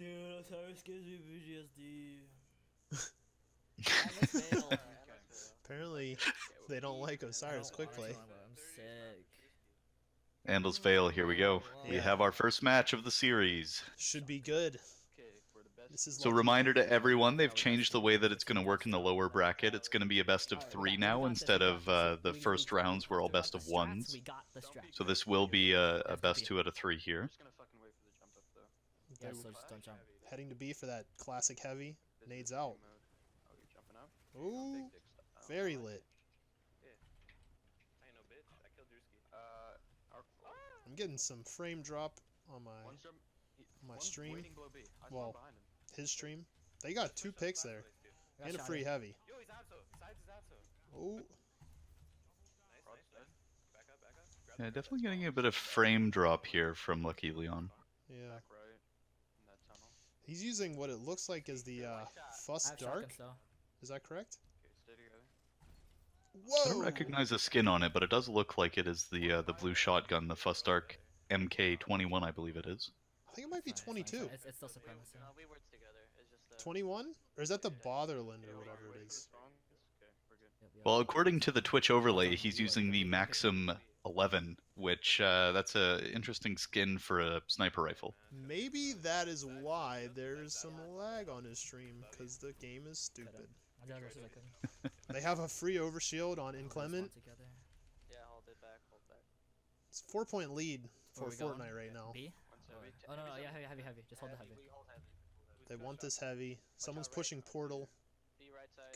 Dude, Osiris gives me PTSD. Apparently, they don't like Osiris quick play. I'm sick. Andals fail. Here we go. We Yeah. have our first match of the series. Should be good. This is So lucky. reminder to everyone, they've changed the way that it's going to work in the lower bracket. It's going to be a best of 3 now instead of the first rounds were all best of 1s. So this will be a best 2 out of 3 here. Yeah, so just don't jump. Heading to B for that classic heavy. Nades out. Ooh, very lit. I'm getting some frame drop on my stream. Well, his stream. They got 2 picks there. And a free heavy. Oh. Yeah, definitely getting a bit of frame drop here from Lucky Leon. Yeah. He's using what it looks like is the Fuss Dark. Is that correct? Whoa! I don't recognize the skin on it, but it does look like it is the blue shotgun, the Fuss Dark MK21, I believe it is. I think it might be 22. It's still supremacy. 21? Or is that the Botherland or whatever it is? Well, according to the Twitch overlay, he's using the Maxim 11, which that's a interesting skin for a sniper rifle. Maybe that is why there's some lag on his stream, because the game is stupid. They have a free overshield on Inclement. It's a 4-point lead for Fortnite right now. B? Oh no, yeah, heavy. Just hold the heavy. They want this heavy. Someone's pushing portal.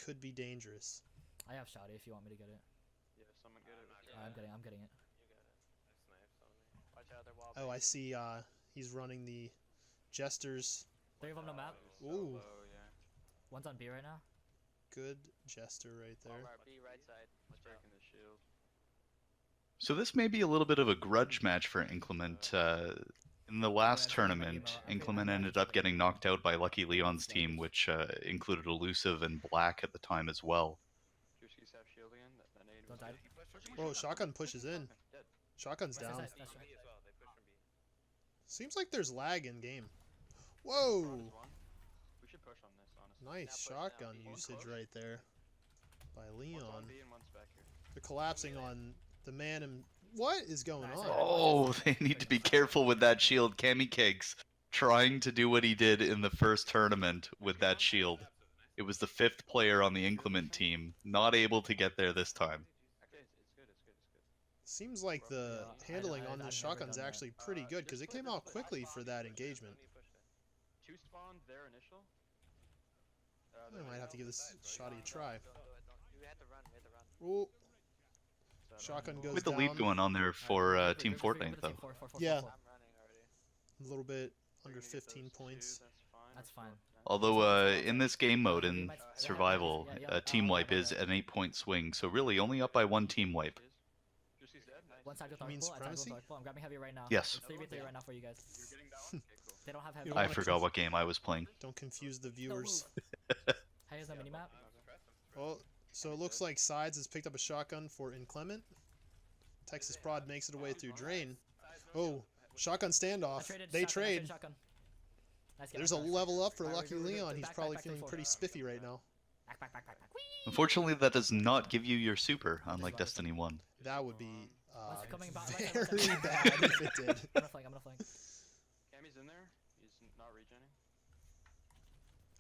Could be dangerous. I have Shoddy if you want me to get it. I'm getting it. Oh, I see. He's running the Jesters. 3 of them no map. Ooh, One's on B right now. good Jester right there. So this may be a little bit of a grudge match for Inclement. In the last tournament, Inclement ended up getting knocked out by Lucky Leon's team, which included Elusive and Black at the time as well. Don't die. Whoa, shotgun pushes in. Shotgun's down. Seems like there's lag in game. Whoa! Nice shotgun usage right there by Leon. They're collapsing on the man and... What is going on? Oh, they need to be careful with that shield. Cammy Cakes trying to do what he did in the first tournament with that shield. It was the 5th player on the Inclement team, not able to get there this time. Seems like the handling on this shotgun's actually pretty good, because it came out quickly for that engagement. I might have to give this shotty a try. Ooh. Shotgun goes With the down. lead going on there for Team Fortnite, though. Yeah. A little bit under 15 points. That's fine. Although in this game mode, in Survival, a team wipe is an 8-point swing, so really only up by 1 team wipe. One side with You mean Dark Pool, supremacy? I'm grabbing heavy right now. Yes. It's 3v3 right now for you guys. They don't have heavy. don't I wanna forgot what game I was playing. Don't confuse the viewers. Hey, is that minimap? Well, so it looks like Sides has picked up a shotgun for Inclement. Texas Prod makes it away through Drain. Oh, shotgun standoff. They trade. There's a level up for Lucky Leon. He's probably feeling pretty spiffy right now. Unfortunately, that does not give you your super, unlike Destiny 1. That would be coming back. very bad if it did. I'm gonna flank. Cammy's in there. He's not regenning.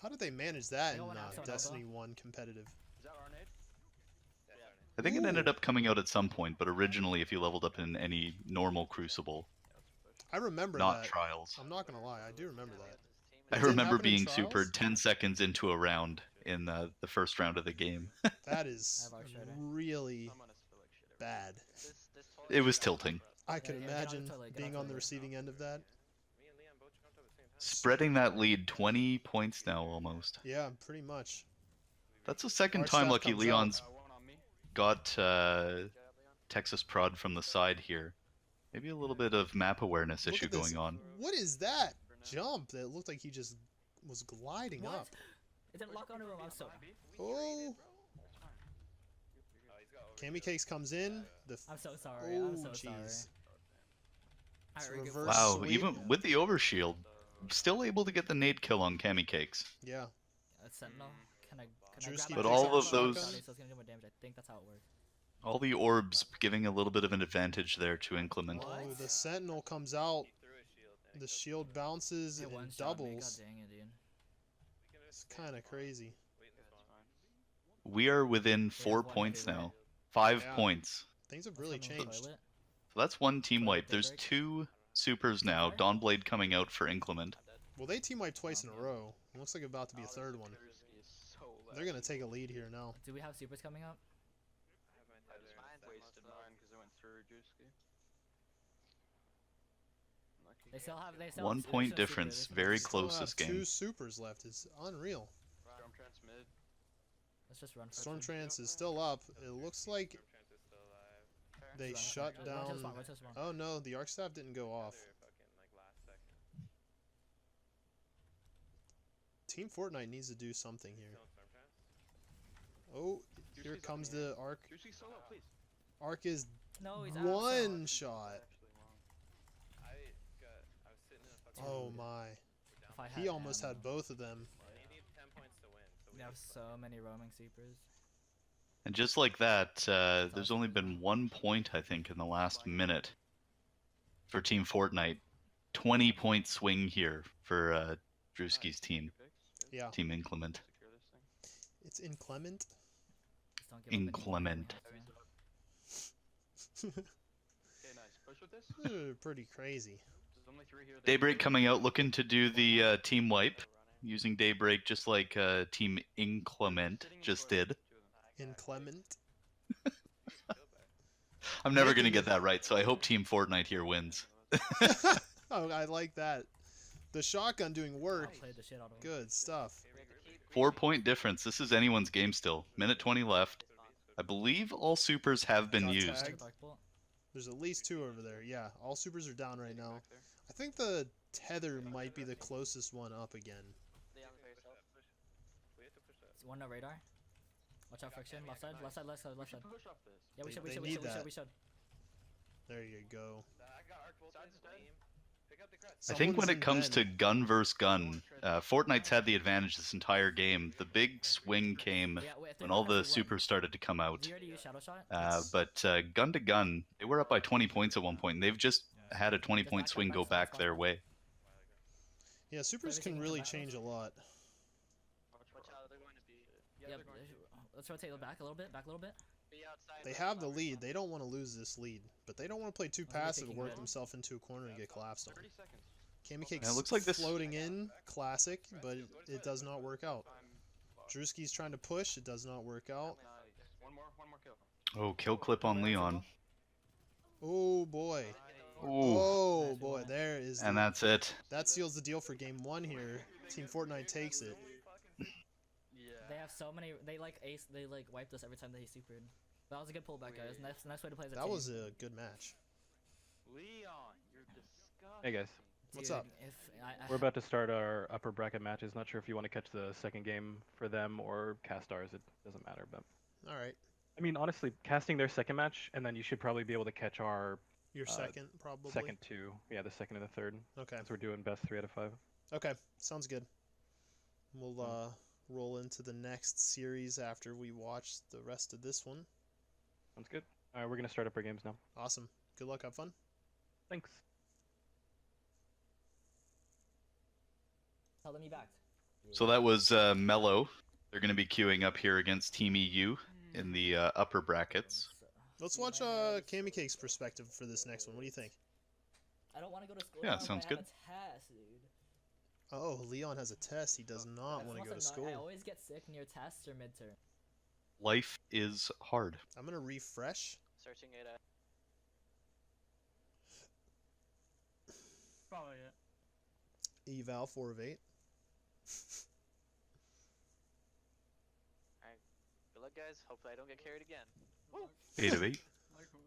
How did they manage that in Going out, Destiny 1 competitive? Is that our nade? I think it ended up coming out at some point, but originally if you leveled up in any normal Crucible, I remember not that. Trials. I'm not gonna lie, I do remember that. I It didn't remember happen in being Trials? supered 10 seconds into a round in the first round of the game. That is I have Archer. really I'm gonna feel like shit. bad. It was tilting. I could Yeah, get on the imagine toilet, get being on on the the toilet. receiving end of that. Spreading that lead 20 points now almost. Yeah, pretty much. That's the second Our time staff Lucky comes out. Leon's One on me. got Texas Prod from the side here. Maybe a little bit of map awareness Look issue at this. going on. What is that jump? That looked like he just was gliding What? up. It didn't lock onto him. I'm so. Oh! Cammy Cakes comes in. I'm so sorry. Oh, I'm so sorry. jeez. Alright, It's we're good. reverse Wow, sweep. even with the overshield, still able to get the nade kill on Cammy Cakes. Yeah. Sentinel. Can I Drewski grab But my all shotgun? of those- So it's gonna do more damage. I think that's how it works. All the orbs giving a little bit of an advantage there to Inclement. Oh, the Sentinel comes out. The shield bounces It and one-shot me, God doubles. dang it, dude. It's kind of crazy. We are within 4 one points favorite. now. 5 Yeah. points. Things have Let's really go to the changed. toilet. So that's one team Toilet wipe. There's daybreak. 2 supers now. Sorry? Dawnblade coming out for Inclement. Well, they team wiped twice in a row. It looks like about to be a third one. Drewski is so They're going to take a lead here now. Do we have supers coming up? I just wasted mine because it went through Drewski. They still have. They still 1 have point super, super, difference. they still Very have super. Still close have this game. 2 supers left. It's unreal. Storm Trance mid. Let's just run. For Storm it. Trance is still up. It looks like they Run, shut run to the down. spawn, run to the spawn. Oh no, the arc staff didn't go off. Team Fortnite needs to do something here. Oh, here comes the arc. Drewski solo, please. Arc is No, he's out. one shot. Actually long. Oh my. If I He almost ammo. had both of them. We have so many roaming supers. And just like that, there's only been 1 point, I think, in the last minute for Team Fortnite. 20-point swing here for Drewski's team, Yeah, Team Inclement. Secure this thing. it's inclement. Just don't give up anymore. Inclement. Okay, nice. Push with this. Pretty crazy. There's only 3 here. Daybreak coming out looking to do the team wipe, using Daybreak just like Team Inclement just did. Inclement. I'm never going to get that right, so I hope Team Fortnite here wins. Oh, I like that. The shotgun doing work. Played the shit out of him. Good stuff. 4 point difference. This is anyone's game still. Minute 20 left. I believe all supers have been Got used. tagged. Dark bolt. There's at least 2 over there. Yeah, all supers are down right now. I think the tether might be the closest one up again. It's one no radar. Watch out, friction. Left side, left side, left side, left side. Push off this. Yeah, we They- should, we they should, we need should, we that. should, we should. There you go. I think when Someone's it comes in to Ben. gun versus gun, Fortnite's had the advantage this entire game. The big swing came Yeah, wait, if they're when all not the actually supers started to come out. Did you already use shadow shot? But gun to gun, they were up by 20 points at one point, and they've just had a 20-point swing go back their way. Yeah, supers can really change a lot. Watch out, they're going to be. Yeah, they're going to be. let's rotate it back a little bit, back a little bit. They have the lead. They don't want to lose this lead. But they don't want to play too Are they passive and taking work mid? themselves into a corner and get collapsed on. 30 seconds. Cammy Yeah, Cake's it looks like this- floating in. Classic, but it does not work out. I'm Drewski's trying to push. It does not work out. nice. One more kill. Oh, kill clip on Leon. Oh boy. Ooh, Oh boy. There is. and the- that's it. that seals the deal for game 1 here. Team Fortnite takes it. Yeah. They have so many. They like ace. They like wiped us every time they supered. That was a good pullback, guys. Nice way to play as a That team. was a good match. Leon, you're disgusting. Hey guys, What's Dude, up? If I, we're about to start our upper bracket matches. Not sure if you want to catch the second game for them or cast ours. It doesn't matter, but All right. I mean, honestly, casting their second match, and then you should probably be able to catch our Your second, probably. second two. Yeah, the second and the third. Okay. Since we're doing best 3 out of 5. Okay. Sounds good. We'll roll into the next series after we watch the rest of this one. Sounds good. All right, we're gonna start up our games now. Awesome. Good luck. Have fun. Thanks. tell them you backed. So that was Mello. They're going to be queuing up here against Team EU in the upper brackets. Let's watch Cammy Cake's perspective for this next one. What do you think? I don't want to go to school. Yeah, tomorrow, but sounds I good. have a test, dude. Oh, Leon has a test. He does not That's want to go to also school. I always get sick near tests or midterm. Life is hard. I'm going to refresh. Searching it at. Probably it. Eval 4 of 8. Good luck, guys. Hopefully, I don't get carried again. 8 of 8.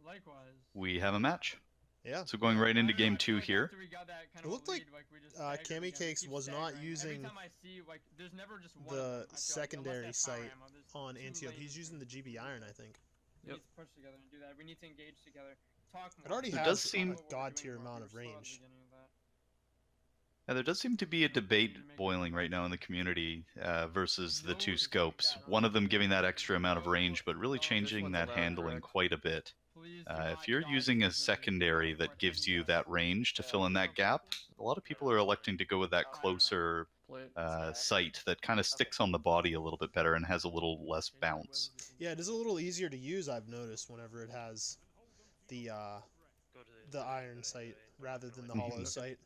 Likewise. We have a match. Yeah. So going right into I game feel 2 like here. after we got that kind It of looked like, lead, we just Cammy staggered again. Cakes Keep was not staggering. using Every time I see, there's never just one the of them, I feel like, unless they secondary have power sight ammo, there's on two Antiope. lanes He's using the GB Iron, I think. We need to push together and do that. We need to engage together. Talk more. It already It has does seem- a god tier amount of range. Yeah, there does seem to be a debate boiling right now in the community versus the two scopes. One of them giving that extra amount of range, but really changing that handling quite a bit. Please. If you're using a secondary that gives you that range to fill in that gap, a lot of people are electing to go with that closer sight that kind of sticks on the body a little bit better and has a little less bounce. Yeah, it is a little easier to use, I've noticed, whenever it has the iron sight rather than the hollow sight.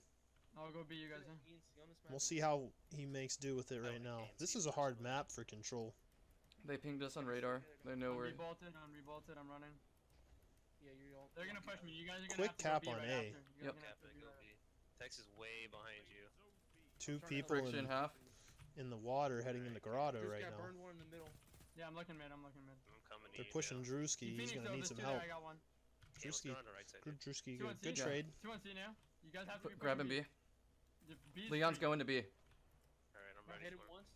I'll go beat you guys in. We'll see how he makes do with it right now. This is a hard map for control. They pinged us on radar. They know I'm we're. rebolted, I'm running. Yeah, you're all. They're gonna push me. You guys are gonna Quick have to cap go on B right A. after. You guys Yep. are gonna have to go B. Tex is way behind you. Two people Friction half. in the water heading into Grotto Just right got now. burned one in the middle. Yeah, I'm looking mid. I'm looking mid. I'm coming to They're you pushing now. Drewski. He's Phoenix, gonna though, need there's some two there, help. I got one. Okay, let's Drewski, go on the right side. good Drewski, Two on good C. trade. 2 on C now. You guys have to be Grabbing pushing B. The B's Leon's free. going to B. Alright, I'm I ready hit him for him. once.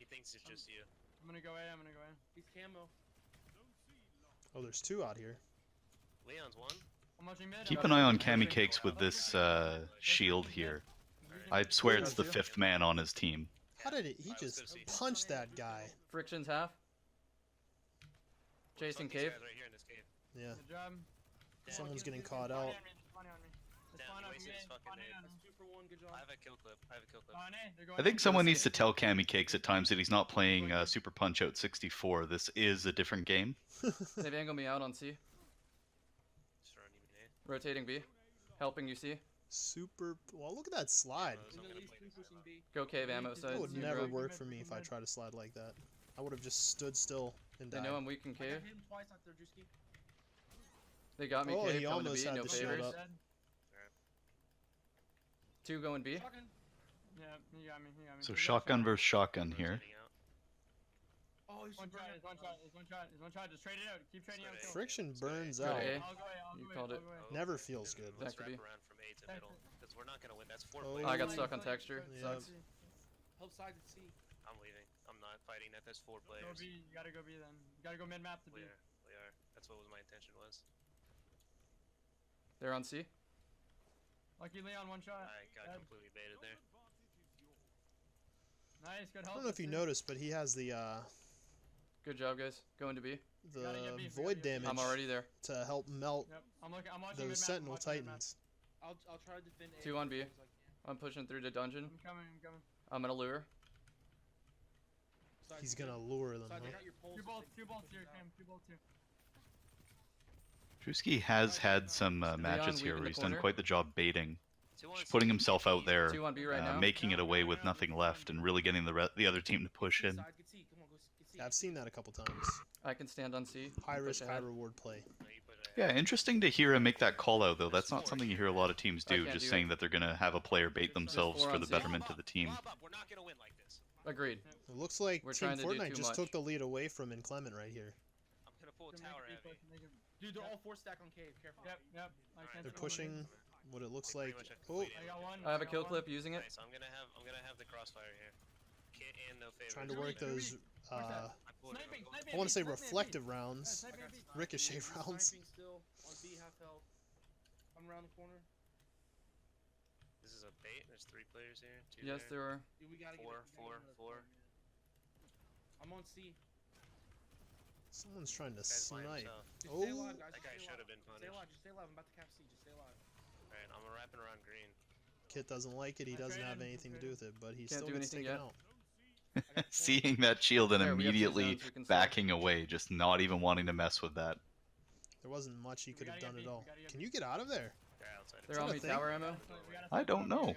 He thinks it's just you. I'm gonna go A. I'm gonna go A. He's camo. Oh, there's two out here. Leon's one. I'm watching mid. Keep I'm an eye on watching Cammy mid. Cakes with this shield here. I swear it's the fifth man on his team. How did it? He Alright, let's just go see. punched that guy. Friction's half. Chasing Fuck these cave. guys right here in this cave. Yeah, Good job. someone's getting caught Spawn out. on me, spawn on me. Damn, Spawn he on wasted me, his fucking spawn nade. on me. That's 2 for 1. Good job. I have a kill clip. I have a kill clip. Spawn A, they're going I think A. someone needs to tell Cammy Cakes at times that he's not playing Super Punch Out 64. This is a different game. They've angled me out on C. Just running even nade. Rotating B. Helping you C. Super. Well, look at that slide. I'm In the gonna least play 3 this pushing out. B. Go cave ammo That side. would C never grab. work for me if I try to slide like that. I would have just stood still and They died. know I'm weak in I got cave. hit him twice out there, Drewski. They got me Oh, cave he coming to almost B. had No the shield favors. up. Dead. 2 going B. Shotgun. Yeah, he got me. He got me. So He's shotgun actually- versus shotgun here. Rotating out. Oh, he's One shot, it's one shot, it's one shot, it's one shot. Just trade it out. Keep trading out. Straight kills. Friction burns Go to out. A. I'll go A. I'll You go A. called I'll it. go A. Oh, Never okay, feels then good. Let's Back to wrap B. around from A to Back middle. to- Because we're not gonna win. That's 4 Oh. players. I got Flank, stuck on flank, texture. flank, Yeah. Sucks. help side to C. I'm leaving. I'm not fighting that. That's 4 Go players. B. You gotta go B then. You gotta go mid map to B. We are. We are. That's what was my intention was. They're on C. Lucky Leon, one shot. I got Dead. completely baited there. Nice, good I help. don't know if you noticed, but he has the Good job, guys. Going to B. Gotta get beef, void gotta get beef. damage I'm already there. to help melt Yep. I'm looking. I'm watching those mid map. Sentinel Titans. I'll try to defend A. 2 on B. as long as I can. I'm pushing through the dungeon. I'm coming. I'm coming. I'm gonna lure. Side He's to C. gonna lure them. Side, Huh? they got your poles. Two if bolts. they Two bolts push here, out. Cam. Two bolts here. Drewski has had some matches weak here in where the he's done corner. quite the job baiting, 2 on just putting C. himself out there, 2 on B right now. making it away with nothing left, and really getting the other team to push Get in. side, get C. Come on, go get C. Yeah, I've seen that a couple times. I can stand on C. High Push risk, high ahead. reward play. No, you put it Yeah, ahead. interesting to hear him make that call out though. That's not something you hear a lot of teams I do, can't just do saying it. that they're gonna have a player bait themselves four for on the C. betterment of the team. Lob up. We're not gonna win like this. Agreed. It looks like We're Team trying to do Fortnite too just much. took the lead away from Inclement right here. I'm gonna pull a Make tower it heavy. push, make it- Dude, they're all 4 stack on cave. Careful. Yep. Yep. I can't They're see pushing what it looks They like. pretty much have Oh, completed I got one. I have a got kill one. clip using it. Nice. I'm gonna have the crossfire here. Kit and no favor. trying to work those. that? Sniping. I want to say Sniping, reflective sniping. rounds. Sniping, I got sniping. Ricochet sniping, rounds. sniping still on B, half health. I'm around the corner. This is a bait. There's 3 players here. 2 Yes, there. there are. Dude, we gotta get Four, it. We gotta four, get another four. plug, man. I'm on C. Someone's trying to Guy's by snipe. himself. Just stay Oh. alive, guys. That just guy stay should alive. have been Stay punished. alive. Just stay alive. I'm about to cap C. Just stay alive. Alright, I'm wrapping around green. Kit doesn't like it. He I doesn't traded, have I anything to do with it, but he Can't still do gets anything taken yet. out. I got four. Seeing that shield and There, we have two immediately zones we can start. backing away, just not even wanting to mess with that. There wasn't much he We could have gotta done get at beef, all. we gotta get Can beef. you get out of there? They're outside. They're that on a me thing? tower ammo. I don't know.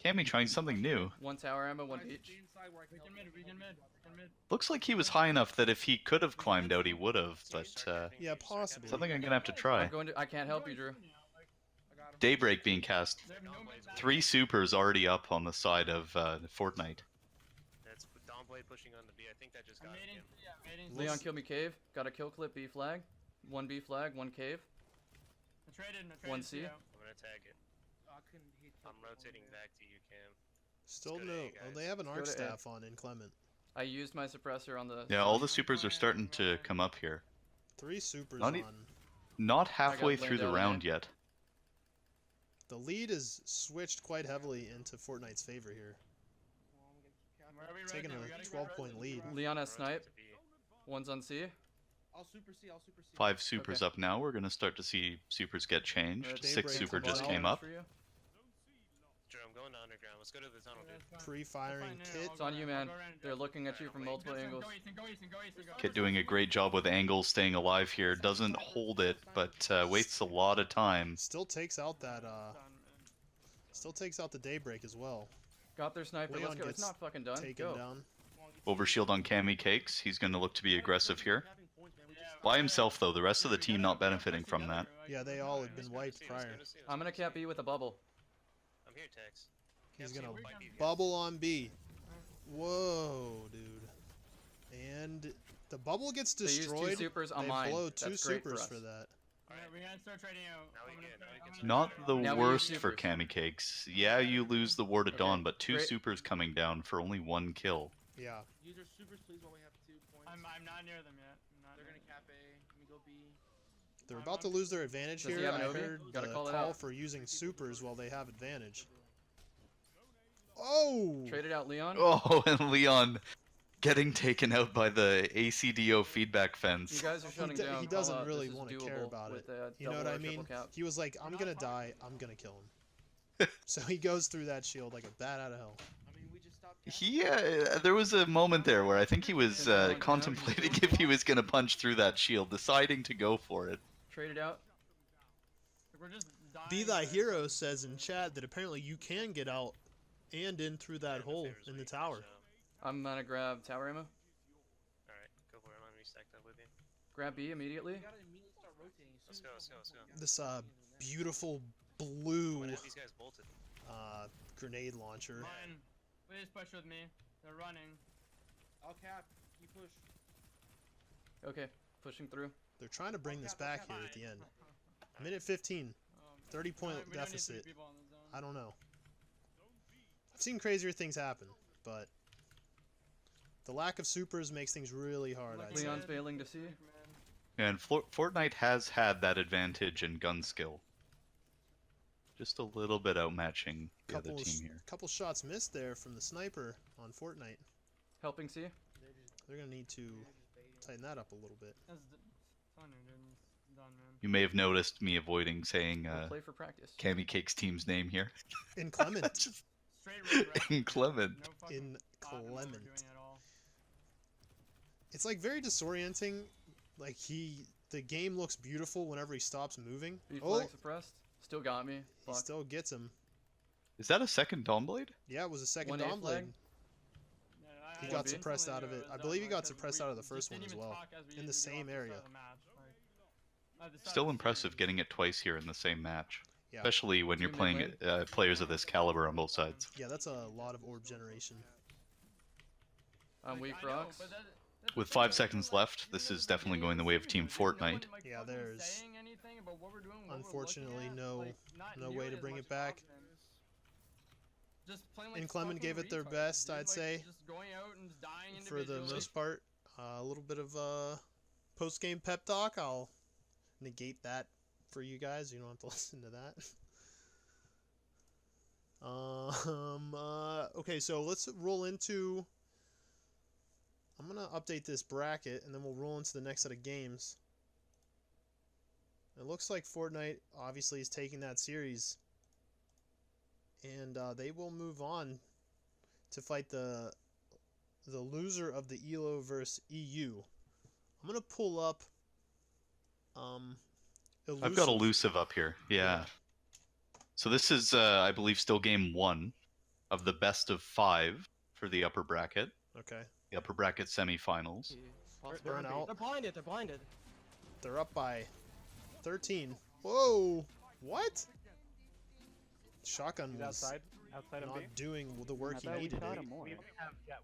Cammy trying something new. 1 tower ammo, 1 Guys, beach. stay inside where I can We help can you. mid, we can mid, we can mid. Looks like he was high enough that if he could have climbed out, he would have. But Yeah, possibly. something I'm gonna have to try. I'm going to. I can't help you, Drew. I got him. Daybreak being cast. They have no mid back. 3 supers already up on the side of Fortnite. That's Domblade pushing on the B. I think that just I'm got nading, him. yeah, I'm nading. Leon, kill me cave. Got a kill clip. B flag. 1 B flag. 1 cave. I traded, I traded. 1 C. out. I'm gonna tag it. I couldn't hit. I'm rotating back to you, Cam. Still go to no. A, Oh, guys. they have an Let's arc go to A. staff on Inclement. I used my suppressor on the. Yeah, all the supers are starting to come up here. 3 supers Not e- on. Not halfway got through the laid out round yet. The lead is switched quite heavily into Fortnite's favor here. Where are we Taking right now? a We gotta 12-point lead. Leon has snipe. One's on C. I'll super C. I'll super C. 5 supers Okay. up now. We're going to start to see supers get changed. Daybreak 6 super comes just out. came up. For you. Drew, I'm going to underground. Let's go to the tunnel, Okay, dude. that's fine. Pre-firing That's fine, kit. It's on you, man. I'll go around. They're looking at you from multiple Justin, angles. Go east and go east and go east and go. Kit doing a great job with angles, staying alive here. Doesn't hold it, but wastes a lot of time. Still takes out that Done, man. still takes out the Daybreak as well. Got their sniper. Leon Let's go. It's gets not fucking done. Taken Go. down. Overshield on Cammy Cakes. He's going to look to be aggressive here. By himself, though. The rest of the team not benefiting from that. Yeah, they all had been wiped prior. I'm gonna cap B with a bubble. I'm here, Tex. He's gonna we can- bubble on B. Whoa, dude. And the bubble gets They use destroyed. 2 supers on They mine. blow That's 2 great supers for for us. that. We gotta start trading out. Now we I'm gonna can- start- now we I'm can gonna Not start- the Now we use worst for supers. Cammy Cakes. Yeah, you lose the Ward of Okay, Dawn, but 2 great. supers coming down for only 1 kill. Yeah. Use your supers, please, while we have 2 points. I'm not near them yet. I'm not They're near gonna cap A. Let me go B. They're about to lose their advantage Does he here. have an I Obi? heard Gotta the call it call out. for using supers while they have advantage. Oh! Traded out Leon. Oh, and Leon getting taken out by the ACDO feedback You fence. guys are shutting He down. Call doesn't out. really This is want to care doable about with, it. You know what double I or triple mean? cap. He was like, I'm gonna die, I'm gonna kill him. So he goes through that shield like a bat out of hell. I mean, we just stopped capping. There was a moment there where I think he was contemplating if he was going to punch through that shield, deciding to go for it. Traded out. We're just dying. Be Thy Hero says in chat that apparently you can get out and in through that hole in the tower. I'm gonna grab tower ammo. Alright, go for it. I'm gonna be stacked up with you. Grab B immediately. We gotta immediately start rotating. Let's go, let's go, let's go. This beautiful blue What if these guys bolted? grenade launcher. Mine. Please push with me. They're running. I'll cap. You push. Okay, pushing through. They're trying to bring this back here at the end. Minute 15. 30-point We don't need 3 deficit. people in the zone. I don't know. I've seen crazier things happen, but the lack of supers makes things really hard, I'd say. Leon's failing to see. Man. And Fortnite has had that advantage in gun skill. Just a little bit outmatching the other team here. Couple shots missed there from the sniper on Fortnite. Helping C. They're gonna need to tighten that up a little bit. That's thunder, dude. It's done, man. You may have noticed me avoiding saying We'll play for practice. Cammy Cake's team's name here. Inclement. Just Straight red, right? inclement. No fucking thought of what we're Inclement. doing at all. It's like very disorienting. Like the game looks beautiful whenever he stops moving. B Oh, flag suppressed. Still got me. he Fuck. still gets him. Is that a second Dawnblade? Yeah, it was a second 1A Dawn flag. Blade. Yeah, He I got instantly suppressed knew out of it. was I done, believe he like, got 'cause suppressed we out of the just first one didn't as even well. talk as we In the usually do same off the area. start of the match, like, at the start Still of the impressive series. getting it twice here in the same match. Yeah. Especially when you're Two playing mid-lane. players of this caliber on both sides. Yeah, that's a lot of orb generation. I'm Like, weak I for know, Ox. but that's With the 5 thing, seconds like, left, even this at is the definitely beginning going the of way of series, Team like, no one, Fortnite. like, Yeah, fucking there's saying anything about what we're doing, what we're unfortunately looking at, no- like, not no way nearly to as bring much it back. confidence. Just playing like Inclement fucking gave it their retards, best, dude, I'd like, say, just going out and just dying for the individually. most part. A little bit of post-game pep talk. I'll negate that for you guys. You don't have to listen to that. Okay, so let's roll into... I'm going to update this bracket, and then we'll roll into the next set of games. It looks like Fortnite obviously is taking that series, and they will move on to fight the loser of the ELO versus EU. I'm going to pull up I've got Elusive up here. Yeah. So this is, I believe, still game 1 of the best of 5 for the upper bracket. Okay. The upper bracket semifinals. Burn out. They're blinded. They're blinded. They're up by 13. Whoa! What? Shotgun He's was outside of B. not doing the work he needed to.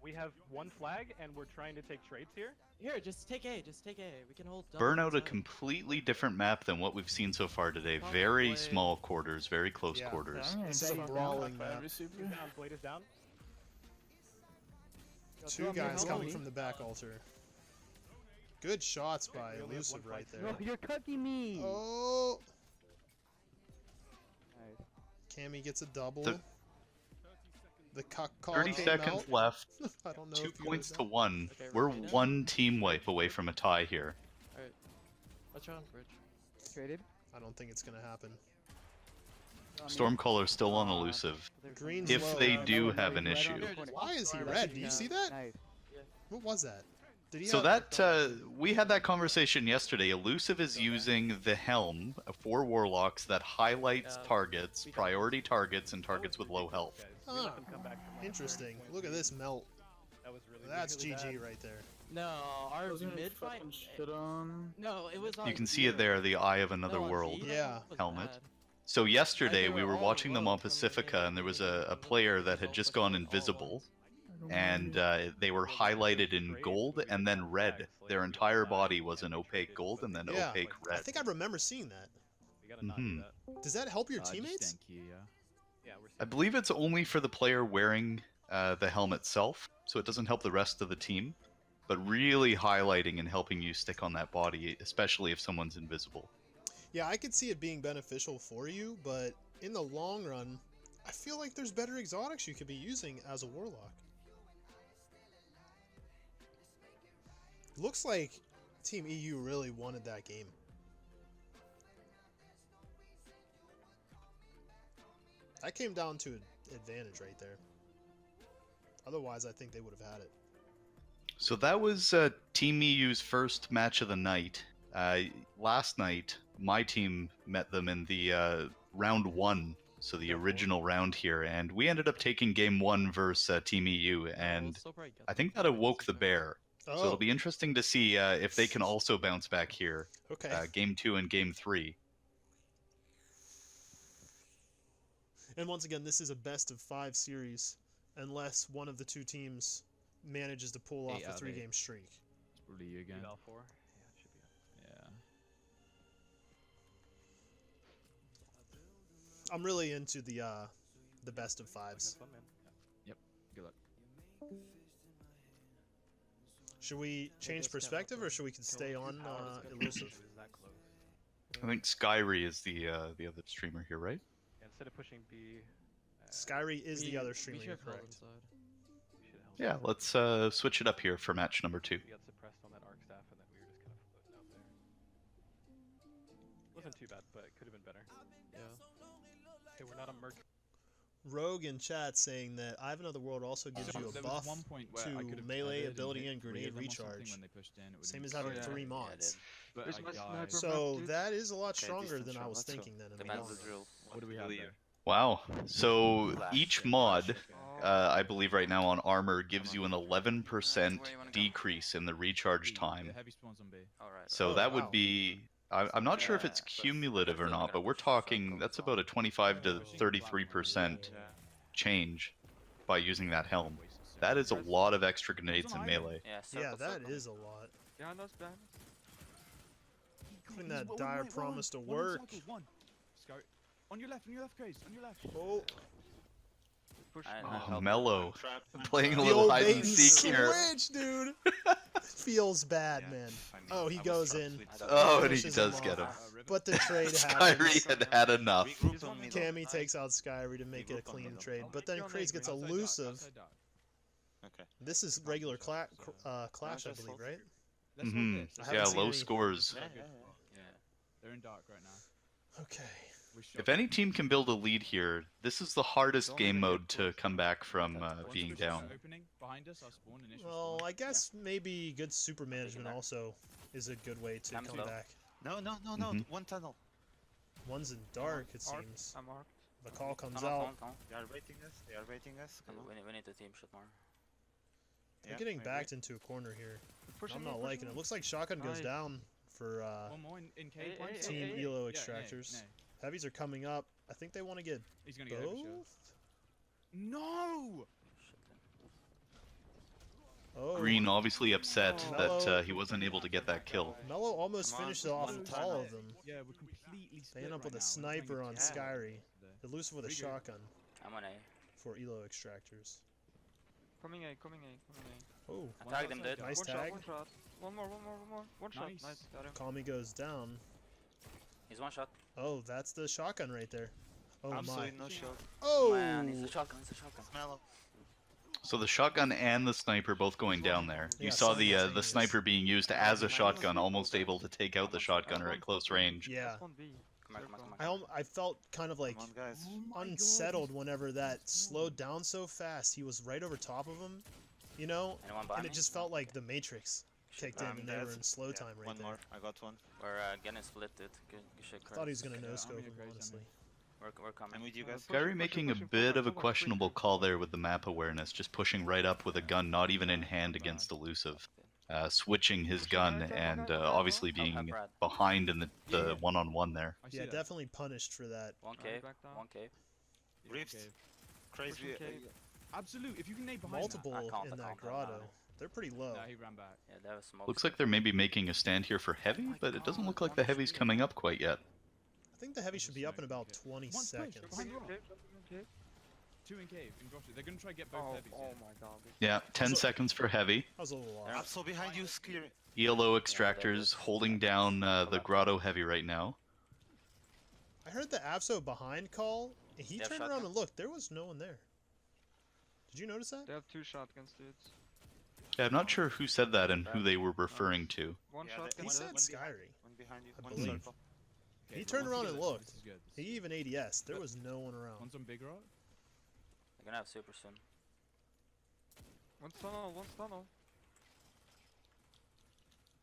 We have one flag and we're trying to take trades here. Here, just take A. Just take A. We can hold. Burnout a completely different map than what we've seen so far today. Very small quarters, very close Yeah. quarters. This is a brawling map. Down, Blade is down. Two guys coming from the back altar. Good shots by We only have Elusive one right flag. there. You're cooking me. Oh! Nice. Cammy gets a double. So- The call 30 came seconds out. left. I don't know 2 if you points heard to that. 1. Okay, We're ready now? 1 team wipe away from a tie here. Watch out, bridge. Traded. I don't think it's gonna happen. Stormcaller's still on elusive. Green's If low. they do have an issue. Why is he red? Do you see that? What was that? Did he So have... that we had that conversation yesterday. Elusive is using the helm for warlocks that highlights targets, priority targets, and targets with low health. Huh. Interesting. Look at this melt. That was really That's really GG bad. right there. No, our mid fight. No, it was. You can see it there, the Eye of Another World Yeah. helmet. So yesterday we were watching them on Pacifica, and there was a player that had just gone invisible, and they were highlighted in gold and then red. Their entire body was an opaque gold and then Yeah. opaque I red. think I remember seeing that. We gotta not do that. Does that help your teammates? Yeah, we're I believe it's only for the player wearing the helm itself, so it doesn't help the rest of the team, but really highlighting and helping you stick on that body, especially if someone's invisible. Yeah, I could see it being beneficial for you, but in the long run, I feel like there's better exotics you could be using as a warlock. Looks like Team EU really wanted that game. That came down to an advantage right there. Otherwise, I think they would have had it. So that was Team EU's first match of the night. Last night, my team met them in the round 1, so the original round here, and we ended up taking game 1 versus Team EU, and I think that awoke the bear. So it'll be interesting to see if they can also bounce back here. Okay. Game 2 and game 3. And once again, this is a best of 5 series, unless one of the two teams manages to pull off a 3-game streak. It's probably you again. Val 4. Yeah, it should be. Yeah. I'm really into the best of 5s. Fun, man. Yep. Good luck. Should we change perspective, or should we stay on elusive? It was that close. I think Skyry is the other streamer here, right? Yeah, instead of pushing B. Skyry is the other streamer, you're correct. we should help. Yeah, let's switch it up here for match number 2. We got suppressed on that arc staff, and then we were just kind of floating out there. Wasn't too bad, but it could have been better. Yeah. Okay, we're not a merc. Rogue in chat saying that I Have Another World also gives you a There buff was one point where I to could have melee, tethered and ability, hit and 3 grenade of them or something recharge. when they pushed in, it would've Same as been having so 3 bad. mods. But Where's I my died. sniper? So that is a lot Okay, stronger decent than I shot, was let's go. thinking then. in the Demands long the run. drill. What do we have there? Wow. So Flash. each mod, Okay. I believe right now on armor, gives you an 11% Where you wanna go? decrease in the recharge time. The heavy spawns on B. Alright. So Oh, that wow. would be... I'm not sure if it's Yeah, cumulative or but- not, but we're talking... That's about a 25 to 33% change by using that helm. That is a lot of extra grenades in melee. Yeah, Yeah, circle, that circle. is a lot. Behind us, behind us. When that dire promise to work. On your left, Craze, on your left. Oh, Push. Oh, Mellow. Playing a the little old hide bait and and seek here. switch, dude. Feels bad, man. Oh, he goes in. Oh, and he Finishes does him get him. off. But the trade Skyry happens. had had enough. Cammy takes out Skyry to make it a clean trade, but then Craze gets elusive. Okay. This is regular clash, I believe, right? Hmm. I haven't Yeah, seen low any- scores. Yeah. They're in dark right now. Okay. If any team can build a lead here, this is the hardest game mode to come back from being down. Well, I guess maybe good super management also is a good way to I'm come low. back. No, Mhm. one tunnel. One's in dark, it Arc, seems. I'm arc. The call comes Come on, out. come on, come on. They are waiting us. Come on. We need the team shot more. They're getting backed into a corner here. I'm not liking it. Looks like Shotgun goes down for One more in Hey, cave point. hey, Team hey. Elo Yeah, Extractors. no. Heavies are coming up. I think they want to get He's gonna get heavy both. shots. No! Oh, Green obviously upset that Mellow. he wasn't able to get that kill. Mellow almost Come on, finished off one all time. of them. Yeah, we're completely They end split up with right a now. We're trying to sniper get on two Skyry. today. Elusive with a Pretty good. shotgun I'm on A. for Elo Extractors. Coming A. Oh, Tag them dead. nice tag. One more. One shot. Nice. Got him. Kami goes down. He's one shot. Oh, that's the shotgun right there. Oh my. Absolutely no shield. Oh! Man, he's a shotgun. He's a shotgun. Mellow. So the shotgun and the sniper both going down there. You Yeah, saw the simultaneous. sniper being used as a shotgun, almost able to take out the shotgunner at close range. Yeah. Come here, come here. I felt kind of like Come on, guys. unsettled whenever that slowed down so fast. He was right over top of him, you know? Anyone behind And it me? just felt like the Matrix kicked in and they dead. were in slow time right One there. more. I got one. We're getting split, dude. Good shit, I thought he was Chris. gonna Yeah, no scope I'm him, here, Grace, honestly. We're coming. I'm with you guys. Skyry making a bit of a questionable call there with the map awareness, just pushing right up with a gun not even in hand against Elusive. Switching his gun and obviously being behind in the one-on-one there. I see Yeah, that. definitely punished for that. One Alright, cave. back down. One cave. Yeah, Rift. okay. Crazy. Pushing cave. Absolute. If you can nade behind Multiple I can't, in I that can't, grotto. no. They're pretty low. that. Nah, he ran back. Yeah, they have a smoke. Looks like they're maybe making a stand here for heavy, but it doesn't look like the heavy's coming up quite yet. I think the heavy should be up in about 20 One push, seconds. behind the rock. Two in cave, in grotto. They're gonna try to get both heavies. Oh yeah. my god. Yeah, 10 seconds for heavy. I was a little off. Absol behind you, Scary. ELO extractors holding down the grotto heavy right now. I heard the Abso behind call, and he They have turned around shotgun? and looked. There was no one there. Did you notice that? They have two shotguns, dudes. Yeah, I'm not sure who said that and who they were referring to. One Yeah, shotgun. He said One Skyry. One behind you. I One believe. circle. Okay, He but turned once around you and get this, looked. This is good. He even ADS. There was no one around. One's on big rock. They're gonna have super soon. One tunnel, one tunnel.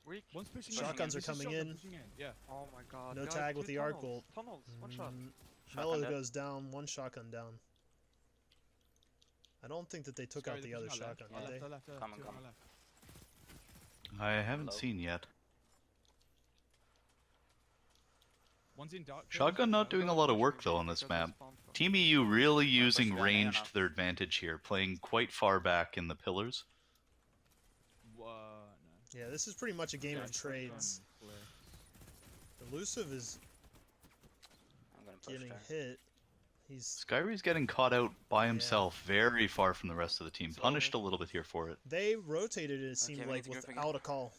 Weak. One's pushing Shotguns in. are This is coming shotgun in. pushing Yeah. Oh my god. No guys, tag with two the arc tunnels. bolt. Tunnels, one shot. Mellow Shotgun dead. goes down, one shotgun down. I don't think that they took out Sorry, the they're other pushing our shotgun, left. did they? Left. Coming, Two on coming. our left. I haven't Hello? seen yet. One's in dark. Shotgun not doing a lot of work though on this map. Team EU really using pushing down A range now. to their advantage here, playing quite far back in the pillars. No. Yeah, this is pretty much a game Yeah, of trades. Elusive is I'm gonna push getting there. hit. He's Skyry's getting caught out by himself, very far from the rest of the team. Punished a little bit here for it. they rotated it seemed we like need to go without a call.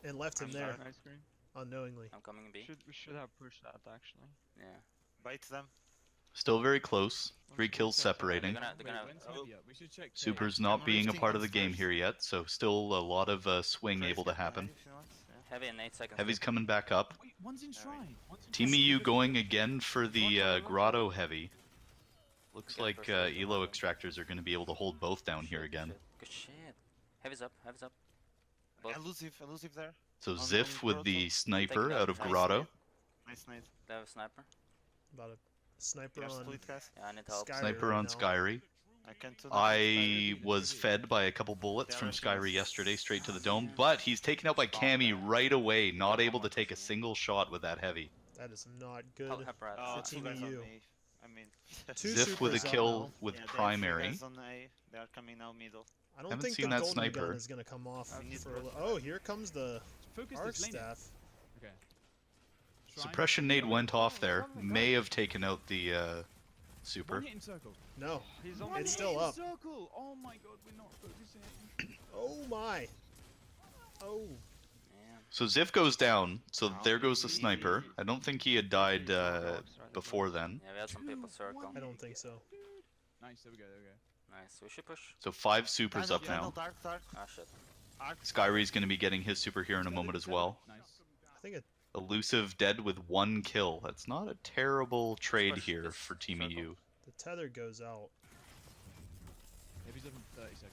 And left him I'm there Nice screen. unknowingly. I'm coming B. We should have pushed that actually. Yeah. Bite them. Still very close. 3 kills separating. They're gonna When's have. heavy up? We should check. Super's I'm not being a roasting part of the game upstairs. here yet, so still a lot of swing able to happen. Heavy in 8 seconds. Heavy's coming back up. Wait, one's in shrine. One's in Team shrine. EU going again for the grotto heavy. Looks Good like first round. ELO extractors are going to be able to hold both down here again. Good shit. Heavy's up. Heavy's up. Both. Elusive there. So On Ziff with the grotto. sniper Take out of that. grotto. Nice night. They have a sniper. About a sniper You have on split, guys. Yeah, I need help. Sky- Sniper right on now. Skyry. I can too. I was fed by a couple bullets from Skyry yesterday straight to the dome, but he's taken out by Cammy right away, not able to take a single shot with that heavy. That is not good. Help, help, Brad. Oh, For two Team guys on EU. me. I mean, Two Ziff with a supers up kill now. with yeah, they have three primary. guys on A. They are coming now middle. I don't Haven't think seen the that golden sniper. gun is gonna come off. We need For to- oh, here comes the Focus arc this lane. staff. Okay. Shrine. Suppression nade went off there. May have taken out the super. One hit in circle. No, He's on One It's hit still in up. Circle. Oh my god, we're not focusing. oh my. Oh, Man. So Ziff goes down, so there goes the sniper. I don't think he had died before then. Yeah, we had some people circle. I don't think so. Nice, there we go. Nice. We should push. So 5 supers up Tunnel, now. Dark. Ah, shit. Skyry's going to be getting his super here in a moment as well. Nice. I think it. Elusive dead with 1 kill. That's not a terrible trade push here this for Team circle. EU. The tether goes out. Heavy's up in 30 seconds.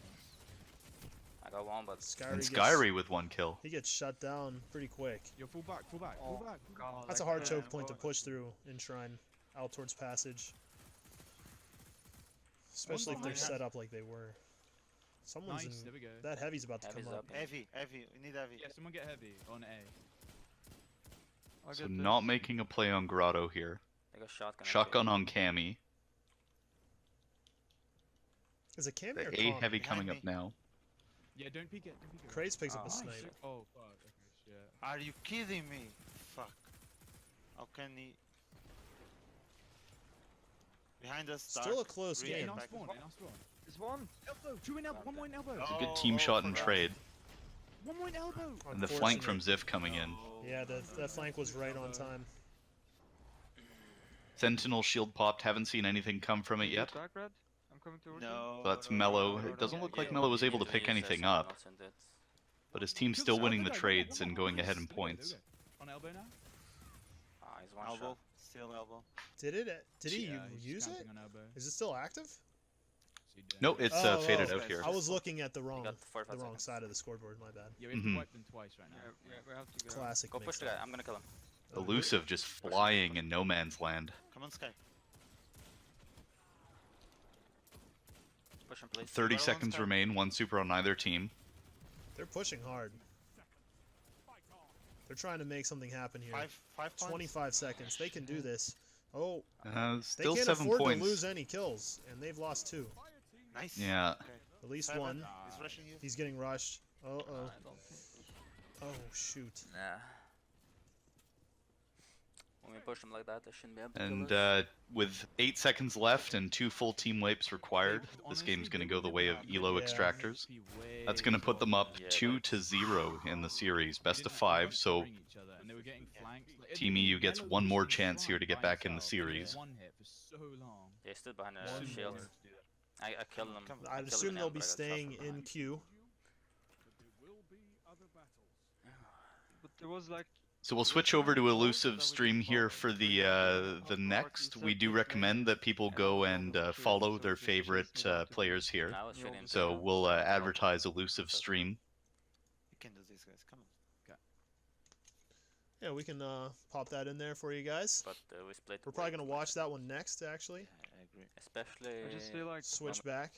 I got one, but Skyry And gets, Skyry with 1 kill. he gets shut down pretty quick. Yo, fall back, fall back, Oh fall back. god. That's a hard choke point to push through in Shrine, out towards Passage. Especially if they're behind. set up like they were. Someone's Nice, in. there we go. That heavy's about to Heavy's come up. up. Heavy. We need heavy. Yeah, someone get heavy on A. I'll So get not this. making a play on Grotto here. they got shotgun. Shotgun on Cammy. Is it Cammy or The A Calm? heavy Behind coming me. up now. Yeah, don't peek it, don't peek it. Craze picks up Oh, a nice. snipe. Oh, fuck. Okay, shit. Are you kidding me? Fuck. How can he? Behind us. Still a Dark. close Really In game. our back. spawn, in our spawn. There's one. Elbow, 2 in elbow, 1 more in elbow. It's a good team shot and for trade. 1 more in elbow. And the flank from Unfortunate. Ziff coming in. Yeah, that flank was right on time. Sentinel shield popped. Haven't seen anything come from it yet. Dark red. I'm coming towards you. No. So that's Mello. It doesn't look like Mello was able to pick anything up, but his team's still winning the trades and going ahead in points. On elbow now. He's one elbow. Still elbow. Did he Yeah, he's use it? camping on elbow. Is it still active? No, it's Oh, faded oh. out here. I was looking at the wrong got 45 wrong seconds. side of the scoreboard. My bad. Yeah, we have Mhm. to wipe them twice right now. we have to go. Classic. Go push mix the guy. up. I'm gonna kill him. Elusive just flying in no man's land. Come on, Sky. Push him, please. 30 seconds remain. One super on either team. They're pushing hard. They're trying to make something happen here. Five 25 seconds. They can do this. Oh, they Still can't 7 afford points. to lose any kills, and they've lost 2. Nice. Yeah. Okay. At least Seven. 1. He's rushing you. He's getting rushed. Oh. I don't think. Oh shoot. Nah. When we push him like that, they shouldn't be able to And kill us. with 8 seconds left and 2 full team wipes required, this game's going to go the way of Elo Yeah. Extractors. That's going to put them up 2-0 in the series, best of 5. So Team EU gets one more chance here to get back in the series. They stood behind a One shield. more. I killed them. I'd assume they'll be staying in queue. But there was like So we'll switch over to Elusive stream here for the next. We do recommend that people go and follow their favorite players here. I was shooting him. So we'll advertise Elusive stream. You can do this, guys. Come on. Yeah, we can pop that in there for you guys. But we split. We're probably way gonna too much. watch that one next, actually. Yeah, I agree. Especially. I just feel like Switch back.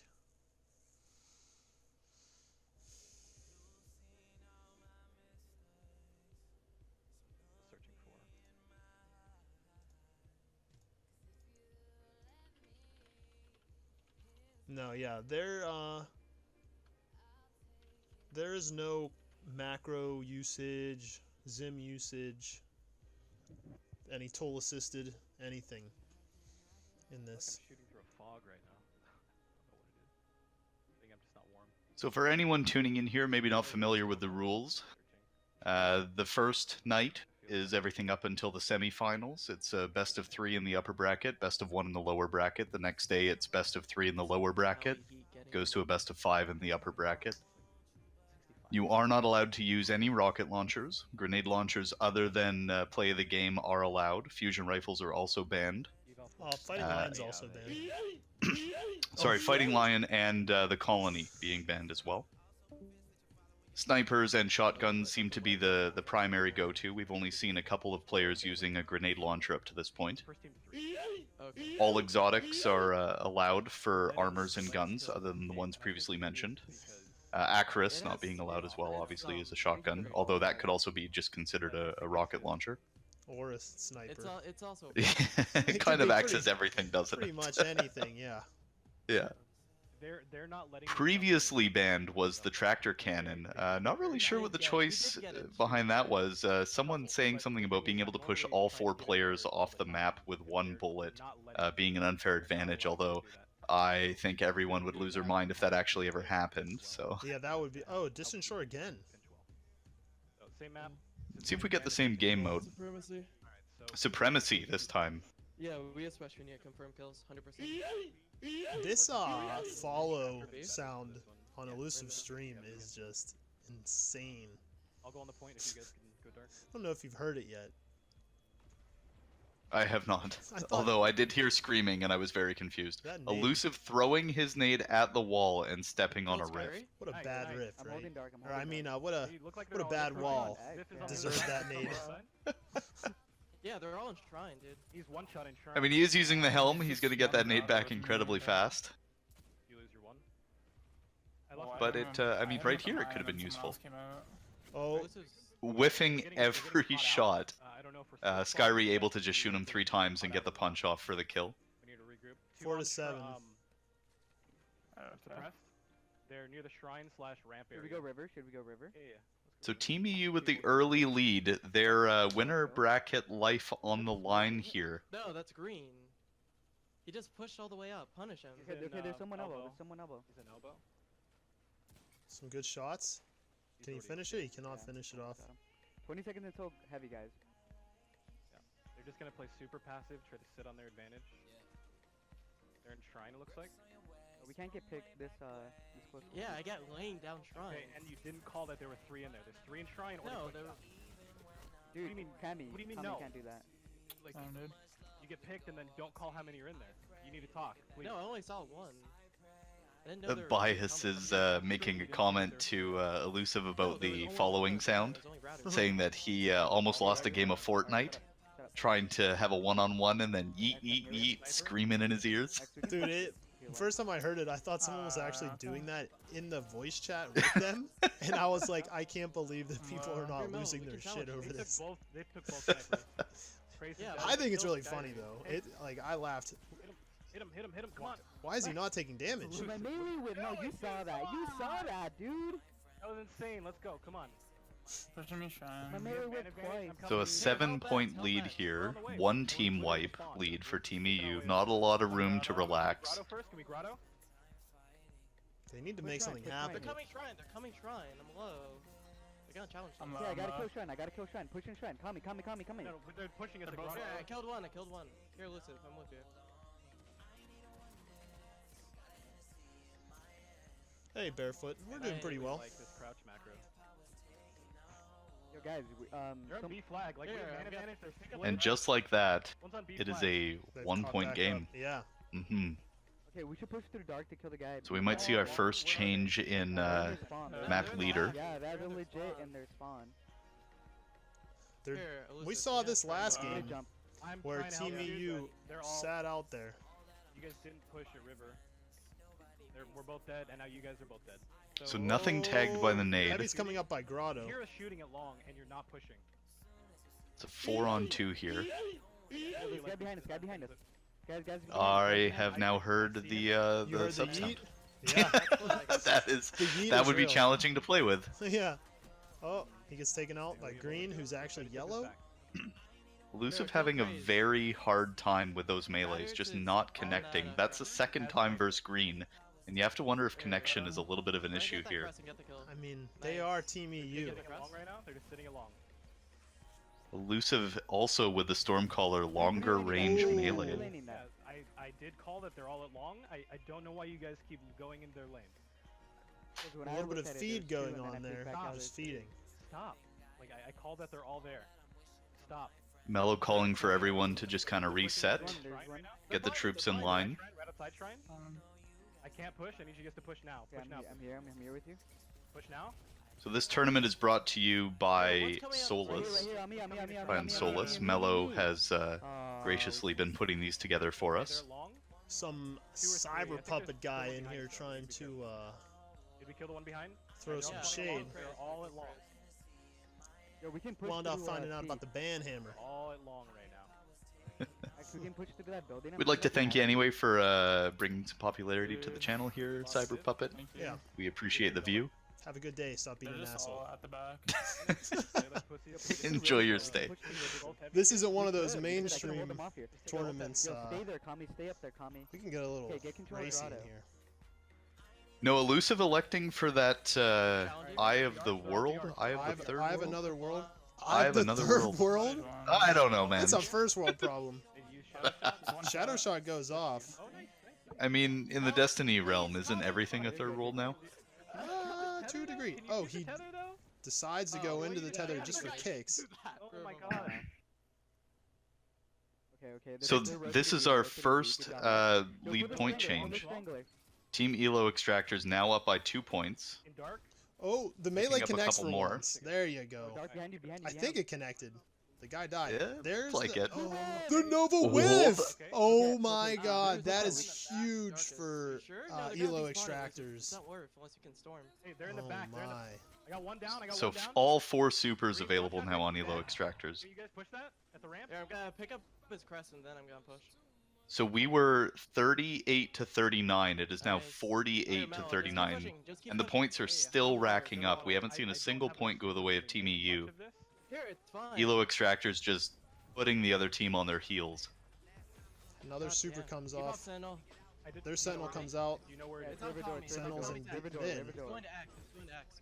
Searching for. No, yeah, there is no macro usage, Zim usage, any tool assisted, anything in this. I'm shooting through a fog right now. I don't know what it is. I think I'm just not warm. So for anyone tuning in here, maybe not familiar with the rules, the first night is everything up until the semifinals. It's a best of 3 in the upper bracket, best of 1 in the lower bracket. The next day it's best of 3 in the lower bracket, goes to a best of 5 in the upper bracket. You are not allowed to use any rocket launchers. Grenade launchers other than play of the game are allowed. Fusion rifles are also banned. Fighting Lion's also banned. Sorry, Fighting Lion and the Colony being banned as well. Snipers and shotguns seem to be the primary go-to. We've only seen a couple of players using a grenade launcher up to this point. First team to 3. Okay. All exotics are allowed for armors and guns, other than the ones previously mentioned. Acrius not being allowed as well, obviously, as a shotgun, although that could also be just considered a rocket launcher. Or a sniper. It's also. It kind of acts as everything, doesn't Pretty it? much anything, yeah. Yeah. They're not letting. Previously banned was the tractor cannon. Not really sure what the choice behind that was. Someone saying something about being able to push all 4 players off the map with 1 bullet being an unfair advantage, although I think everyone would lose their mind if that actually ever happened. So Yeah, that would be. Oh, distant shore again. Same map. let's see if we get the same game mode. Supremacy. Supremacy this time. Yeah, we especially need confirmed kills, 100%. This follow sound on Elusive stream is just insane. I'll go on the point if you guys can go dark. I don't know if you've heard it yet. I have not. I thought- Although I did hear screaming and I was very confused. That nade, Elusive throwing his nade at the wall and stepping on a rift. what a Nice, bad nice. riff, I'm right? holding dark. I'm Or I holding mean, dark. what a They look like what they're a all bad different. wall. Biff is on the Deserved right. that nade. Yeah, they're all in shrine, dude. He's one shot in shrine. I mean, he is using the helm. He's going to get that nade back incredibly fast. You lose your one. I lost But my it, I mean, right here it could have been useful. Oh, This is Whiffing Getting every caught out. shot. I don't know for Skyry able to just shoot him 3 times and get the punch off for the kill. We need to regroup. 4 to on 7. suppressed. They're near the shrine / ramp Should area. we go river? Should we go river? Yeah, yeah. So Team EU with the early lead. Their winner bracket life on the line here. no, that's green. He just pushed all the way up. Punish him. He's in, Okay, there's someone elbow. elbow. There's someone elbow. He's an elbow. some good shots. Can he finish it? He cannot finish it off. Got him. 20 seconds until heavy, guys. They're They're just gonna play super passive, try to sit on their advantage. They're in Shrine, it looks like. We can't get picked this close. Yeah, I got laying down shrine. Okay, and you didn't call that there were 3 in there. There's 3 in Shrine. Or No, you there. Dude, What do you mean? Cammy, What do you mean Cammy no? can't do that. like, you get picked and then don't call how many are in there. You need to talk, please. No, I only saw one. I didn't know The there were bias how many. is making a comment to Elusive about the following sound, saying that he almost lost a game of Fortnite, trying to have a one-on-one and then yeet, yeet, yeet, screaming in his ears. Dude, first time I heard it, I thought someone was actually doing that in the voice chat with them, and I was like, I can't believe that people are not losing their shit over this. They took both snipers. Yeah, I think it's really funny though. I laughed. Hit him, come on. Why is he not taking damage? My melee whip, no, you saw that. You saw that, dude. That was insane. Let's go, come on. My melee whip twice. So a 7-point lead here, 1 team wipe lead for Team EU. Not a lot of room to relax. Grotto first, can we grotto? They need to make something happen. They're coming shrine. They're coming shrine. I'm low. They're gonna challenge. Yeah, I gotta kill Shrine. I gotta kill Shrine. Push in Shrine. Come. No, they're pushing us to grotto. Yeah, I killed one. Here, Elusive, I'm with you. Hey, Barefoot, we're doing pretty well. Like this crouch macro. Yo, guys, They're on B flag. Like, we have man advantage. They're single And flag. just like that, One's on B it is flag. a They've 1-point caught back game. up. Yeah. Okay, we should push through dark to kill the guy. So we might see our first change in map leader. Yeah, that's a legit in their spawn. They're, Here, we Elusive, saw yeah, this last They game jump. I'm where trying to help Team you, EU but they're all, sat out there. You guys didn't push at river. We're both dead, and now you guys are both dead. So nothing tagged by the nade. Heavy's coming up by Grotto. Hear us shooting it long, and you're not pushing. It's a 4-on-2 here. Oh, there's guy behind us. Guys, behind us. I have now heard the You heard the sub sound. yeet? Yeah. The yeet that is would be real. challenging to play with. Yeah. Oh, he gets taken out by Green, who's actually yellow. Elusive having a very hard time with those melees, just not connecting. That's the second time versus Green, and you have to wonder if connection is a little bit of an issue here. I mean, they are Team EU. Sitting along right now? They're just sitting along. Elusive also with the Stormcaller longer range melee. Yeah, I did call that they're all at long. I don't know why you guys keep going in their lane. A little bit of feed going on there. Just feeding. Stop. Like, I called that they're all there. Stop. Mellow calling for everyone to just kind of reset, get the troops in line. Right outside shrine. I can't push. I need you guys to push now. Yeah, Push now. I'm here with you. Push now. So this tournament is brought to you by Solus. Right here, on me. And Solus. Mellow has graciously been putting these together for us. They're long. Some cyber puppet guy in here trying to Did we kill the one behind? throw some shade. They're all at long. Yo, we can push Wound up through, finding out C. about the ban hammer. All at long right now. Actually, we can push through that building. and We'd push like to up thank you behind. anyway for bringing some popularity to the channel here, Cyber Puppet. Yeah. We appreciate the view. Have a good day. Stop being an asshole. at the back. Enjoy your stay. This isn't one of those Good, because I can hold mainstream them off here. tournaments. Yo, stay there, Kami. Stay up there, Kami. We can get a little Okay, get control of racy in Grotto. here. No, Elusive electing for that Eye of the World? Eye of the Third I have World? another world. I have the another third world. I don't know, man. That's a first world problem. Shadow Shot goes off. I mean, in the Destiny realm, isn't everything a third world now? To a degree. Oh, he decides to go into the tether just for kicks. Oh my god. Okay. So this is our first lead point change. Team Elo Extractors now up by 2 points. In dark? Oh, the melee up a connects couple for more. once. There you go. Dark behind you. I think it connected. The guy died. Yeah, There's like the, it. Oh, the Nova Oh. Whiff! Okay. Oh my god, that is huge for Sure? No, they're gonna Elo be spawning. Extractors. It's not worth unless you can storm. Hey, they're in the Oh back. They're in the... my. I got one down. So one down. all 4 supers available now on Elo Extractors. Can you guys push that at the ramp? Here, I'm gonna pick up his crest and then I'm gonna push. So we were 38 to 39. It is now Nice. 48 Here, to Mel, just keep 39. pushing, just keep And the pushing. points are Yeah, still yeah. racking up. We haven't seen I a don't single have point go the way of Team EU. much of this. Here, it's fine. Elo Extractors just putting the other team on their heels. Another God, super yeah. comes Keep off. Sentinel. I did- Their you know Sentinel where- comes out. You know where it It's is. on River door, Tommy. Sentinels door, in river door, mid. river It's door. going to X. It's going to X.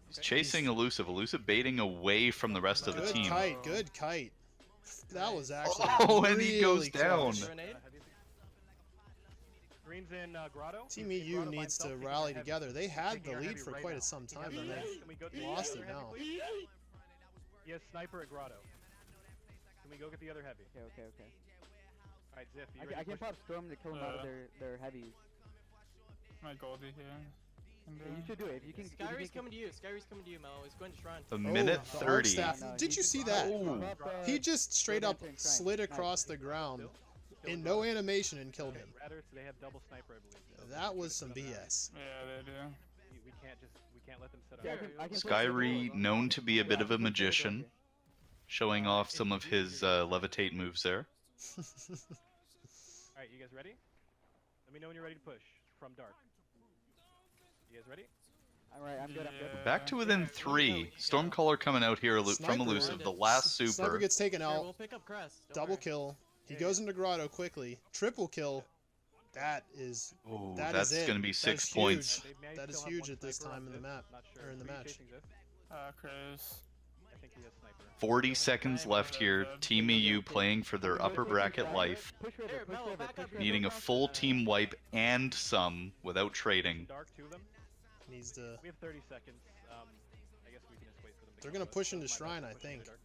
He's chasing Elusive. Elusive baiting away from the rest of the Good team. kite, good kite. That was actually Oh, and he goes really down. clutch. Grenade. Green's in Grotto. Team EU needs to rally together. They had the lead for quite some time, and they lost it now. He has sniper at Grotto. Can we go get the other heavy? Okay. Alright, Ziff, you I ready to can push? pop Storm to kill them out of their heavies. My Goldie here. Yeah, you should do it. If you can. Skyree's coming to you. Skyree's coming to you, Melo. He's going to shrine. A minute the 30. arc staff. No, Did you see that? He just straight up Shrine. slid across the ground in no animation and killed him. Radar, so they have double sniper, I believe. That was some BS. Yeah, they do. We can't let them set up. Yeah, I can Skyrie, known to be a bit of a magician, showing off some of his levitate moves there. Alright, you guys ready? Let me know when you're ready to push. From dark. You guys ready? Alright, I'm good. Back to within 3. Stormcaller coming out here from Sniper. Elusive, the last Sniper super. gets taken Here, out. we'll pick up Crest. Don't Double worry. kill. He goes into Grotto quickly. Triple kill. That is Oh, that that's is it. going to be 6 That's points. huge. That is huge at this time in the map or in the match. Chris. I think he has sniper. 40 seconds left here. Team EU playing for their upper bracket life, Push river, Here, push Melo, river, back push up. river. needing a full team wipe and some without trading. Dark to them. Needs to. We have 30 seconds. I guess we can just wait for them to They're kill gonna us. push into Might Shrine, have I to push into think. dark.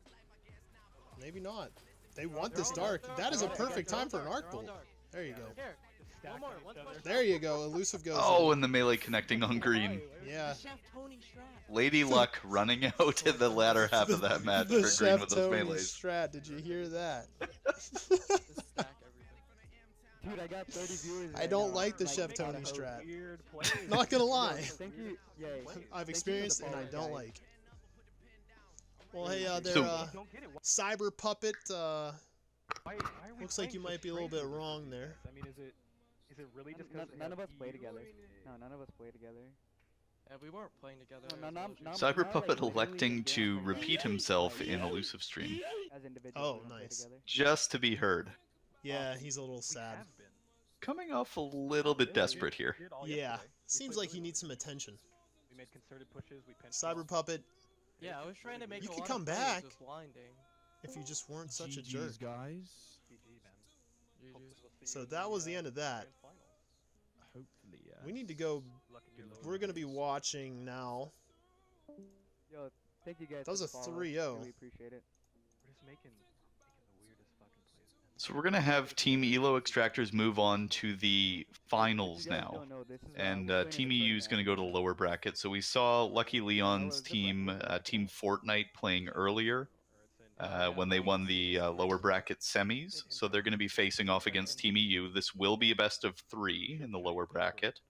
Maybe not. They want this dark. That is a perfect time for an arc bolt. There you go. Here, Just stack one more. on each One other. push. There you go. Elusive goes. Oh, in. and the melee connecting on green. Yeah. Chef Tony Strat. Lady Luck running out in the latter half of that match The for Chef green with those Tony melees. strat. Did you hear that? Just stack everything. Dude, I got 30 viewers. I right don't now. like the Chef Like, Tony a strat. Weird play. Not gonna lie. Thank you. Yeah. I've thank you for the experienced and I follow, don't guys. like. Well, hey, their So- Don't get it. cyber puppet. Why are we Looks like playing you so might be a little bit strangely with wrong these there. guys? I mean, is it really just None, because none of us play together. No, none of us play together. Yeah, we weren't playing together. No, as no, well as no, you. no. Cyber like, Puppet literally electing just to dance repeat together. himself Like, in Elusive stream, as individuals. Oh, we don't play nice. together. just to be heard. Yeah, he's a little We sad. have been. Coming off a little bit desperate here. We did all Yeah, yesterday. We seems played like he really needs well. some attention. We made concerted pushes. We pinched Cyber well. puppet, Yeah, I was trying to make You a could lot come of plays back. with blinding. if you just weren't such a jerk. GG's, guys. GG, man. GG's. Hopefully we'll see So you in that was the end of that. grand finals. Hopefully, yeah. We need to go. Lucky good luck. We're gonna be watching now. Yo, thank you guys. That was for a the follow. 3-0. Really appreciate it. We're just making the weirdest fucking plays, man. So we're gonna have Team Elo Extractors move on to the finals You guys now. don't know, this is, And we're playing Team in a EU is going to tournament. go to the lower bracket. So we saw Lucky Leon's team, Team Fortnite, playing earlier when they won the lower bracket semis. So they're going to be facing off against Team EU. This will be a best of 3 in the lower bracket.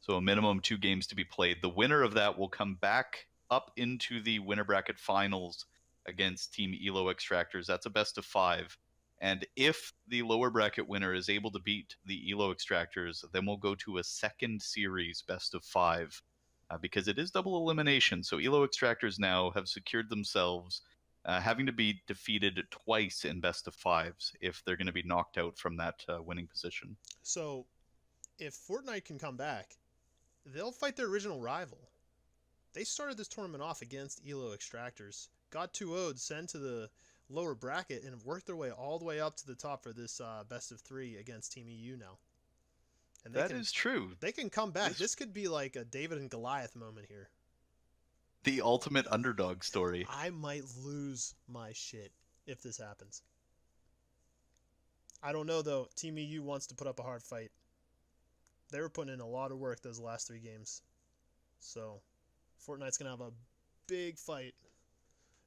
So a minimum 2 games to be played. The winner of that will come back up into the winner bracket finals against Team Elo Extractors. That's a best of 5. And if the lower bracket winner is able to beat the Elo Extractors, then we'll go to a second series best of 5 because it is double elimination. So Elo Extractors now have secured themselves having to be defeated twice in best of 5s if they're going to be knocked out from that winning position. So, if Fortnite can come back, they'll fight their original rival. They started this tournament off against Elo Extractors, got 2-0'd, sent to the lower bracket, and have worked their way all the way up to the top for this best of 3 against Team EU now. And That is true. They can come back. This- This could be like a David and Goliath moment here. The ultimate underdog story. I might lose my shit if this happens. I don't know, though. Team EU wants to put up a hard fight. They were putting in a lot of work those last 3 games. So, Fortnite's going to have a big fight.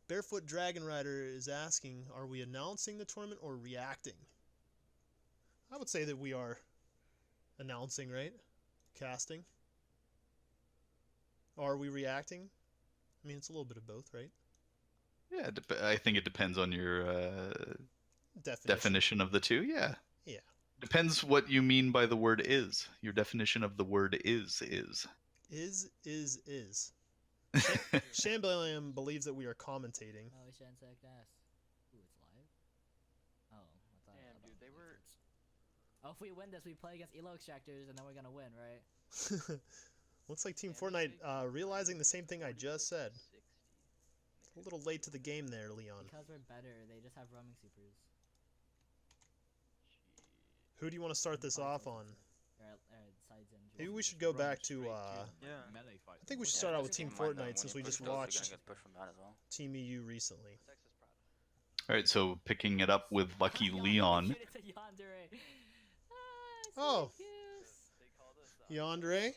Barefoot Dragon Rider is asking, are we announcing the tournament or reacting? I would say that we are announcing, right? Casting. Or are we reacting? I mean, it's a little bit of both, right? Yeah, I think it depends on your definition of the two. Yeah. Yeah. Depends what you mean by the word is. Your definition of the word is. Is. Shambalium believes that we are commentating. Oh, Shantek Nass. Ooh, it's live? Oh, I thought. Damn, dude, they were. Oh, if we win this, we play against Elo Extractors, and then we're gonna win, right? Looks like Team Fortnite realizing the same thing I just said. A little late to the game there, Leon. Because we're better, they just have roaming supers. Who do you want to start this off on? Sides in. Maybe we should go back to, I think we should start out with Team Fortnite since we just watched Team EU recently. Alright, so picking it up with Lucky Leon. Oh, Yandere,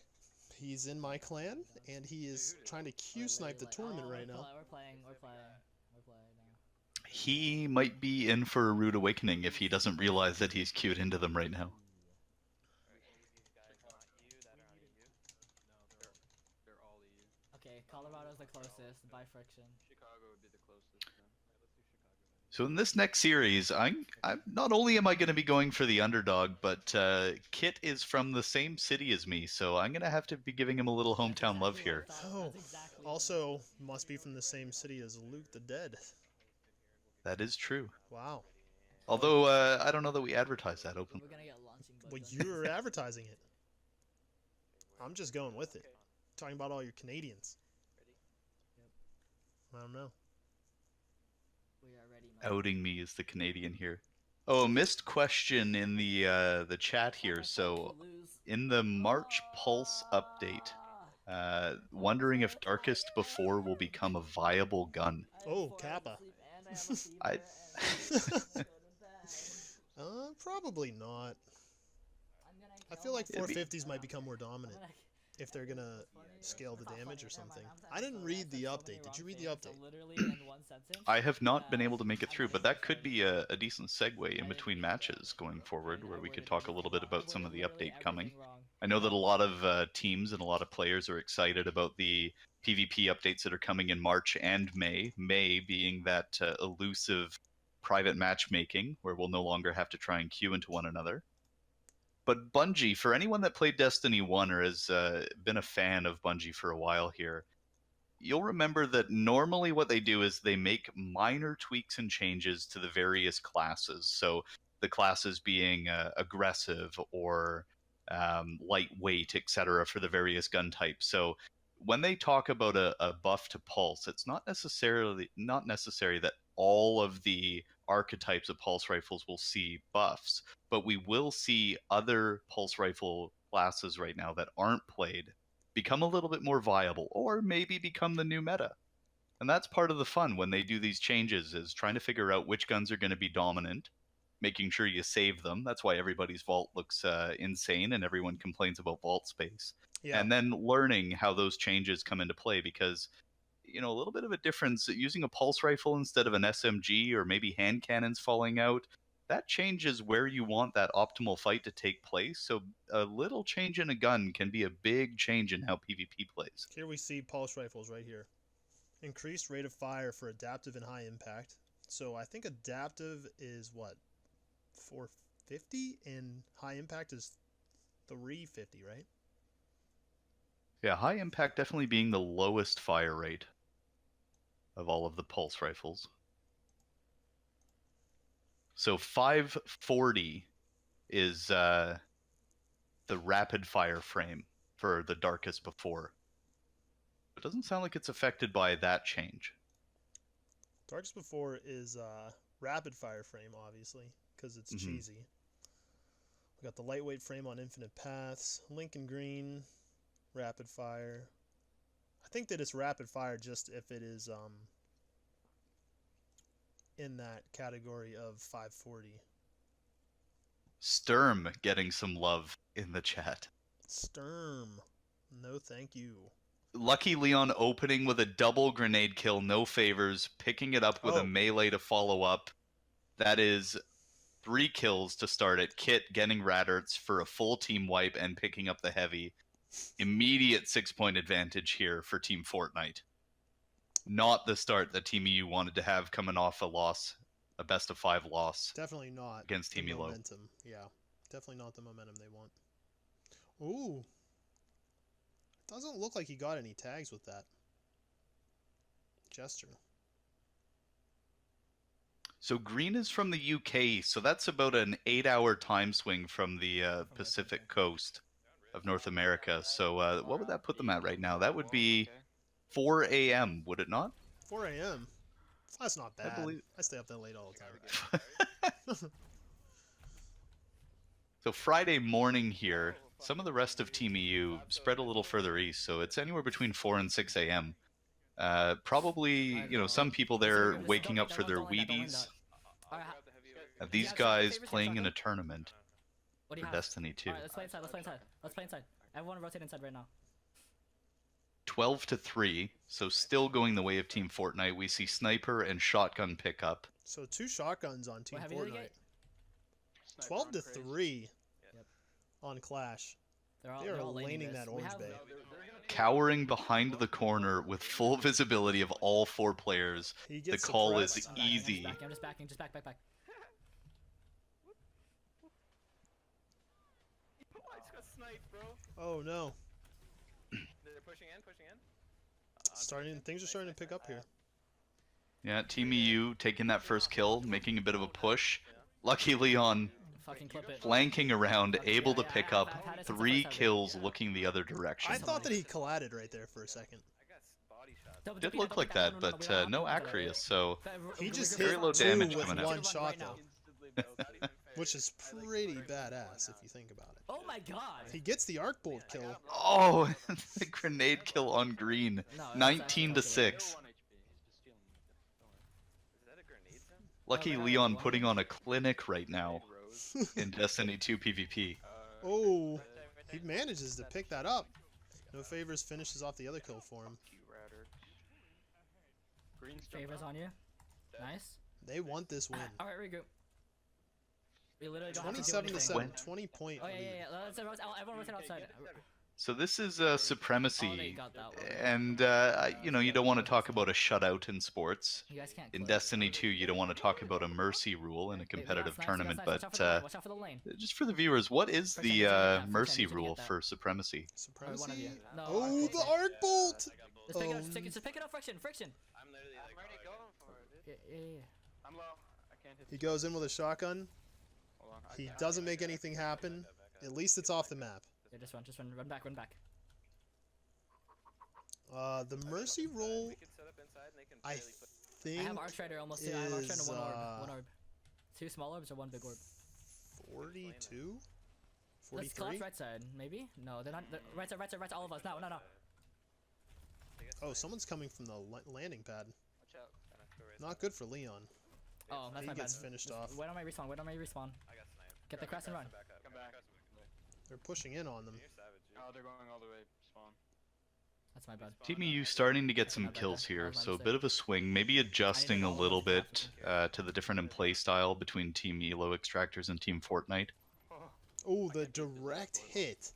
he's in my clan, and he is trying to Q-snipe the tournament right now. We're playing now. He might be in for a rude awakening if he doesn't realize that he's queued into them right now. Okay, Colorado's the closest by friction. Chicago would be the closest. So in this next series, I'm not only am I going to be going for the underdog, but Kit is from the same city as me, so I'm going to have to be giving him a little hometown love here. Oh, also must be from the same city as Luke the Dead. That is true. Wow. Although I don't know that we advertise that openly. We're gonna get launching Well, you're advertising it. I'm just going with it. Talking about all your Canadians. I don't know. We are ready, man. Outing me as the Canadian here. Oh, missed question in the chat here. So in the March Pulse update, wondering if Darkest Before will become a viable gun. Oh, Kappa. Probably not. I feel like 450s might become more dominant if they're gonna scale the damage or something. I didn't read the update. Did you read the update? I have not been able to make it through, but that could be a decent segue in between matches going forward, where we could talk a little bit about some of the update coming. I know that a lot of teams and a lot of players are excited about the PvP updates that are coming in March and May. May being that elusive private matchmaking, where we'll no longer have to try and queue into one another. But Bungie, for anyone that played Destiny 1 or has been a fan of Bungie for a while here, you'll remember that normally what they do is they make minor tweaks and changes to the various classes. So the classes being aggressive or lightweight, etc., for the various gun types. So when they talk about a buff to pulse, it's not necessary that all of the archetypes of pulse rifles will see buffs, but we will see other pulse rifle classes right now that aren't played become a little bit more viable, or maybe become the new meta. And that's part of the fun when they do these changes, is trying to figure out which guns are going to be dominant, making sure you save them. That's why everybody's vault looks insane and everyone complains about vault space. Yeah. And then learning how those changes come into play, because a little bit of a difference using a pulse rifle instead of an SMG, or maybe hand cannons falling out, that changes where you want that optimal fight to take place. So a little change in a gun can be a big change in how PvP plays. Here we see pulse rifles right here. Increased rate of fire for adaptive and high impact. So I think adaptive is what, 450, and high impact is 350, right? Yeah, high impact definitely being the lowest fire rate of all of the pulse rifles. So 540 is the rapid fire frame for the Darkest Before. It doesn't sound like it's affected by that change. Darkest Before is rapid fire frame, obviously, because it's cheesy. We got the lightweight frame on Infinite Paths, Lincoln Green, rapid fire. I think that it's rapid fire just if it is in that category of 540. Sturm getting some love in the chat. Sturm, no thank you. Lucky Leon opening with a double grenade kill, no favors, picking it up with a melee to follow up. That is 3 kills to start it. Kit getting Radarts for a full team wipe and picking up the heavy. Immediate 6-point advantage here for Team Fortnite. Not the start that Team EU wanted to have coming off a loss, a best of 5 loss. Definitely not against Team Elo. Momentum. Yeah, definitely not the momentum they want. Ooh. Doesn't look like he got any tags with that gesture. So green is from the UK, so that's about an 8-hour time swing from the Pacific coast of North America. So what would that put them at right now? That would be 4 a.m., would it not? 4 a.m. That's not bad. believe- I stay up that late all the time. So Friday morning here, some of the rest of Team EU spread a little further east, so it's anywhere between 4 and 6 a.m. Probably, some people there waking up for their Wheaties. These guys playing in a tournament What do for you have? Destiny 2. Alright, let's play inside. Let's play inside. Let's play inside. Everyone rotate inside right now. 12 to 3, so still going the way of Team Fortnite. We see Sniper and Shotgun pick up. So 2 shotguns on Team What heavy did they Fortnite. get? 12 to 3 Yep. on Clash. They're all, They are they're all laning laning this. that We orange have- bay. Cowering behind the corner with full visibility of all 4 players. He The gets call is suppressed. I'm backing, easy. I'm just backing. Just back. I just got sniped, bro. Oh no. They're pushing in. Things are starting to pick up here. Yeah, Team EU taking that first kill, making a bit of a push. Lucky Leon Fucking clip it. flanking around, Okay, able to yeah, pick I've up had it since I 3 first kills looking the other direction. I thought that he collided right there for a second. I got body shots. Don't Did beat look like that, but no Acreus, so He just Very hit low 2 damage with coming out. one shot now. though, Instantly, bro. Not even fair. which is pretty badass if you think about it. Oh my god. He gets the arc bolt kill. oh, the grenade kill on green, No, 19 to 6. Still 1 HP. He's just stealing me. Don't worry. Is that a grenade sound? Lucky Leon putting on a clinic right now in Destiny 2 PvP. Oh, he manages to pick that up. No favors finishes off the other kill for him. Favors on you. Nice. They want this win. Alright, regroup. We literally don't have to do 27 to anything. 7, 20 point Oh yeah, lead. Everyone rotate outside. So this is Oh, they Supremacy, got that one. and you don't want to talk about a shutout in sports. You guys can't. In clip. Destiny 2, you don't want to talk about a mercy rule in a Wait, we got competitive snipes, we got tournament, snipes. but Watch out for the lane. just for the viewers, what is Friction, the he's gonna get that. mercy Friction, he's gonna rule get that. for Supremacy? Alright, one of you. Supremacy. No, Oh, arc the bolt. arc bolt! Just pick it up. Just pick it up. Friction. I'm literally like. I'm already going for it, dude. Yeah. I'm low. I can't hit. He goes in with a shotgun. Hold on. He doesn't make anything happen. At least it's off the map. Yeah, just run. Run back. The mercy roll, We can set up inside and they can I barely put. I think, have Arc Strider almost two. I have Arc Strider is, and one orb. 2 small orbs or 1 big orb. 42? Let's 43? collapse right side, maybe? No, they're not. Right side, all of us. No. Oh, someone's coming from the landing pad. Watch out. Kinda throw right Not good for Leon. Oh, that's He my gets bad. finished Just- off. Why don't I respawn? I got sniped. Get the crest and run. Come back. They're pushing in on them. You're savage. Oh, they're going all the way spawn. That's my bad. Team EU starting to get That's some not bad kills there. here, That was my so a mistake. bit of a swing, maybe adjusting a know all little of this bit happened. to the different in play style between Team Elo Extractors and Team Fortnite. Oh, the direct hit.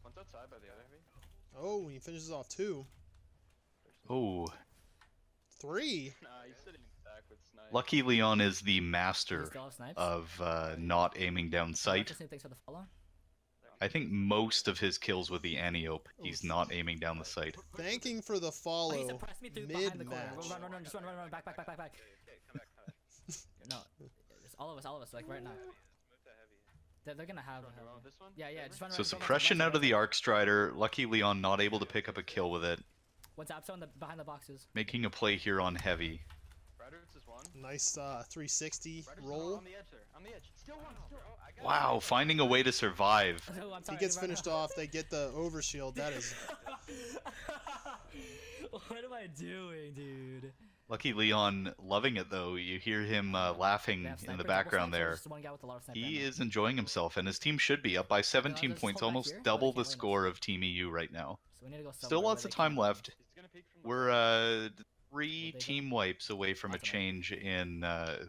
One's outside by the other heavy. Oh, he finishes off 2. Oh, 3. Nah, he's sitting back with snipe. Lucky Leon is the Do you master still have snipes? of not aiming down sight. Thanks for the follow. I think most of his kills with the Antiope, he's Oof. not aiming down the sight. Thanking for the Oh, he follow suppressed me through behind the corner. mid-match. Run, just run, back. Okay, come back. No, it's all of us, like right now. Move to heavy. They're gonna have. This one? Yeah, just run. So run, suppression run, out of the Arc Strider, Lucky Leon not able to pick up a kill with it, What's Abso behind the boxes? making a play here on Heavy. Riders is one. Nice 360 Riders roll. on the edge there. On the edge. Still one. Still. Oh, I got Wow, finding a way to survive. Oh, I'm He sorry, gets run. finished off. They get the overshield. That is What am I doing, dude? Lucky Leon loving it though. You hear him laughing They have in sniper, the double background snipes, or there. just one guy with a lot of sniper He ammo? is enjoying himself, and his team should be up by 17 just points, hold back almost here, double but they the can't win score of Team EU right now. So we need to go Still somewhere lots where of they time can't- left. He's gonna peek from the We're 3 Well, they team wipes away from a Awesome. change in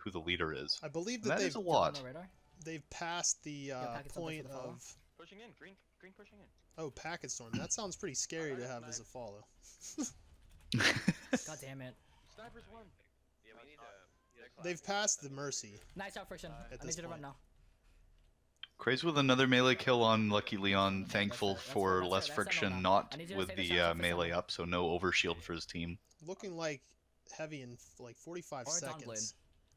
who the leader is. I believe And that that is they've a Get on lot. the radar. they've passed the packets on point for the follow. of pushing in. Green pushing in. oh, packet storm. That sounds pretty scary to have as a follow. God damn it. Sniper's one. Yeah, we need to. They've passed the mercy. Nice out, Friction. At I need this you to run point. now. Craze with another melee kill on Lucky Leon. Thankful That's for fair, less that's fair friction, now. not I need you to with say the the shots up for melee someone. up, so no overshield for his team. Looking like heavy in like 45 Or Dawnblade. seconds.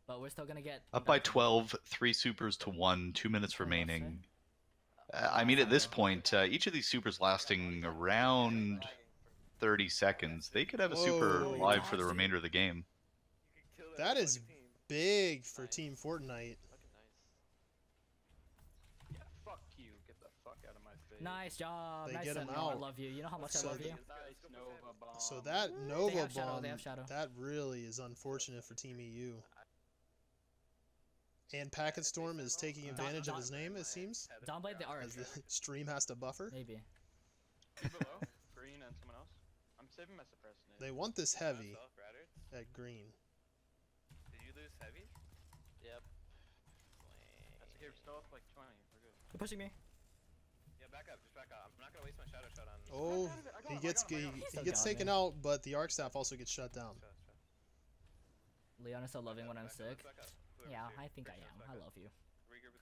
But we're still gonna get Up by 12, 3 supers to 1, 2 minutes Oh, remaining. I mean, at this point, each of these supers lasting around 30 seconds, they could have a super Whoa. live for the remainder of the game. That is big for Team Fortnite. Yeah, fuck you. Get the fuck out of my face. Nice job. They nice get him set, Noah. I out. love you. You know how much So I love you. Nice Nova bomb. So that They Nova have shadow, bomb, they have shadow. that really is unfortunate for Team EU. And Packet Storm is taking advantage of his name, it seems, Downblade the arc. as the stream has to buffer. Maybe. Two below, green and someone else. I'm saving my suppressed nade. They want this heavy at green. Did you lose heavy? Yep. That's okay, we're still up like 20. We're good. You're pushing me. Yeah, back up. Just back up. I'm not gonna waste my shadow shot on. Oh, he gets taken out, but the arc staff also gets shut down. Leon is so loving when I'm sick. Yeah, I think I am. I love you.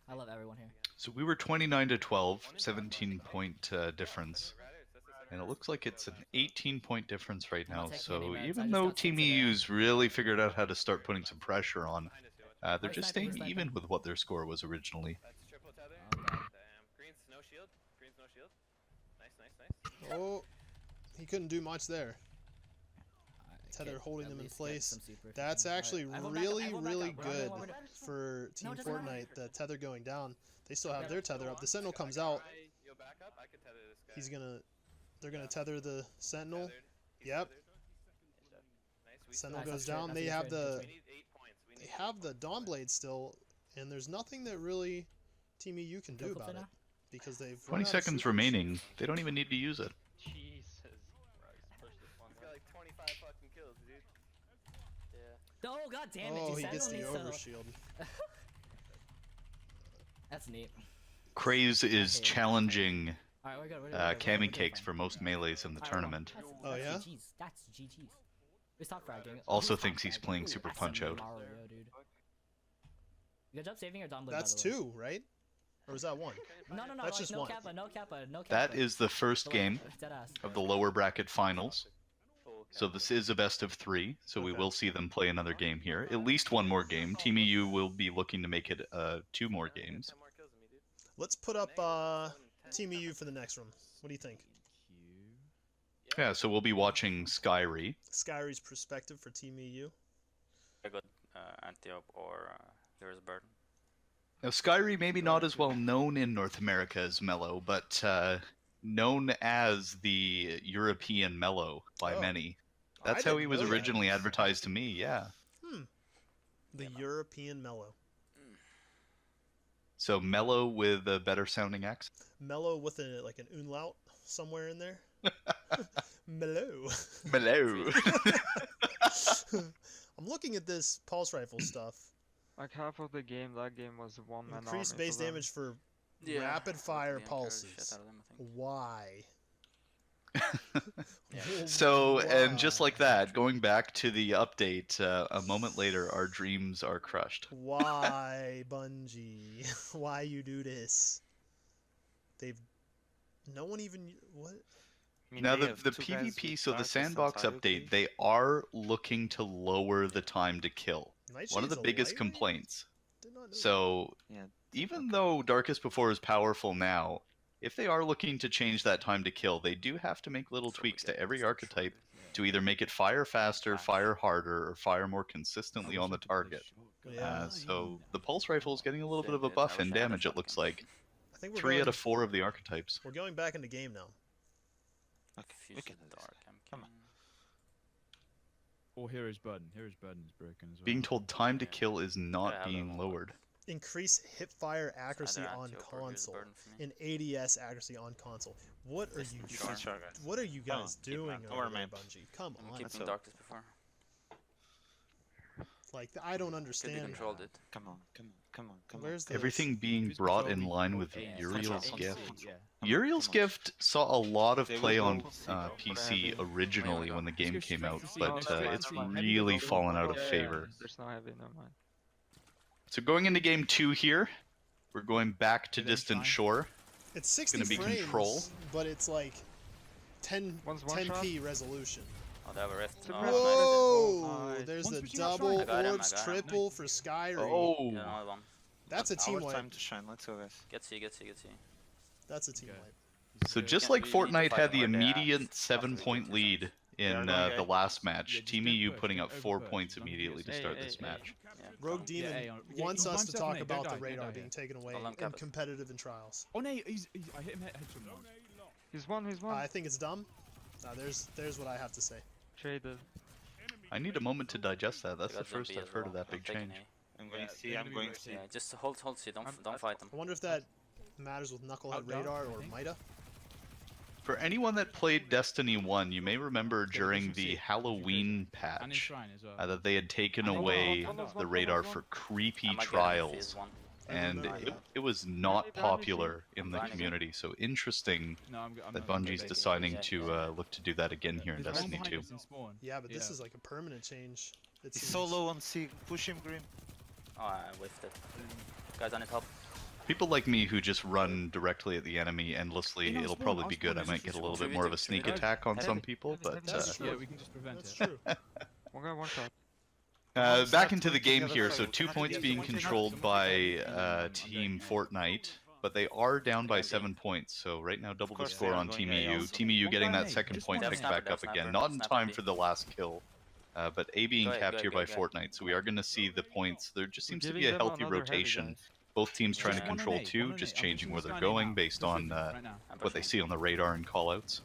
I love everyone here. So we were 29 to 12, 17-point difference. And it looks like it's an 18-point difference right now. So even though Team EU's really figured out how to start putting some pressure on, they're just staying even with what their score was originally. That's triple tether. Green's no shield. Green's no shield. Nice. Oh, he couldn't do much there. Tether holding them in place. That's actually really, really good for Team Fortnite. The tether going down. They still have their tether up. The Sentinel comes out. They're gonna tether the Sentinel. Yep. Sentinel goes down. They have the Dawnblade still, and there's nothing that really Team EU can do about it because they've 20 seconds remaining. They don't even need to use it. Jesus Christ. Push this one. He's got like 25 fucking kills, dude. Yeah. Oh god damn it! Oh, dude, he gets the Sentinel needs overshield. That's neat. Craze is challenging Alright, we're good. We're good. Cammy Cakes for most melees in the tournament. Oh, yeah? GG's. That's GG's. We stop fragging. Also thinks he's playing Super Punch-Out. Dude. Good job saving your Dawnblade. That's by the way. 2, right? Or was that 1? No, That's like, just no one. Kappa, no Kappa, no Kappa. That is the first game Deadass. of the lower bracket finals. So this is a best of 3, so we will see them play another game here. At least one more game. Team EU will be looking to make it 2 more games. Let's put up Team EU for the next room. What do you think? Yeah, so we'll be watching Skyry. Skyry's perspective for Team EU. I got Antiope or Here's Burden. Now, Skyry maybe not as well known in North America as Mello, but known as the European Mello by many. That's how he was originally advertised to me, yeah. The European Mello. So Mello with a better sounding accent? Mello with like an umlaut somewhere in there. Mello. Mello. I'm looking at this pulse rifle stuff. Like half of the game, that game was one-man army. Increased base damage for rapid fire pulses. Why? So, and just like that, going back to the update, a moment later, our dreams are crushed. Why, Bungie? Why you do this? No one even... What? Now, the PvP, so the sandbox update, they are looking to lower the time to kill. One of the biggest complaints. So, even though Darkest Before is powerful now, if they are looking to change that time to kill, they do have to make little tweaks to every archetype to either make it fire faster, fire harder, or fire more consistently on the target. So the pulse rifle is getting a little bit of a buff in damage, it looks like. I think we're 3 out of 4 of the archetypes. We're going back into game now. Come on. Or Hero's Burden. Hero's Burden is broken as well. Being told time to kill is not being lowered. Increase hipfire accuracy on console and ADS accuracy on console. What are you? What are you guys doing over there, Bungie? Come on. Keep some Darkest Before. Like I don't understand. Controlled it. Come on. Where's the Everything being brought in line with Uriel's gift. Uriel's gift saw a lot of play on PC originally when the game came out, but it's really fallen out of favor. There's no heavy, no mind. So going into game 2 here, we're going back to Distant Shore. It's 60 It's gonna be frames, Control. but it's like 10p resolution. Oh, they have a rift. Whoa! Nice. There's the double orbs triple for Skyry. Oh! That's a team wipe. Time to shine. Let's go, guys. Get C. That's a team wipe. So just like Fortnite had the immediate 7-point lead in the last match, Team EU putting up 4 points immediately to start this match. Rogue Demon wants us to talk about the radar being taken away in competitive and trials. Oh no, I hit him headshot once. He's one. I think it's dumb. There's what I have to say. Traded. I need a moment to digest that. That's the first I've heard of that big change. I'm going C, I'm going C. Yeah, just hold C, don't fight them. I wonder if that matters with Knucklehead Radar or Mida. For anyone that played Destiny 1, you may remember during the Halloween patch that they had taken away the radar for creepy trials. And it was not popular in the community, so interesting that Bungie's deciding to look to do that again here in Destiny 2. Yeah, but this is like a permanent change. He's so low on C. Push him, Grim. Oh, I whiffed it. Guys, I need help. People like me who just run directly at the enemy endlessly, it'll probably be good. I might get a little bit more of a sneak attack on some people, but yeah, we can just prevent That's it. true. One guy, one shot. back into the game here, so 2 points being controlled by Team Fortnite, but they are down by 7 points, so right now double the score on Team EU. Team EU getting that second point picked back up again, not in time for the last kill, but A being capped here by Fortnite, so we are going to see the points. There just seems to be a healthy rotation. Both teams trying to control 2, just changing where they're going based on what they see on the radar and callouts.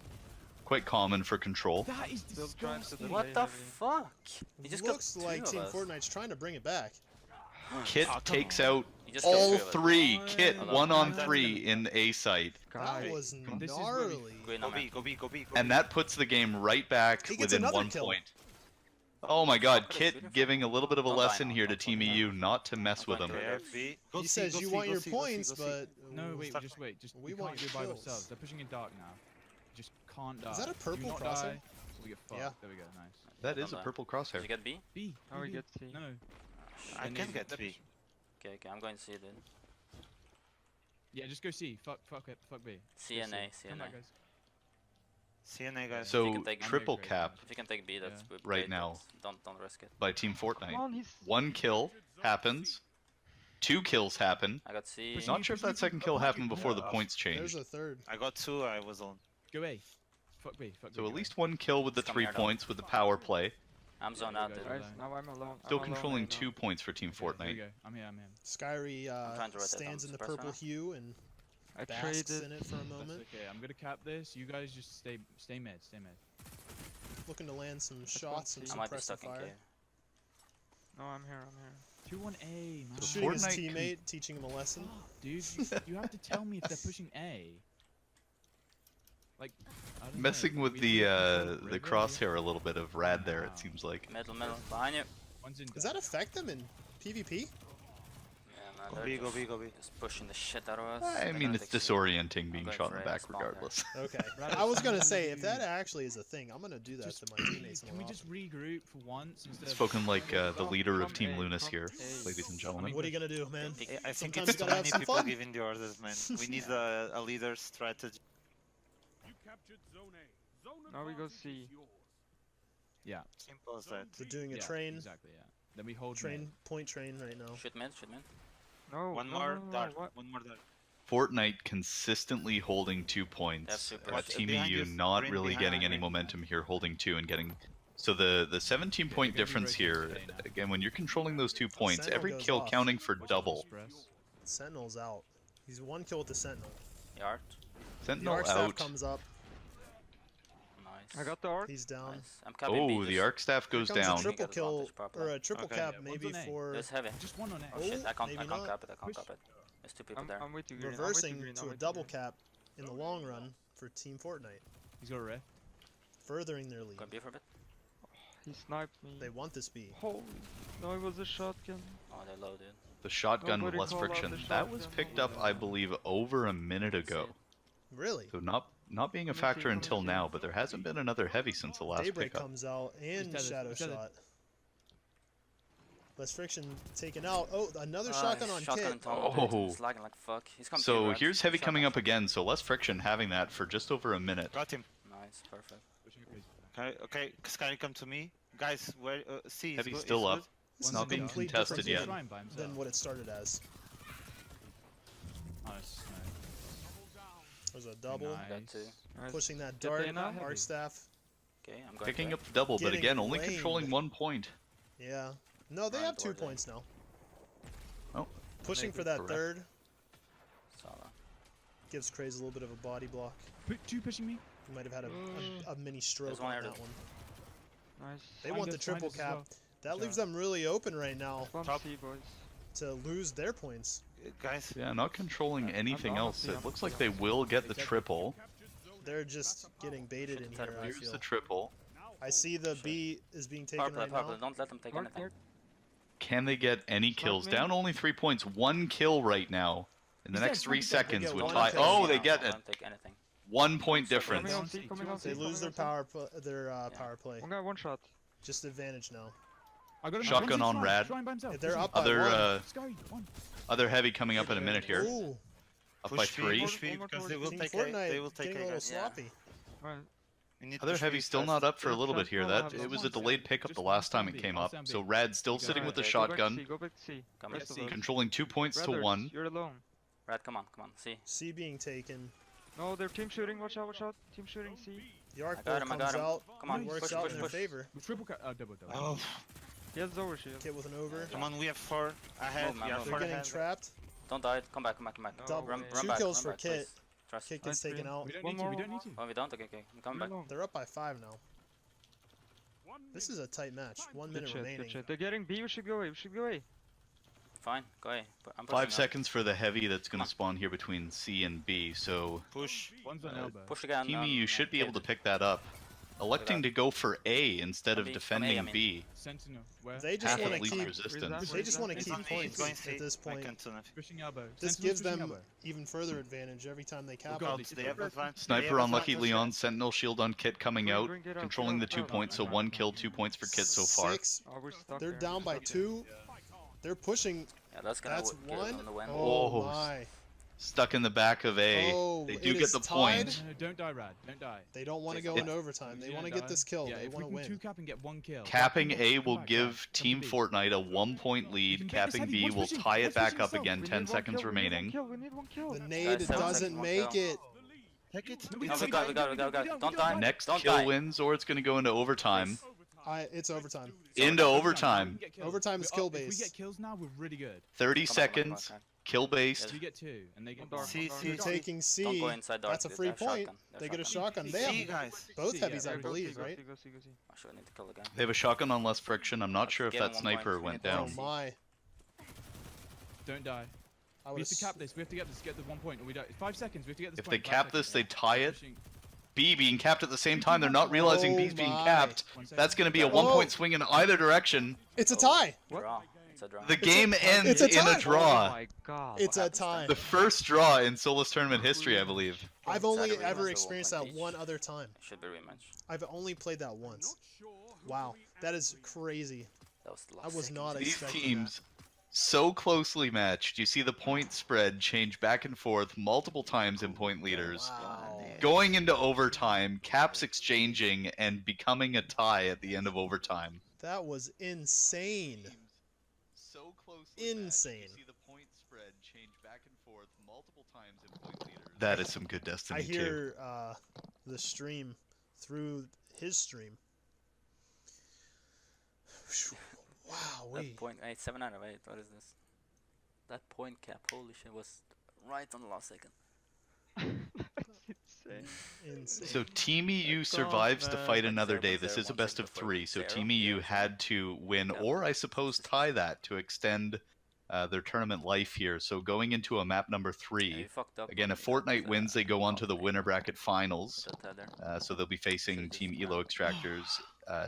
Quite common for control. That is disgusting. What the fuck? He just Looks like Team Fortnite's trying to bring it back. Kit takes out all 3. Kit 1-on-3 in the A site. That was gnarly. Go B, go B, go B. And that puts the game right back within 1 point. Oh my god, Kit giving a little bit of a lesson here to Team EU not to mess with him. He says you want your points, but... No, wait, just wait. We can't do it by ourselves. They're pushing in dark now. You just can't die. Is that a purple Do not crosshair? die, or we get fucked. Yeah. There we go, nice. That is a purple crosshair. Did you get B? B. Oh, we get C. No. I can get B. Okay, I'm going C then. Yeah, just go C. Fuck it. Fuck B. C and A, C Come and A. back, guys. CNA guys. So triple cap If you can take B, that's good. right now Don't risk it. by Team Fortnite. Come on, he's 1 kill happens. 2 kills happen. I got C. Not sure if that second kill happened before the points There's changed. a third. I got 2, I was on. Go A. Fuck B. Fuck B. So at least 1 kill with the Come 3 here, points with the power play. I'm zoned out, dude. guys. Now I'm alone. Still I'm controlling alone 2 points for Team Here we Fortnite. go. I'm here. Skyry trying to rotate stands down in the suppressor purple now. hue and I basks traded. in it for a That's moment. okay. I'm gonna cap this. You guys just stay mid. Looking to land some shots and I might be suppressive stuck in K. fire. No, I'm here. 2-1-A, man. Shooting his Fortnite teammate, teaching him a lesson. Dude, you have to tell me if they're pushing A. Like, I don't know, Messing with we the don't know. crosshair a little bit of rad there, it seems like. Middle, behind you. One's in Does that affect them in PvP? Yeah, man, Go they're B, go just- B, go B. Just pushing the shit out of us. I They're mean, gonna it's take C. disorienting being going shot in for the A, back spawn there. regardless. Okay. Rather I was gonna than say, if you- that actually is a thing, I'm gonna do that to my teammates Can we more just often. regroup for once instead of... Spoken like the leader of Team A, Lunas from here, A. ladies and gentlemen. What are you gonna do, man? I think Sometimes it's you too gotta have many some people fun. giving the orders, man. We need a leader strategy. Now we go C. Yeah. Simple as that. They're doing a Yeah, train, Exactly, yeah. Then we hold point train right now. Shoot mid. No. One no, more no, no, dart. what? One more dart. Fortnite consistently holding 2 That's points. super. Team Behind EU you, not green really behind, getting any green. momentum here, holding 2 and getting... So the 17-point difference here, again, when you're controlling those 2 points, Sentinel every goes kill off. counting for double. Sentinel's out. He's 1 kill with the Sentinel. Yard. The Sentinel arc staff out. comes up. Nice. I got the arc. He's down. Nice. I'm capping B. Oh, the just- arc staff goes Here comes down. a triple Get kill advantage properly. or a triple Okay. cap Yeah, maybe one's on A. for There's heavy. Just one on A. Oh shit, I can't maybe cap not. it. I can't cap it. There's 2 people there. I'm with you, Green. I'm with you, reversing Green. to I'm a with double you, Green. cap in the long run for Team Fortnite, He's got a rift. furthering their lead. Going B for a bit. He sniped me. They want this B. Holy. No, it was a shotgun. Oh, they're low, dude. The shotgun with Nobody less call out friction. the That was shotgun. picked up, I believe, over a minute ago. Really? So not being a factor until now, but there hasn't been another heavy since the last Daybreak pickup. comes out and Just shadow tether. shot. Less friction taken out. Oh, another shotgun on shotgun Kit. Oh. He's lagging like fuck. He's coming. So here's heavy coming up again, so less friction having that for just over a minute. Got him. Nice, perfect. Okay, Sky, come to me. Guys, where C is Heavy's good, still is up. It's One's not a being complete contested different yet. game than what it started as. Nice. There's a double. Nice. Pushing that Get dart, in now. arc staff. Okay, I'm going Picking to up the double, but Getting again, only lamed. controlling 1 point. Yeah. No, they Run have 2 towards it. points now. Oh. Pushing for that Correct. third. Sala. Gives Craze a little bit of a body block. Two pushing me. He might have had a mini stroke There's one on there. that one. Nice. They want the triple as cap. well. That leaves them really open right now Bomb Top. C, boys. to lose their points. Guys, Yeah, not controlling anything I'm else. honestly- It looks like they will get the triple. They're just getting baited in here, I Here's feel. the triple. I see the B is being taken Power play, right power play. now. Don't let them take Dark, anything. dark. Can they get any kills? me. Down only 3 points. 1 kill right now. In the He's next dead, 3 he's dead. They seconds get with one tie. kill. Oh, they No, get don't it. let them take anything. 1 point difference. Coming on C, coming on C. They lose their power play. One guy, one shot. Just advantage now. I got him. Shotgun One's on inside, Rad. trying by himself. If they're Pushing. up by Other one. Sky, one. other heavy coming up in a minute here. Ooh, Up by push me, 3. push me, One more because towards they will Team take A. Fortnite They will take getting a A, little guys. sloppy. Right. We need to Other push heavy me still fast. not up for a Just little bit here. one That have it was a one delayed pickup Just the one last time it stand came B, up. stand So B. Rad's still Go sitting ahead. with the Go back to C, shotgun, go back to C. Come Rest here. of us. controlling 2 points to Brothers, 1. You're alone. Red, come on, come on. See. C being taken. No, they're team shooting. Watch out, watch out. Team shooting C. The arc I bolt got him, I comes got him. out. Come on, and works push, out push, in their push. favor. Triple cap. Double. Oh, He has over shield. Kit with an over. come on, we have 4 ahead. Move, man, We are move. They're 4 getting ahead. trapped. Don't die. Come back, come back, come back. No Run, way. run 2 back, kills run for back, Kit. please. Trust. Kit Nice gets taken green. out. We don't One need to. We more. don't need to. Oh, we don't? Okay, okay. Come You're back. alone. They're up by 5 now. This is a tight match. 1 Good minute shit, remaining. good shit. They're getting B. We should go A. We should go A. Fine, go ahead. I'm pushing 5 up. seconds for the heavy that's going Come on. to spawn here between C and B. So Push. One's on elbow. Push again. Teamy, you should be able to pick that up. Electing to go for A instead of From B, defending I mean. B. Sentinel. Where? They just Half want at to least keep. resistance. They just want to He's keep on A, he's points going C. at this I point. can't turn it. Pushing elbow. This Sentinel's gives pushing them elbow. even further advantage every time they cap God, it. They have advantage. Sniper on Lucky Leon, Sentinel shield on Kit coming Green, out, green, get out, controlling the get 2 out. points. So 1 kill, 2 points for Kit so far. 6. Oh, we're stuck They're there. down by 2. They're pushing. Yeah, that's gonna That's get 1. on the win. Oh Oh, my. Stuck in the back of A. Oh, They it do get is the tied. point. No, don't die, Rad. Don't die. They don't want to If- go if- into overtime. They You want to don't get die. this kill. Yeah, They if want to we can win. 2 cap and get 1 kill. Capping A will Come back, give guys. Come Team to B. Fortnite a 1-point You lead. can bet this Capping heavy. B One's will pushing. tie it One's back pushing up himself. again. We 10 need one seconds kill, we need one remaining. kill, we need one kill. The Guys, nade 7 seconds, doesn't 1 make kill. it. Take it. No, No, don't we got it. Don't die. Next Don't kill die. wins, or it's going to go into overtime. It's overtime. Into overtime. We get kills. Overtime is We're kill up. If we based. get kills now, we're really good. 30 Come on, come on, seconds. come on. Kill based. We get 2, and they get Dark, 1. C, dark. C, You're C. taking Don't C. go inside dark. That's a They free have point. shotgun. They get a shotgun. shotgun. They C, have guys. both C, heavies, yeah. I Go believe, C, go right? C, go C, go C. Actually, I need to kill again. They have a shotgun on less friction. I'm not sure if Give him that 1 sniper point. went Yeah. Oh down. my. Don't die. I We would have to cap this. We have to get this. Get the 1 point. Or we don't. 5 seconds. We have to get this If point. they 5 cap this, seconds. they tie it. Pushing. B being capped at the same time. They're not realizing Oh B's being my. capped. 1 second. That's going to be a Oh. 1-point swing in either direction. It's a tie. Draw. It's a draw. The game ends it's a in a tie. Oh draw. my god. It's a happens then? tie. The first draw in Solus Tournament history, I believe. I've only Saturday ever was the experienced 1 that point each. one other time. Should be rematch. I've only played that once. Wow, that is crazy. That was the I last was second. not These expecting teams, so closely matched. You see the point spread change back and forth multiple times in point leaders. Wow. Going into overtime, caps exchanging, and becoming a tie at the end of overtime. That was insane. So closely Insane. matched. You see the point spread change back and forth multiple times in point leaders. That is some good Destiny I too. hear the stream through his stream. Wow, That point, 7 out of 8. What is this? That point cap, holy shit, was right on the last second. insane. So Team EU survives to man. fight another Like day. zero, This is a zero, best one of second 3, before so zero. Team EU Yeah. had to win, Yeah. or I suppose tie that to extend their tournament life here. So going into a map number Yeah, 3, you fucked up. again, when if you got Fortnite the, wins, they go on to the okay. winner bracket finals. Put that there. So they'll be facing Should've Team just- Elo Extractors.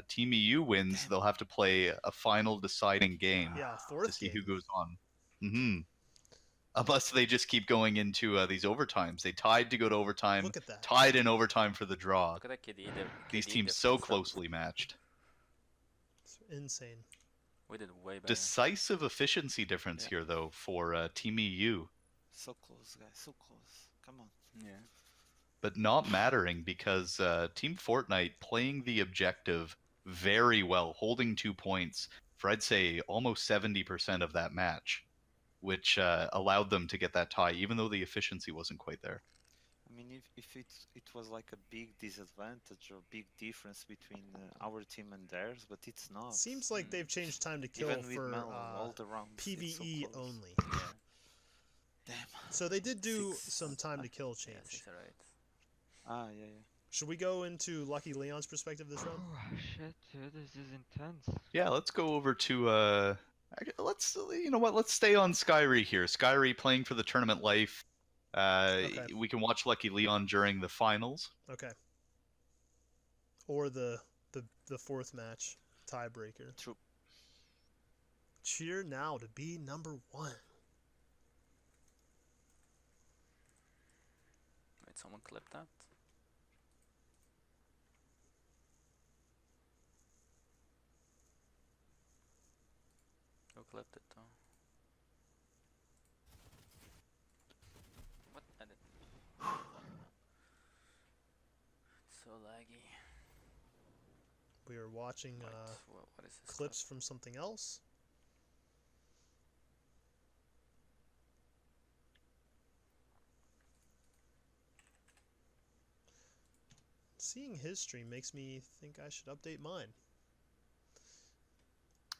Team EU wins, they'll have to play a final deciding game Yeah, to fourth see game. who goes on. Unless they just keep going into these overtimes. They tied to go to overtime, Look at that. tied in overtime for the draw. Look at that KD. These teams so closely matched. It's insane. We did way better. Decisive efficiency difference Yeah. here, though, for Team EU. So close, guys. So close. Come on. Yeah. But not mattering because Team Fortnite playing the objective very well, holding 2 points for, I'd say, almost 70% of that match, which allowed them to get that tie, even though the efficiency wasn't quite there. I mean, if it was like a big disadvantage or big difference between our team and theirs, but it's not. Seems like they've changed time to kill Even with for Melon, all the rounds, it's so PvE close. only. Yeah. Damn. So they did do some time to kill change. Ah, yeah, yeah. Should we go into Lucky Leon's perspective this round? Oh, shit, dude, this is intense. Yeah, let's go over to let's you know what? Let's stay on Skyrie here. Skyrie playing for the tournament life. Okay. We can watch Lucky Leon during the finals. Okay. Or the fourth match tiebreaker. True. Cheer now to be number 1. Wait, someone clip that? Who clipped it though? What? I didn't. So laggy. We are watching What is this clips from something else. Seeing his stream makes me think I should update mine.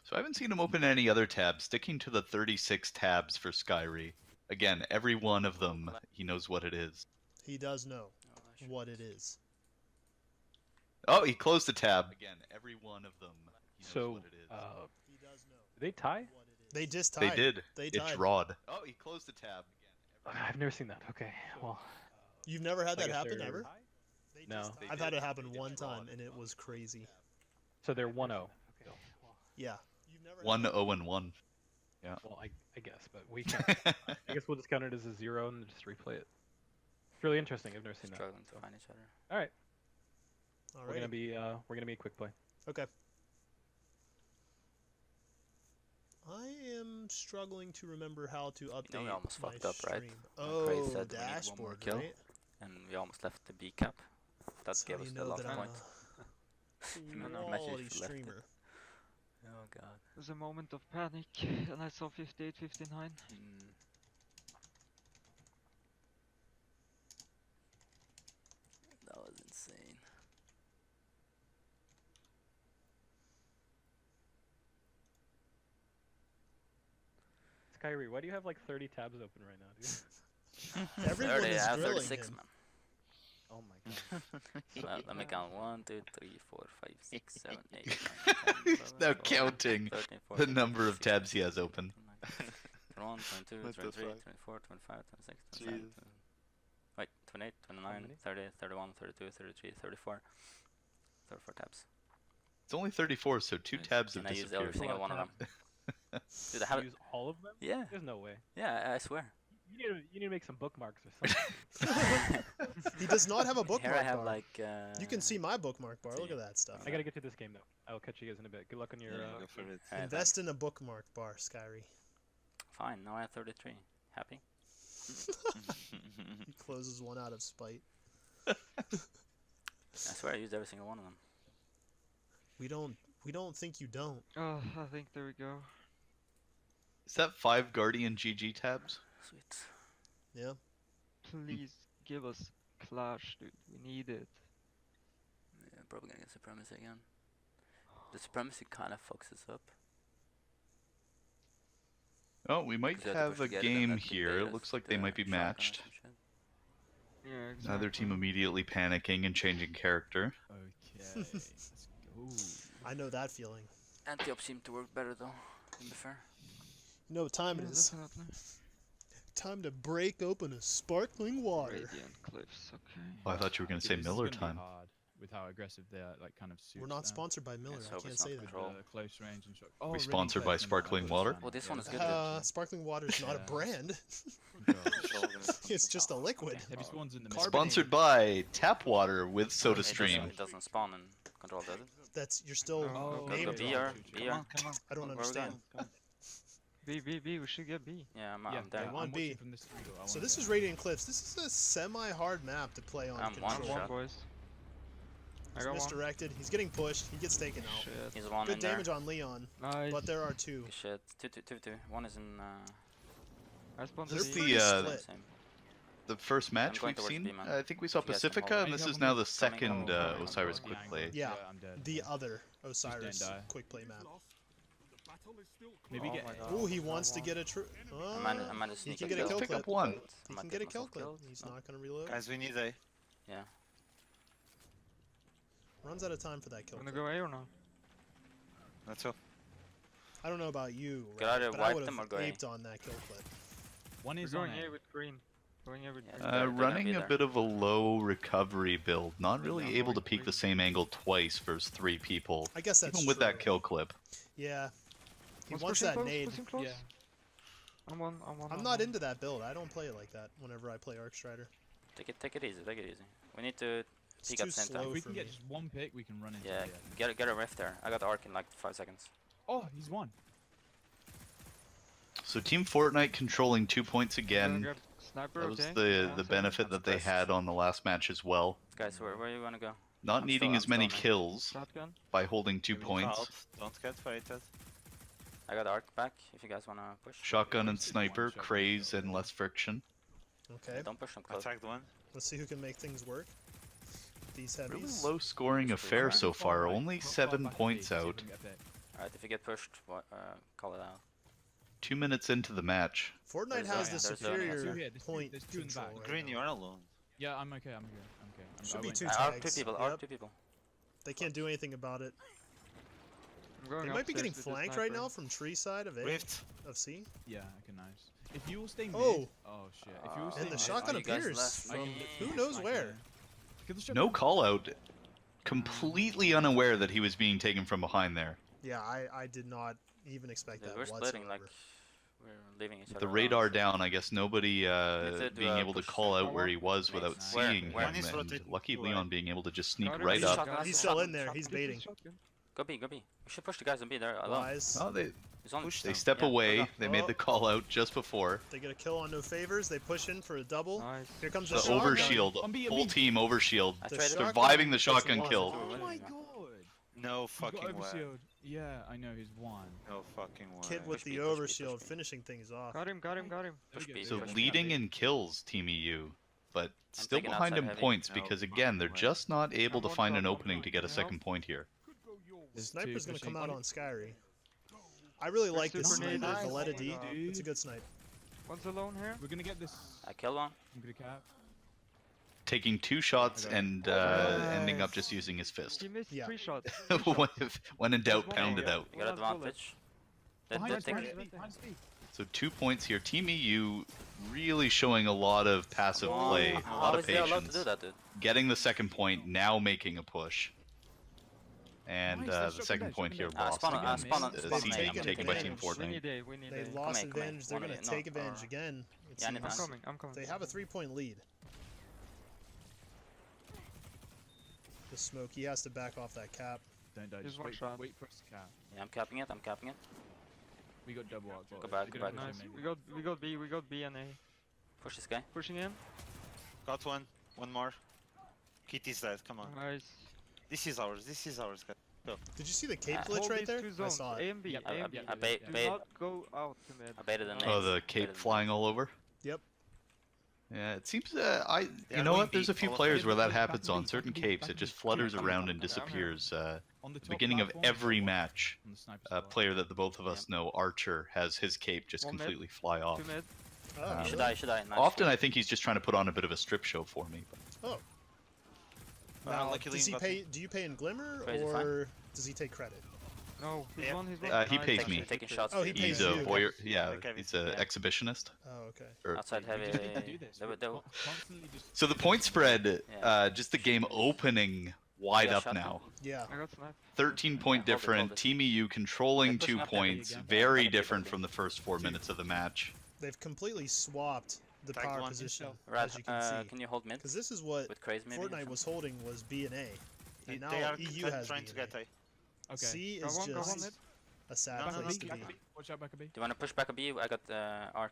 So I haven't seen him open any other tabs, sticking to the 36 tabs for Skyrie. Again, every one of them, he knows what it is. He does know what it is. Oh, he closed the tab. Again, every one of them, he knows what it is. He does know. Did they tie? They just tied. They did. They It tied. drawed. Oh, he closed the tab. I've never seen that. Okay, well. You've never had I that guess happen they're- ever? No. I've had it happen one time, and it was crazy. So they're 1-0. Yeah. 1-0-1. Yeah. Well, I guess, but we can't. I guess we'll just count it as a 0 and just replay it. It's really interesting. I've never seen that. Struggling to find each other. All right. All We're gonna be a quick play. Okay. I am struggling to remember how to update we almost my fucked up, right? stream. When Craig Oh, said we need one more dashboard, kill, right? and we almost left the B cap. That That's gave how us you the know lost that I'm point. a quality streamer. Oh god. It was a moment of panic, and I saw 58, 59. That was insane. Skyrie, why do you have like 30 tabs open right now, dude? Everyone 30, is I have drilling 36, him. man. Oh my god. Let me count 1, 2, 3, 4, 5, 6, 7, 8, 9, 10, He's 11, now 12, counting 13, the 14, number of 15, tabs he has open. 21, 22, What the 23, fuck? 24, 25, 26, 27, wait, 28, 29, 30, 31, 32, 33, 34. 34 tabs. It's only 34, so 2 tabs have And I used disappeared. every single one of them. Dude, I have it. Use all of them? Yeah. There's no way. Yeah, I swear. You need to make some bookmarks or something. He does not have a bookmark Here I have bar. like. You can see my bookmark bar. Look at that stuff. I gotta get to this game though. I'll catch you guys in a bit. Good luck on your. Go for it. Invest in a bookmark bar, Skyrie. Fine, now I have 33. Happy? He closes one out of spite. I swear I used every single one of them. We don't think you don't. Oh, I think there we go. Is that 5 Guardian GG tabs? Sweet. Yeah. Please give us Clash, dude. We need it. Yeah, probably gonna get Supremacy again. The Supremacy kind of fucks us up. Oh, we might 'Cause you have to have a forget it and game that big here. It betas, looks like the they might be shotgun or matched. some shit. Yeah, exactly. Another team immediately panicking and changing character. Okay, let's go. I know that feeling. Anti-op seemed to work better though, to be fair. You know what time it is? Definitely. Time to break open a sparkling water. Radiant Cliffs, okay. Oh, I thought you were going to say This is Miller gonna be time. hard with how aggressive they are, like kind of suits We're not them. sponsored by Miller. Let's I hope can't it's not say that. control. Close range and shot. We really sponsored by close, Sparkling that's Water? fine. Well, this one is good. Sparkling water is not a Yeah. brand. Gosh. It's just a liquid. Heavy spawns in the middle. Carbonate. Sponsored by Tap Water with It SodaStream. doesn't spawn in control, does it? That's you're still Oh, name Go okay. dropping. BR, Come BR. on, come on. I don't Where are we understand. going? B, we should get B. Yeah, I'm Yeah, there. want I'm B. watching from this angle. I So wanna this go. is Radiant Cliffs. This is a semi-hard map to play on I'm control. one shot. Boys. I He's got one. misdirected. He's getting pushed. He gets taken out. Shit. He's one Good in there. damage on Leon, Nice. but there are two. Shit. Two. One is in. I spawned They're C. pretty the, split. Same. the first match going we've towards seen. B, man. I think we saw If you guys can Pacifica, hold and it. this is now the second Osiris quick play. Yeah, I'm dead. the other Osiris die. quick play map. Maybe get. Ooh, he wants to get a true. I'm gonna He sneak can a get a kill. kill Pick clip. up one. He I can might get a get kill myself clip. killed, He's so- not gonna reload. Guys, we need A. Yeah. Runs out of time for that kill Wanna clip. go A or no? Let's go. I don't know about you, Could right, either but I wipe would them or have go A. aped on that kill clip. One We're is on going A. A with green. Going A with Yeah, green. they're gonna Running be a there. bit of a low recovery build, not really I'm able to going peek the green. same angle twice versus 3 people. I guess that's Even with true. that kill clip. Yeah, he One's wants pushing that close, nade. pushing close. Yeah. I'm one. I'm not into that build. I don't play it like that whenever I play Arcstrider. Take it easy. Take it easy. We need to It's peek too at the same slow time. If we for can get me. just one pick, we can run into Yeah, it, I think. get a rift there. I got the arc in like 5 seconds. Oh, he's won. So Team Fortnite controlling 2 points again. Grab sniper, That was okay? the One benefit second. that they had on the last match as well. Guys, where you wanna go? Not I'm needing still- as I'm many still on it. kills Shotgun. by holding 2 Out. points. Don't get fighted. I got the arc back if you guys wanna push. Shotgun and sniper, craze and less friction. Okay, Don't push them close. Attacked one. let's see who can make things work. These Really heavies. low scoring affair so far, only 7 points out. Alright, if you get pushed, call it out. 2 minutes into the match. Fortnite There's has zone, the there's zone, superior There's two here, there's two- point there's two in the control. back. right Green, now. you are alone. Yeah, I'm okay. I'm okay. Should I be went- two Arc 2 tags. people, Yep. arc 2 people. They can't do anything about it. I'm going They might be upstairs getting with the flanked right sniper. now from tree side of A Rift. of C. Yeah, okay, nice. If you all stay mid. Oh. Oh shit. If you all stay And the mid, shotgun you guys appears left? from I- who knows I- where. Get the shotgun. No call out. Completely unaware that he was being taken from behind there. Yeah, I did not even expect Yeah, that we're splitting like whatsoever. we're leaving each With other. the radar around, so- down, I guess nobody to do being a able to push. call out where he was Makes without sense. Where- seeing where? him, One is and rotating lucky to Leon right. being able to just sneak Got him. right He's up. shotgun. He's still in there. He's Shotgun, baiting. shotgun. Go B. We should push the guys on B there alone. Wise. Oh, they He's on. Push they them. step Yeah, away. okay. They made the call out just before. They get a kill on no favors. They push in for a double. Nice. Here comes The the shotgun. overshield, On B, on full B. team overshield, I The tried to shotgun surviving the gets shotgun one. kill. Oh my god. No He's got fucking way. overshield. Yeah, I know he's won. No fucking way. Kid with Push the B, push B, overshield, push B. finishing things off. Got him. There we Push go, B, So push B. leading in kills, Team EU, but still taking behind outside in heavy. points No because again they're fucking way. just not able to One find shot, an one opening shot. to get a Can you second point here. There's Sniper's two gonna come pushing. out on Skyry. I really like this super sniper, nade. Valletta Nice. D. Oh my God. It's a good snipe. One's alone here. We're gonna get this. I killed one. I'm gonna cap. Taking 2 shots Okay. and ending up just using his fist. He missed Yeah. 3 shots. When in doubt, One pound more. it out. You got One last bullet. advantage. They Behind take us, it. behind us, behind us. So 2 points here. Team EU really showing a lot of passive play, a lot How of is they allowed to patience. do that, dude? Getting the second point, now making a push. And Nice, the that's shotgun second dash, point here shotgun dash. lost Spawn on- again. spawn on- The spawn on siege A, being I'm taken by Team taking We Fortnite. need A. We need They A. lost come in, advantage. They're one gonna of you- take no, advantage or- again. It Yeah, seems. anytime. I'm coming. They have a 3-point lead. The smoke. He has to back off that cap. Don't die. Here's Just one wait, shot. wait for us to cap. Yeah, I'm capping it. We got double arc. Go back, They're go gonna back. push Nice. him We got B. We got B and A. Push this guy. Pushing in. Got one. One more. Kitty's dead. Come on. Nice. This is ours. This is ours, guys. Go. Did you see the cape Hold glitch right these there? two I zones, saw A it. and B. Yep, A yep, and B. yep, I bait, Do bait. not go out to mid. I baited the Do nades. not. Oh, the Baited cape the flying all over? Yep. Yeah, it seems you Yeah, know we what? There's a beat few all of players them. where that Back happens and on beat, certain back and beat, capes. It back just and beat. flutters I'm around here, and I'm here. disappears. On the top Beginning of platform, every or match, on the sniper a spot. player that the both of us know, Archer, has his cape just One mid. completely fly off. 2 mid. Oh, You should really? die, you should die. Nice. Often I think he's just trying to put on a bit of a strip show for me. Oh. Well, Now, luckily does he got- pay? Do you pay in Glimmer Crazy or does he take credit? No, he's Yeah. one. He's one. He Nice. pays me. Taking shots. Oh, for he you. pays He's you. a voyeur. Yeah, Okay, he's an yeah. exhibitionist. Oh, okay. Or- Outside heavy. We just need to do this. They We're would- they would- constantly just. So the point spread, Yeah. just the game opening wide Yeah, up shot now. Yeah. I got sniped. 13-point Yeah, hold it, hold different. it. Team EU controlling Yeah, push 2 him up there. points. Again. Very Double different kill. from the first 4 minutes of the match. They've completely swapped the Tagged power one. position, Right, as you can see. can you hold mid? Because this is what With Craze maybe? or Fortnite was something? holding was B and A, and now They are EU has trying B to and get A. A. Okay. C Got is one, got one just mid. a sad No, no, place no, to Back be. a B. Watch out, back a B. Do you wanna push back a B? I got arc.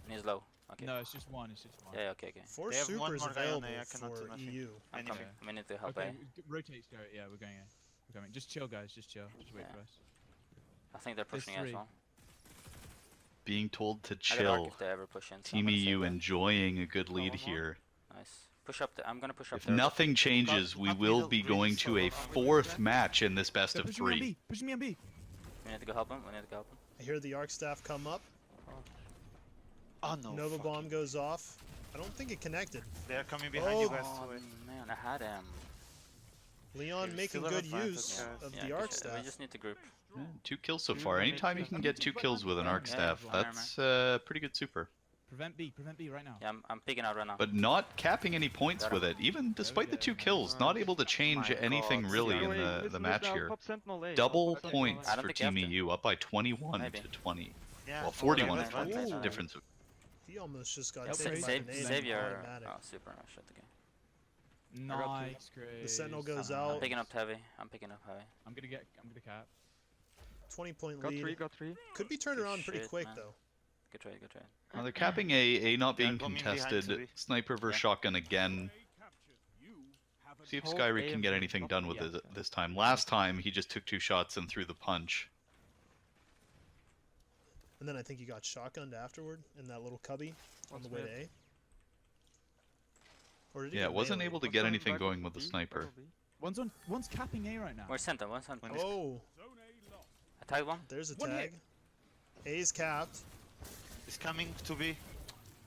And he's low. Okay. No, it's just one. It's just one. Yeah, okay. Four They have one supers more guy on available A, I cannot do for nothing. EU. I'm Anyway. coming. We need to help Okay, A. rotate. Go. Yeah, we're going A. We're coming. Just chill, guys. Just chill. Just wait Yeah. for us. I think they're There's pushing as 3. well. being told to I got arc chill. if they ever push in. So Team I'm gonna save EU that. enjoying a good lead here. Nice. Push up. I'm gonna push up If there. nothing changes, we will be going to a 4th match in this best of 3. Pushing me on B. We need to go help him. We need to go help him. I hear the arc staff come up. Oh no. Nova bomb goes off. I don't think it connected. They're coming behind you guys. Oh man, I had him. Leon You're making still good advantage, use guys. of Yeah, the good arc shit. staff. We just need to group. Yeah, 2 kills so far. Anytime you can get 2 kills with an arc Yeah, staff, one armor. that's pretty good super. Prevent B right now. Yeah, I'm picking out right now. But not capping any points with it, even despite the 2 kills, not able to change anything really in the match here. Double points I don't for think you have Team to. EU, up by 21 Maybe. to 20. Yeah. Well, 41 Ooh. to 20. Difference. He almost just got Nope. taken by Save, the nade. save your. Automatic. Oh, super. I shut the game. Nice, Chris. The sentinel goes I'm out. picking up heavy. I'm picking up heavy. I'm gonna cap. 20-point Got lead. 3, got 3. Could be turned Good around pretty shit, quick man. though. Good trade. Good trade. Well, they're capping A not being coming behind contested. to B. Sniper versus shotgun again. See if Hold Skyrick A can and get anything up. done with Yeah, it okay. this time. Last time, he just took 2 shots and threw the punch. And then I think he got shotgunned afterward in that little cubby on the way to A. Or did he Yeah, go wasn't melee? able to get anything going with the sniper. One's capping A right now. Where's center? Where's center? Oh, I tagged one. there's a One tag. A's capped. He's coming to B.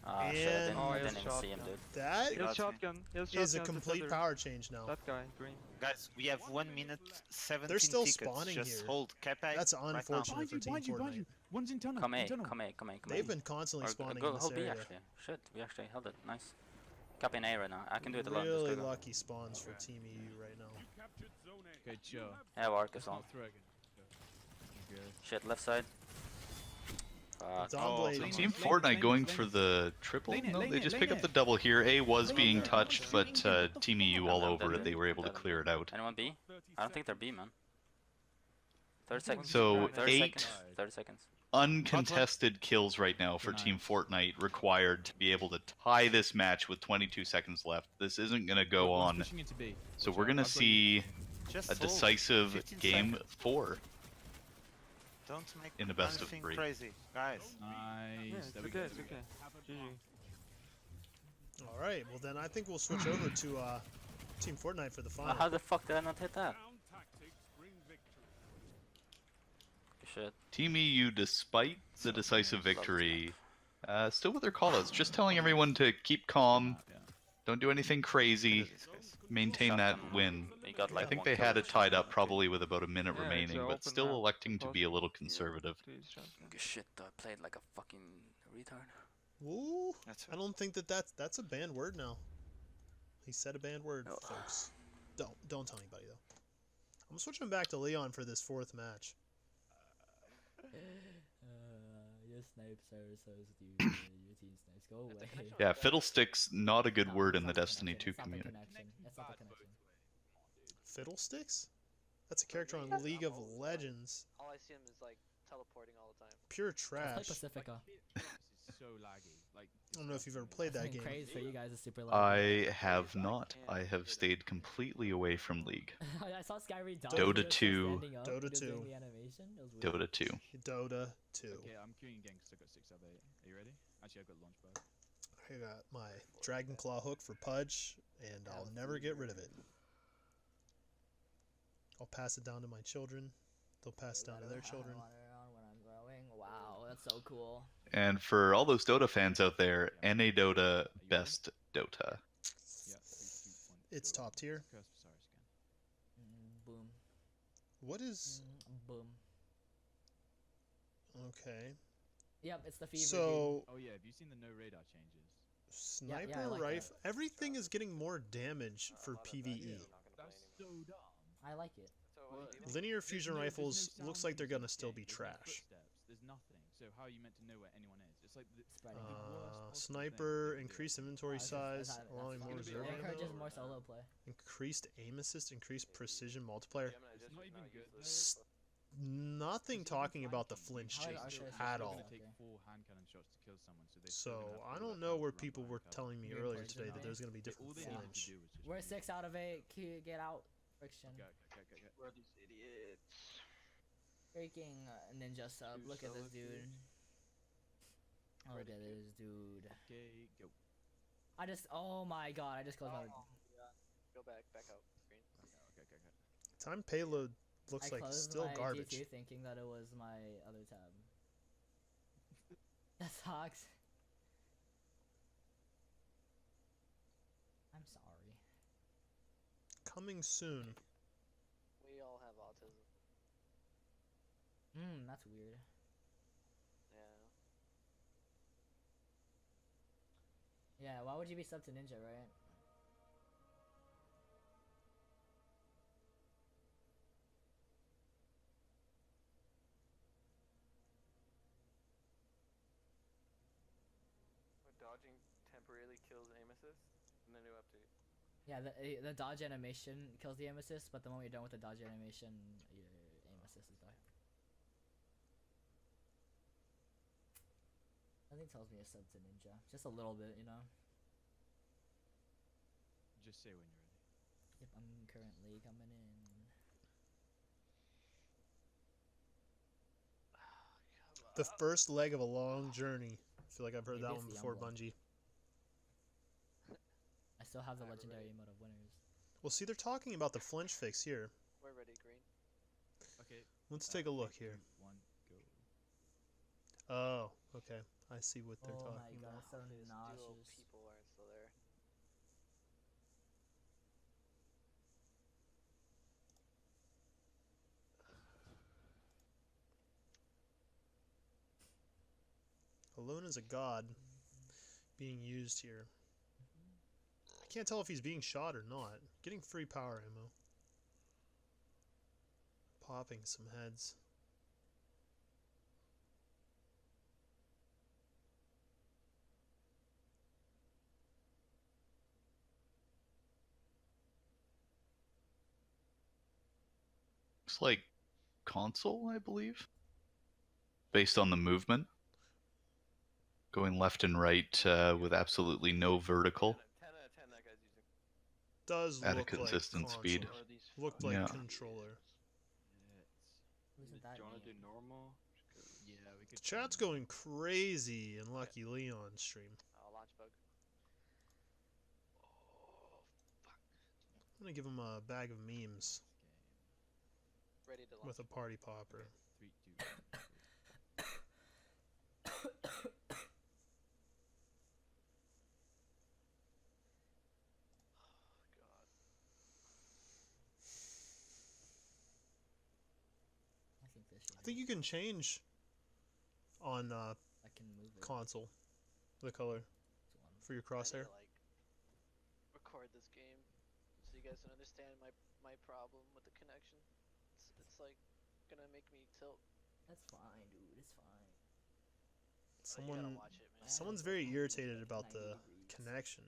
Ah, shit. I And- didn't even see him, dude. That He has shotgun. He has is a shotgun to complete tether. power change now. That guy, green. Guys, we have 1 minute 17 They're still tickets. spawning Just here. hold cap A That's right now. unfortunate for Team Behind you. Fortnite. One's in tunnel. Come A. in tunnel. Come A. Come A. Come A. They've been constantly Or spawning go in this hold B area. actually. Shit, we actually held it. Nice. Capping A right now. I can do it alone. Just Really go. lucky spawns for Team EU right now. Okay, chill. I have arc as well. Not through again. Good. Shit, left side. Fuck. Dawnblade. So Team Fortnite going for the triple? Lane it, No, lane they it, just lane pick up it. the double here. A was being touched, but Team EU all over it. They were able to clear it out. Anyone B? I don't think they're B, man. 30 seconds. So 30 8 seconds. 30 seconds. uncontested kills right now for Team Fortnite required to be able to tie this match with 22 seconds left. This isn't going to go One's on. pushing into B. So Watch we're out, going to I've got see Just a hold. decisive 15 game seconds. 4 Don't make in the best of anything 3. crazy, guys. Nice. Yeah, it's there we okay, go. it's okay. GG. All right. Well, then I think we'll switch over to Team Fortnite for the final. How the fuck did I not hit that? Shit. Team EU, despite the decisive victory, still with their callouts, just telling everyone to keep calm, Yeah. don't do anything crazy, maintain that win. You got I like think one they kill. had it tied up probably with about a minute Yeah, it's remaining, an but open still map. electing to be a little conservative. To his shotgun. Good shit, I played like a fucking retard. Ooh, That's I don't think that's a banned word now. He said a banned word, Oh. folks. Don't tell anybody though. I'm switching back to Leon for this 4th match. Your snipes are so stupid. Your team snipes go away. Yeah, fiddlesticks, not a good No, word it's in the not the Destiny 2 connection, it's not the community. connection, it's not the connection. Fiddlesticks? That's a character on League of Legends. All I see him is like teleporting all the time. Pure Let's play trash. Pacifica. This is so laggy. Like, I don't know if you've ever played that Fucking game. crazy for you guys. It's super low. I have not. I have stayed completely away from League. I saw Skyrim Dota 2. Dota 2. The animation. It was weird. Dota 2. Dota 2. okay, I'm queuing again because I got 6 out of 8. Are you ready? Actually, I've got launch pad. I got my Dragon Claw hook for Pudge, and I'll never get rid of it. I'll pass it down to my children. They'll pass it down to their children. When I'm growing. Wow, that's so cool. And for all those Dota fans out there, NA Dota, best Dota. Yeah. It's top tier. Curse for Cyrus again. Boom. What is... Boom. Okay. Yep, it's the fever. So, Oh yeah, have you seen the no radar changes? sniper yeah, I like rifle... Everything is getting more damage for PvE. That's so dumb. I like it. Linear fusion There's rifles no looks like they're sound gonna still be in the game, trash. There's no footsteps, there's nothing. So how are you meant to know where anyone is? It's like the Spreading. worst possible Sniper, thing. increased inventory size, allowing more It reserve encourages ammo. more solo play. Increased aim assist, increased precision multiplier. It's not even good. Nothing talking about the flinch How is change Archer at It's all. gonna take 4 hand cannon shots to kill someone, so they So still gonna have I to don't let know them where run people behind were cover. telling me Yeah, earlier poison today that out. there's gonna be All different they needed to flinch. do was just We're run. 6 out of 8. Get out. Friction. Go. Where are these idiots? Freaking ninja sub. Two Look at this solo dude. queues. Oh, look at this dude. Okay, go. Oh my god, I just closed my... Go back out. Green. Okay. Time payload looks I like closed still my garbage. G2 thinking that it was my other tab. That sucks. I'm sorry. Coming soon. We all have autism. That's weird. Yeah. Yeah, why would you be sub to Ninja, right? Dodging temporarily kills aim assist in the new update. Yeah, the dodge animation kills the aim assist, but the moment you're done with the dodge animation, your aim assist is back. Nothing tells me a sub to Ninja. Just a little bit, you know? Just say when you're ready. Yep, I'm currently coming in. The first leg of a long journey. I feel like I've heard Maybe that it's one the before, emblem. Bungie. I still have the legendary emote of winners. Well, see, they're talking about the flinch fix here. We're ready, Green. Okay. Let's take a look here. 3, 2, 1, go. Oh, okay. I see what they're Oh my talking god, about. so His duo nauseous. people aren't still there. Alone is a god being used here. I can't tell if he's being shot or not. Getting free power ammo. Popping some heads. Looks like console, I believe, based on the movement. Going left and right with absolutely no vertical. 10 out of 10 that guy's using. Does At a look consistent like speed. console. Looked like Yeah. controller. Isn't that Do you want to do name? normal? Yeah, we could. Chat's going crazy in Lucky Leon's stream. Oh, launch bug. I'm gonna give him a bag of memes Ready to launch. with a party popper. 3, 2, 1. God. I think this should I think you can change on I can move it. console the color to one. for your I need crosshair. to, like, record this game so you guys can understand my problem with the connection. It's like gonna make me tilt. That's fine, dude. It's fine. You gotta watch it, man. Someone's very irritated about the 90 degrees. connection.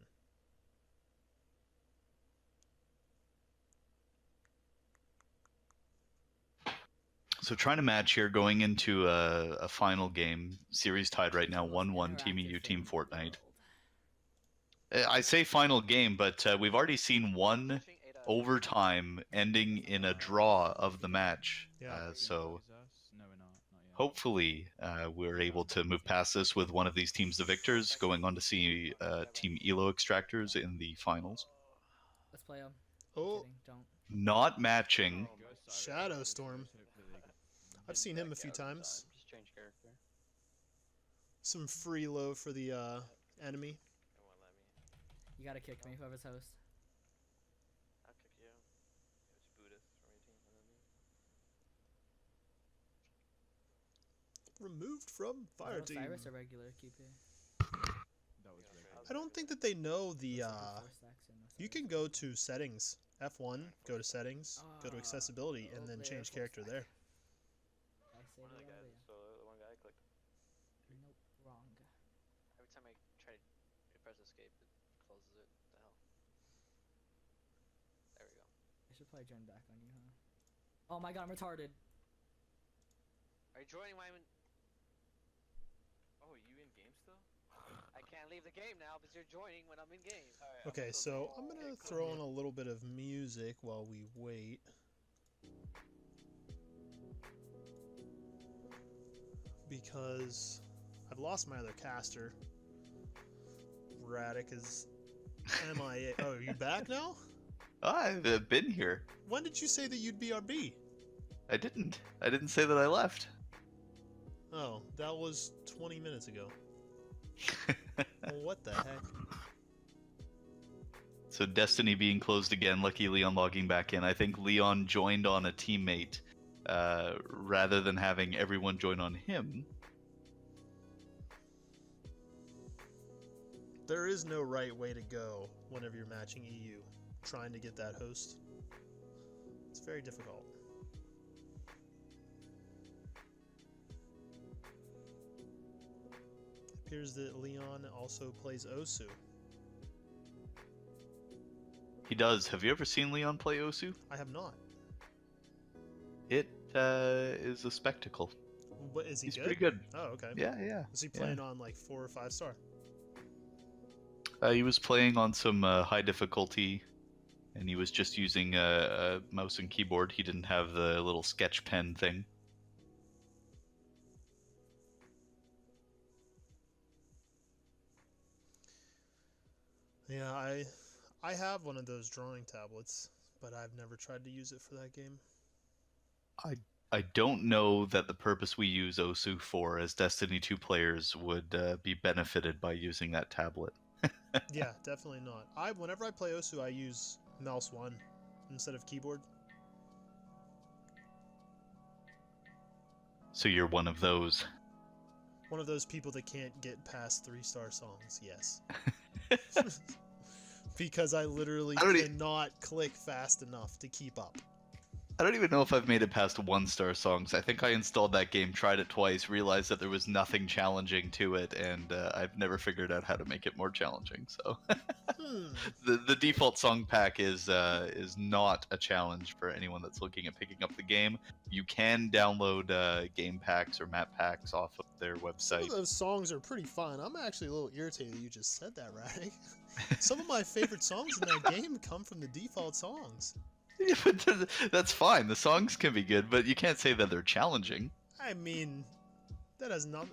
So trying to match here going into a final game. Series tied right now 1-1 Team EU, Team Fortnite. I say final game, but we've already seen one overtime ending in a draw of the match. Yeah. So No, we're not. Not yet. hopefully we're able to move past this with one of these teams the victors, going on to see Team ELO Extractors in the finals. Let's play them. Oh, Don't. Not matching. Shadow Storm. I've seen him a few times. Just change character. Some free low for the enemy. It won't let me. You gotta kick me, whoever's host. I'll kick you. It's Buddhist from your team. Removed from fire team. Cyrus or regular QP? That was regular. I don't think that they know the Four stacks and no you Cyrus. can go to settings. F1, go to settings, go to accessibility, and then there, change full character stack. there. I say One of the it guys earlier. is solo. The one guy I clicked. Nope, wrong. Every time I try to press escape, it closes it. What the hell? There we go. I should probably join back on you, huh? Oh my god, I'm retarded. Are you joining my? Oh, you in game still? I can't leave the game now because you're joining when I'm in game. Alright, Okay, so I'm gonna throw on a little bit of music while we wait. Because I've lost my other caster. Radic is MIA. Oh, are you back now? I've been here. When did you say that you'd be RB? I didn't. I didn't say that I left. Oh, that was 20 minutes ago. Well, what the heck? So Destiny being closed again, lucky Leon logging back in. I think Leon joined on a teammate rather than having everyone join on him. There is no right way to go whenever you're matching EU, trying to get that host. It's very difficult. It appears that Leon also plays Osu. He does. Have you ever seen Leon play Osu? I have not. It is a spectacle. What, is he He's good? pretty good. Oh, okay. Yeah. Is he playing on like 4 or 5 star? He was playing on some high difficulty, and he was just using a mouse and keyboard. He didn't have the little sketch pen thing. Yeah, I have one of those drawing tablets, but I've never tried to use it for that game. I don't know that the purpose we use Osu for as Destiny 2 players would be benefited by using that tablet. Yeah, definitely not. Whenever I play Osu, I use mouse 1 instead of keyboard. So you're one of those. One of those people that can't get past 3-star songs, yes. Because I literally cannot click fast enough to keep up. I don't even know if I've made it past 1-star songs. I think I installed that game, tried it twice, realized that there was nothing challenging to it, and I've never figured out how to make it more challenging. So the default song pack is not a challenge for anyone that's looking at picking up the game. You can download game packs or map packs off of their website. Some of those songs are pretty fun. I'm actually a little irritated that you just said that, Radek. Some of my favorite songs in that game come from the default songs. Yeah, but that's fine. The songs can be good, but you can't say that they're challenging. I mean, that has not.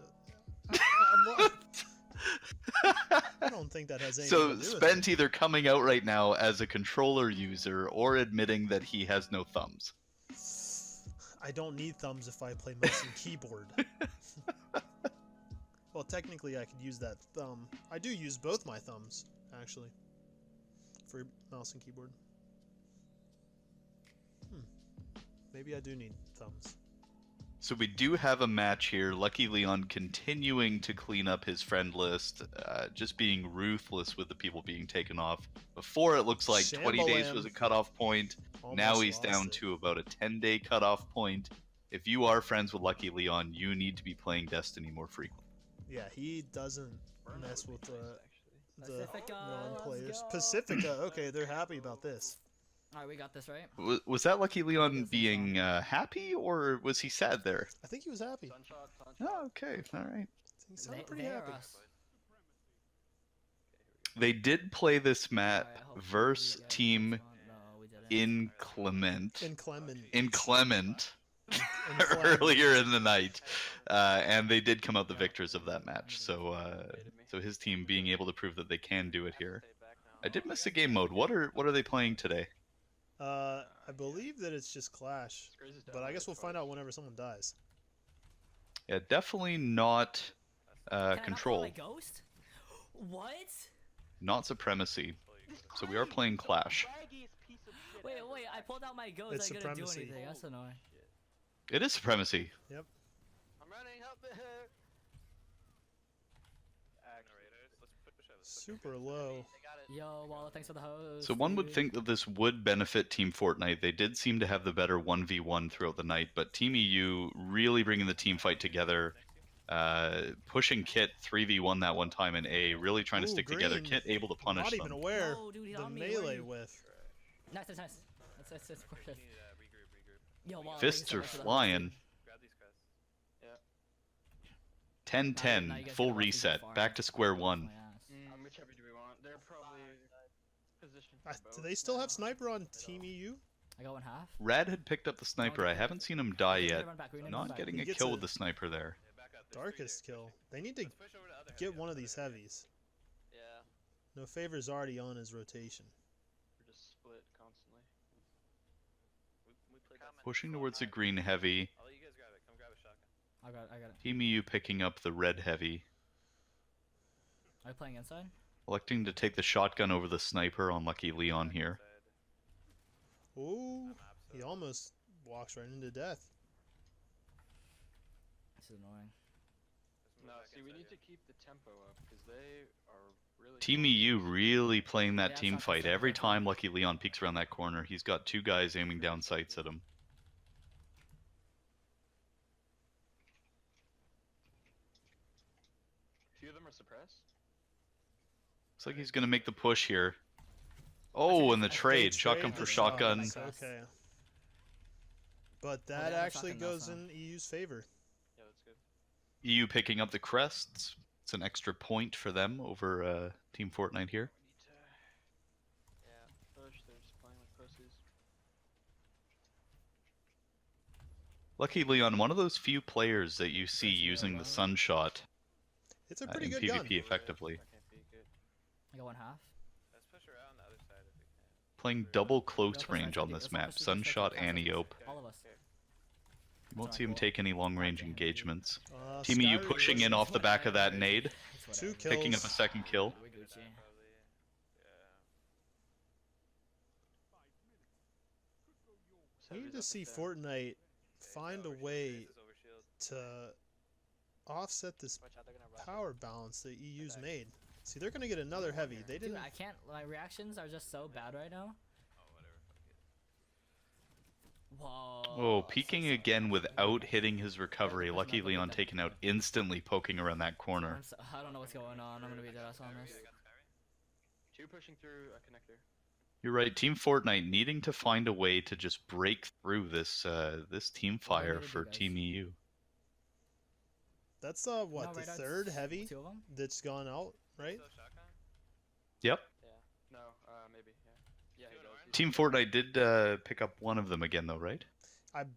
I don't think that has anything to do with Spent either coming out right now as a controller user or admitting that he has no thumbs. I don't need thumbs if I play mouse and keyboard. Well, technically, I could use that thumb. I do use both my thumbs, actually, for mouse and keyboard. Maybe I do need thumbs. So we do have a match here. Lucky Leon continuing to clean up his friend list, just being ruthless with the people being taken off. Before it looks like 20 days was a cutoff point. Now he's down to about a 10-day cutoff point. If you are friends with Lucky Leon, you need to be playing Destiny more frequently. Yeah, he doesn't mess with the non-players. Pacifica, okay, they're happy about this. Alright, we got this, right? Was that Lucky Leon being happy, or was he sad there? I think he was happy. Oh, okay, alright. He sounded pretty happy. They did play this map versus Team Inclement earlier in the night, and they did come out the victors of that match. So his team being able to prove that they can do it here. I did miss the game mode. What are they playing today? I believe that it's just Clash, but I guess we'll find out whenever someone dies. Yeah, definitely not Control. Ghost? What? Not Supremacy. So we are playing Clash. Wait, I pulled out my ghost. It's I couldn't do Supremacy. anything. That's annoying. It is Supremacy. Yep. I'm running, help me. Super low. Yo, Walla, thanks for the host. So one would think that this would benefit Team Fortnite. They did seem to have the better 1v1 throughout the night, but Team EU really bringing the team fight together, pushing Kit 3v1 that one time in A, really trying to stick together. Kit able to punish them. Not even aware the melee with. Nice. That's worth it. Yo, Walla, Fists are flying. 10-10, full reset, back to square one. Whichever do we want. They're probably positioned. Do they still have sniper on Team EU? I got 1/2. Rad had picked up the sniper. I haven't seen him die yet. Not getting a kill with the sniper there. Darkest kill. They need to get one of these heavies. Yeah. No Favor's already on his rotation. We're just split constantly. We played that Pushing towards the green heavy. I'll let you guys grab it. Come grab a shotgun. I got it. Team EU picking up the red heavy. Are you playing inside? Electing to take the shotgun over the sniper on Lucky Leon here. Ooh, he almost walks right into death. This is annoying. No, see, we need to keep the tempo up because they are really. Team EU really playing that team fight. Every time Lucky Leon peeks around that corner, he's got two guys aiming down sights at him. A few of them are suppressed. Looks like he's going to make the push here. Oh, and the trade. Shotgun for shotgun. Okay. But that actually goes in EU's favor. Yeah, that's good. EU picking up the crests. It's an extra point for them over Team Fortnite here. Yeah, push. They're just playing with pussies. Lucky Leon, one of those few players that you see using the sunshot. It's a pretty in good PvP gun. effectively. I got one half. Let's push around the other side if we can. Playing double close range on this map. Sunshot and Eope. All of us. You won't see him take any long range engagements. Team Team EU pushing in off the back of that nade. 2 kills. Picking up a second kill. We need to see Fortnite find a way to offset this power balance that EU's made. See, they're gonna get another heavy. They didn't. Dude, I can't. My reactions are just so bad right now. Whoa. Oh, peeking again without hitting his recovery. Lucky Leon taken out instantly, poking around that corner. I don't know what's going on. I'm gonna be dead ass on this. 2 pushing through a connector. You're right. Team Fortnite needing to find a way to just break through this this team fire for Team EU. That's what, the third heavy that's gone out, right? Yep. Yeah. No, maybe. Yeah. Yeah, he does. Team Fortnite did pick up one of them again, though, right?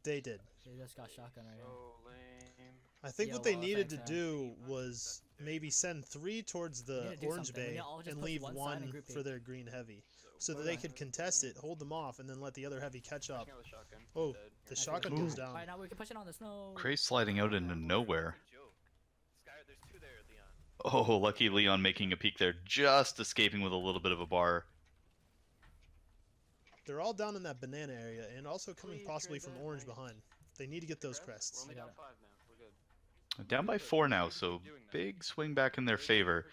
They did. They just got shotgun right now. So lame. I think what they needed to do was maybe send 3 towards the orange bay and leave 1 for their green heavy, so that they could contest it, hold them off, and then let the other heavy catch up. Oh, the shotgun goes down. Alright, now we can push it on the snow. Cray sliding out into nowhere. Oh, Lucky Leon making a peek there, just escaping with a little bit of a bar. They're all down in that banana area, and also coming possibly from orange behind. They need to get those crests. We're only down 5 now. We're good. Down by 4 now, so big swing back in their favor.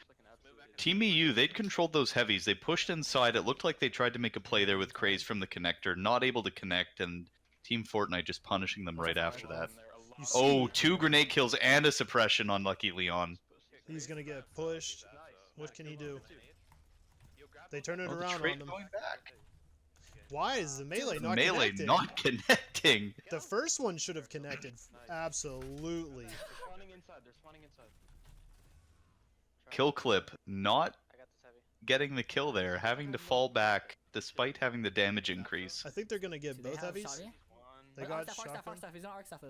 Team EU, they'd controlled those heavies. They pushed inside. It looked like they tried to make a play there with Craze from the connector, not able to connect, and Team Fortnite just punishing them right after that. Oh, 2 grenade kills and a suppression on Lucky Leon. He's gonna get pushed. What can he do? They turn it Oh, the around trade on them. going back. Why is the melee not Melee connecting? not connecting. The first one should have connected. Absolutely. They're spawning inside. They're spawning inside. Kill clip not getting the kill there, having to fall back despite having the damage increase. I think they're gonna get both heavies. They got shotgun. Arc staff. He's not arc staff.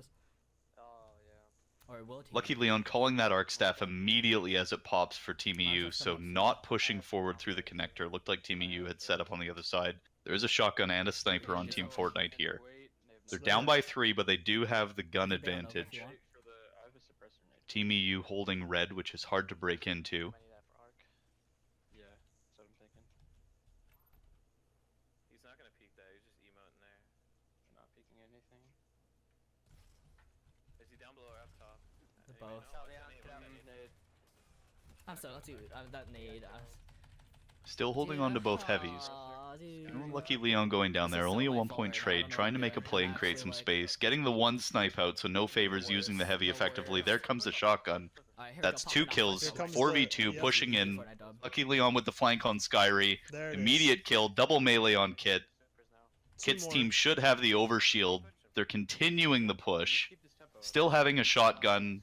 Or will he? Lucky Leon calling that arc staff immediately as it pops for Team EU, so not pushing forward through the connector. Looked like Team EU had set up on the other side. There is a shotgun and a sniper on Team Fortnite here. They're down by 3, but they do have the gun advantage. Team EU holding red, which is hard to break into. Yeah, that's what I'm thinking. He's not gonna peek that. He's just emoting there. They're not peeking anything. Is he down below or up top? Both. I'm sorry, let's do that nade. Still holding on to both heavies. Lucky Leon going down there, only a 1-point trade, trying to make a play and create some space. Getting the 1 snipe out, so no favors using the heavy effectively. There comes the shotgun. That's 2 kills, 4v2, pushing in. Lucky Leon with the flank on Skyry. Immediate kill, double melee on Kit. Kit's team should have the overshield. They're continuing the push. Still having a shotgun.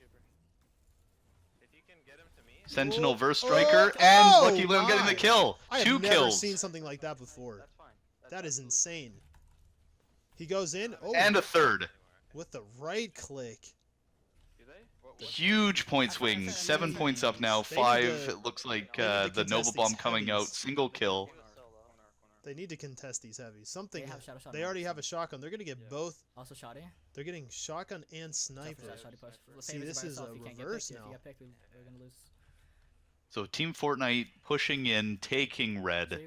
Sentinel versus Striker, and Lucky Leon getting the kill. I have 2 never kills. seen something like that before. That is insane. He goes in. Oh, And a third. with the right click. Huge point swing. 7 points up now. 5. It looks like the Nova Bomb coming out. Single kill. They need to contest these heavies. Something. They already have a shotgun. They're gonna get both. Also shoddy. They're getting shotgun and sniper. See, this is a reverse now. So Team Fortnite pushing in, taking red,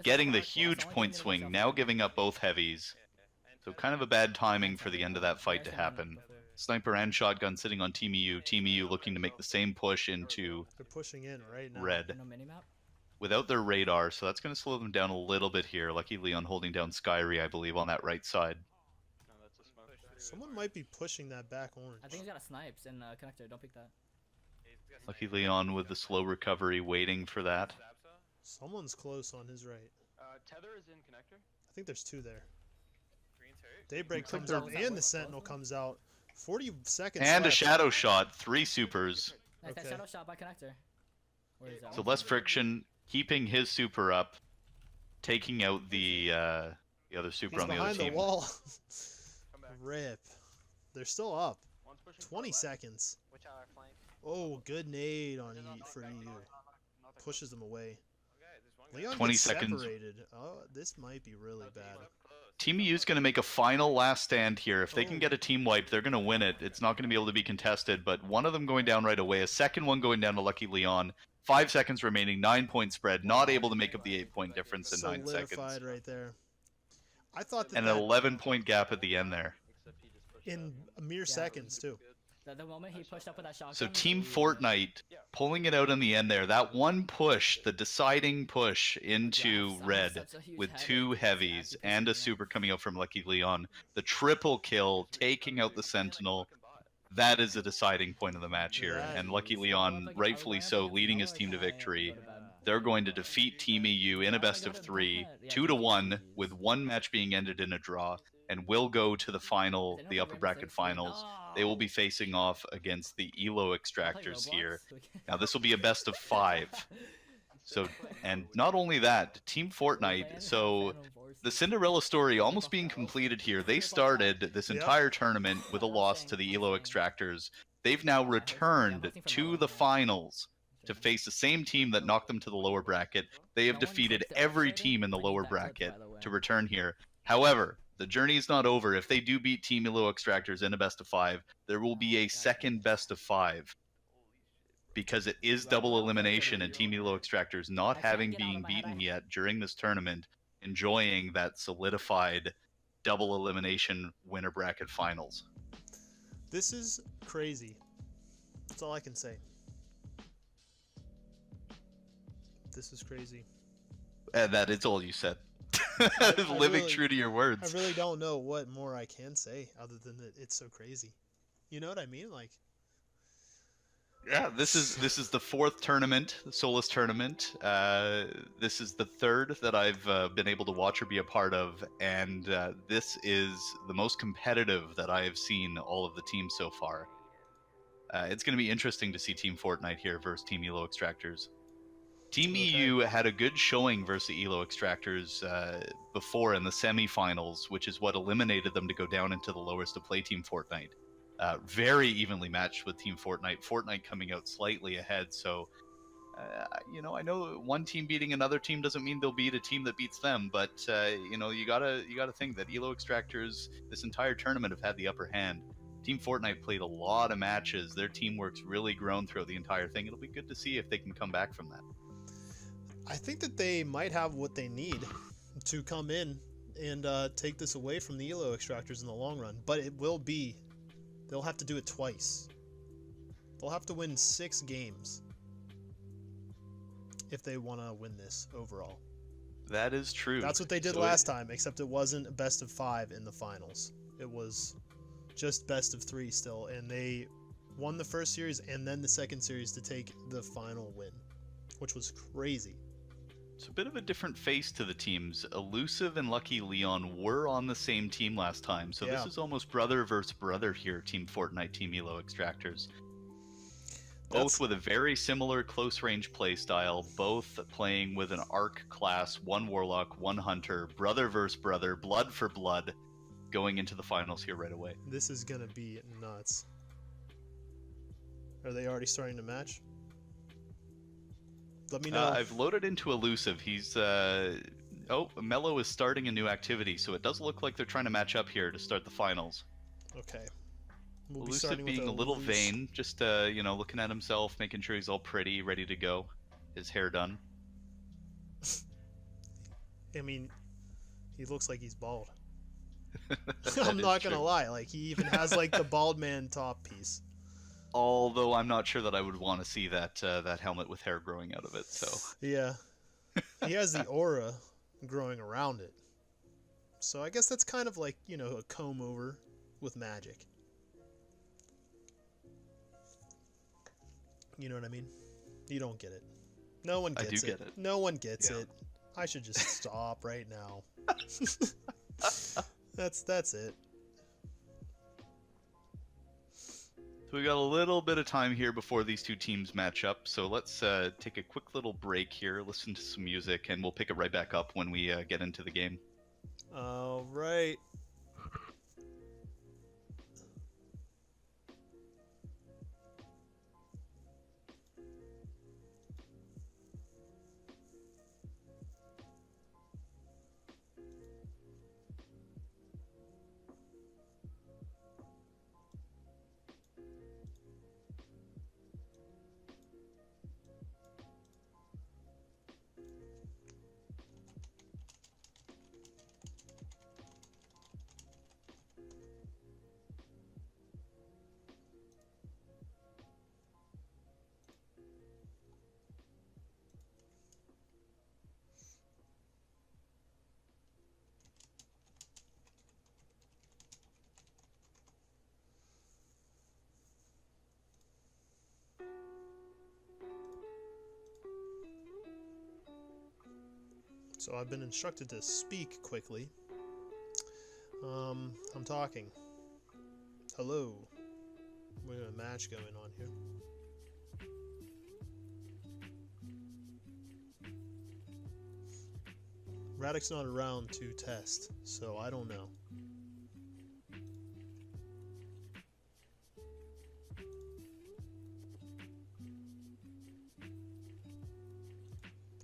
getting the huge point swing, now giving up both heavies. So kind of a bad timing for the end of that fight to happen. Sniper and shotgun sitting on Team EU. Team EU looking to make the same push into They're pushing in right now. red. Without their radar, so that's going to slow them down a little bit here. Lucky Leon holding down Skyrie, I believe, on that right side. Someone might be pushing that back orange. I think he's got a snipes in connector. Don't pick that. Lucky Leon with the slow recovery, waiting for that. Someone's close on his right. Tether is in connector. I think there's 2 there. Daybreak comes out and the Sentinel comes out. 40 seconds And left. a shadow shot, 3 supers. Nice, that shadow shot by connector. Where is that? So less friction, keeping his super up, taking out the other super He's on the other behind team. the wall. Rip. They're still up. 20 seconds. Oh, good nade on for EU. Pushes them away. Leon 20 gets seconds. separated. Oh, this might be really bad. Team EU is going to make a final last stand here. If they can get a team wipe, they're going to win it. It's not going to be able to be contested, but one of them going down right away, a second one going down to Lucky Leon. 5 seconds remaining, 9-point spread, not able to make up the 8-point difference in 9 seconds. Solidified right there. I thought that And an 11-point gap at the end there. in mere seconds too. The moment he pushed up with that shotgun. So Team Fortnite pulling it out in the end there. That one push, the deciding push into red with 2 heavies and a super coming out from Lucky Leon. The triple kill, taking out the Sentinel. That is a deciding point of the match here. And Lucky Leon, rightfully so, leading his team to victory. They're going to defeat Team EU in a best of 3, 2-1, with one match being ended in a draw, and will go to the final, the upper bracket finals. They will be facing off against the ELO Extractors here. Now this will be a best of 5. So, and not only that, Team Fortnite, so the Cinderella story almost being completed here. They started this entire tournament with a loss to the ELO Extractors. They've now returned to the finals to face the same team that knocked them to the lower bracket. They have defeated every team in the lower bracket to return here. However, the journey is not over. If they do beat Team ELO Extractors in a best of 5, there will be a second best of 5. Because it is double elimination and Team ELO Extractors not having been beaten yet during this tournament, enjoying that solidified double elimination winner bracket finals. This is crazy. That's all I can say. This is crazy. And that is all you said. Living true to your words. I really don't know what more I can say other than that it's so crazy. You know what I mean? Like, yeah, this is the 4th tournament, the Solus Tournament. This is the 3rd that I've been able to watch or be a part of, and this is the most competitive that I have seen all of the teams so far. It's going to be interesting to see Team Fortnite here versus Team ELO Extractors. Team EU had a good showing versus ELO Extractors before in the semifinals, which is what eliminated them to go down into the lowest to play Team Fortnite. Very evenly matched with Team Fortnite. Fortnite coming out slightly ahead. So, you know, I know one team beating another team doesn't mean they'll beat a team that beats them, but you know, you gotta think that ELO Extractors this entire tournament have had the upper hand. Team Fortnite played a lot of matches. Their teamwork's really grown throughout the entire thing. It'll be good to see if they can come back from that. I think that they might have what they need to come in and take this away from the ELO Extractors in the long run, but it will be. They'll have to do it twice. They'll have to win 6 games if they want to win this overall. That is true. That's what they did last time, except it wasn't a best of 5 in the finals. It was just best of 3 still, and they won the first series and then the second series to take the final win, which was crazy. It's a bit of a different face to the teams. Elusive and Lucky Leon were on the same team last time, so this is almost brother versus brother here, Team Fortnite, Team ELO Extractors. Both with a very similar close-range playstyle, both playing with an Arc class, 1 Warlock, 1 Hunter, brother versus brother, blood for blood, going into the finals here right away. This is going to be nuts. Are they already starting to match? Let me know. I've loaded into Elusive. He's oh, Mello is starting a new activity, so it does look like they're trying to match up here to start the finals. Okay. We'll be Elusive starting with being a little loose... vain, just you know, looking at himself, making sure he's all pretty, ready to go. His hair done. I mean, he looks like he's bald. I'm not gonna lie, like he even has like the bald man top piece. Although I'm not sure that I would want to see that that helmet with hair growing out of it. So yeah, he has the aura growing around it. So I guess that's kind of like, you know, a comb over with magic. You know what I mean? You don't get it. No one gets get it. No one gets it. I should just stop right now. That's it. So we got a little bit of time here before these two teams match up, so let's take a quick little break here, listen to some music, and we'll pick it right back up when we get into the game. All right. So I've been instructed to speak quickly. I'm talking. Hello. We have a match going on here. Radek's not around to test, so I don't know.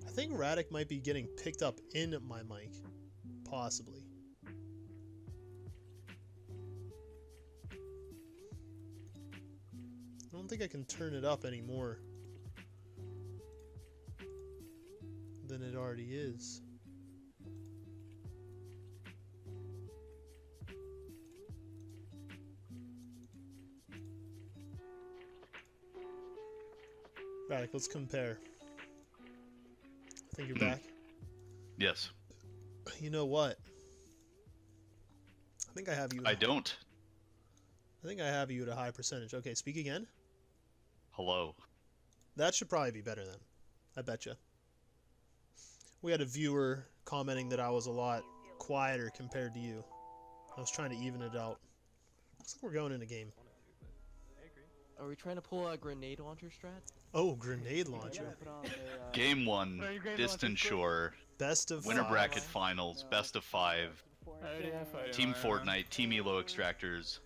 I think Radek might be getting picked up in my mic. Possibly. I don't think I can turn it up anymore than it already is. Radek, let's compare. I think you're back. Yes. You know what? I think I have you. I don't. I think I have you at a high percentage. Okay, speak again. Hello. That should probably be better then. I betcha. We had a viewer commenting that I was a lot quieter compared to you. I was trying to even it out. Looks like we're going in a game. Are we trying to pull a grenade launcher strat? Oh, grenade launcher. Game 1, Distant Shore. Best of Winter 5. bracket finals, best of 5. Team Fortnite, Team Elo Extractors.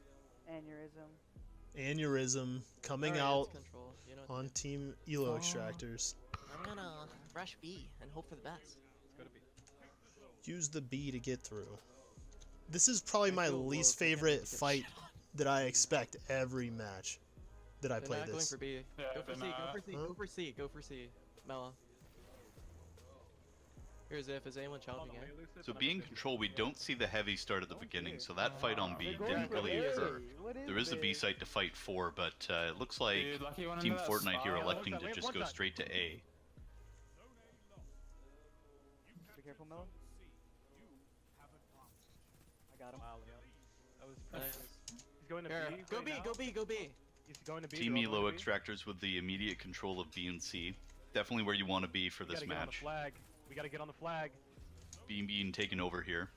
Aneurysm coming out on Team Elo Extractors. I'm gonna rush B and hope for the best. Use the B to get through. This is probably my least favorite fight that I expect every match that I play They're not this. going for B. Go for C, go for C, Huh? go for C, go for C. Mela. Here's if, is anyone chopping in? So being control, we don't see the heavy start at the beginning, so that fight on B didn't really occur. There is a B site to fight for, but it looks like Team Fortnite here electing to just go straight to A. Be careful, Mel. I got him. That was Nice. He's going to Here, B. go right B, now. go B, go B. He's going to B. Team they're all Elo going to B. Extractors with the immediate control of B and C. Definitely where you want to be for We this gotta get on the match. flag. We gotta get on the flag. B being taken over here.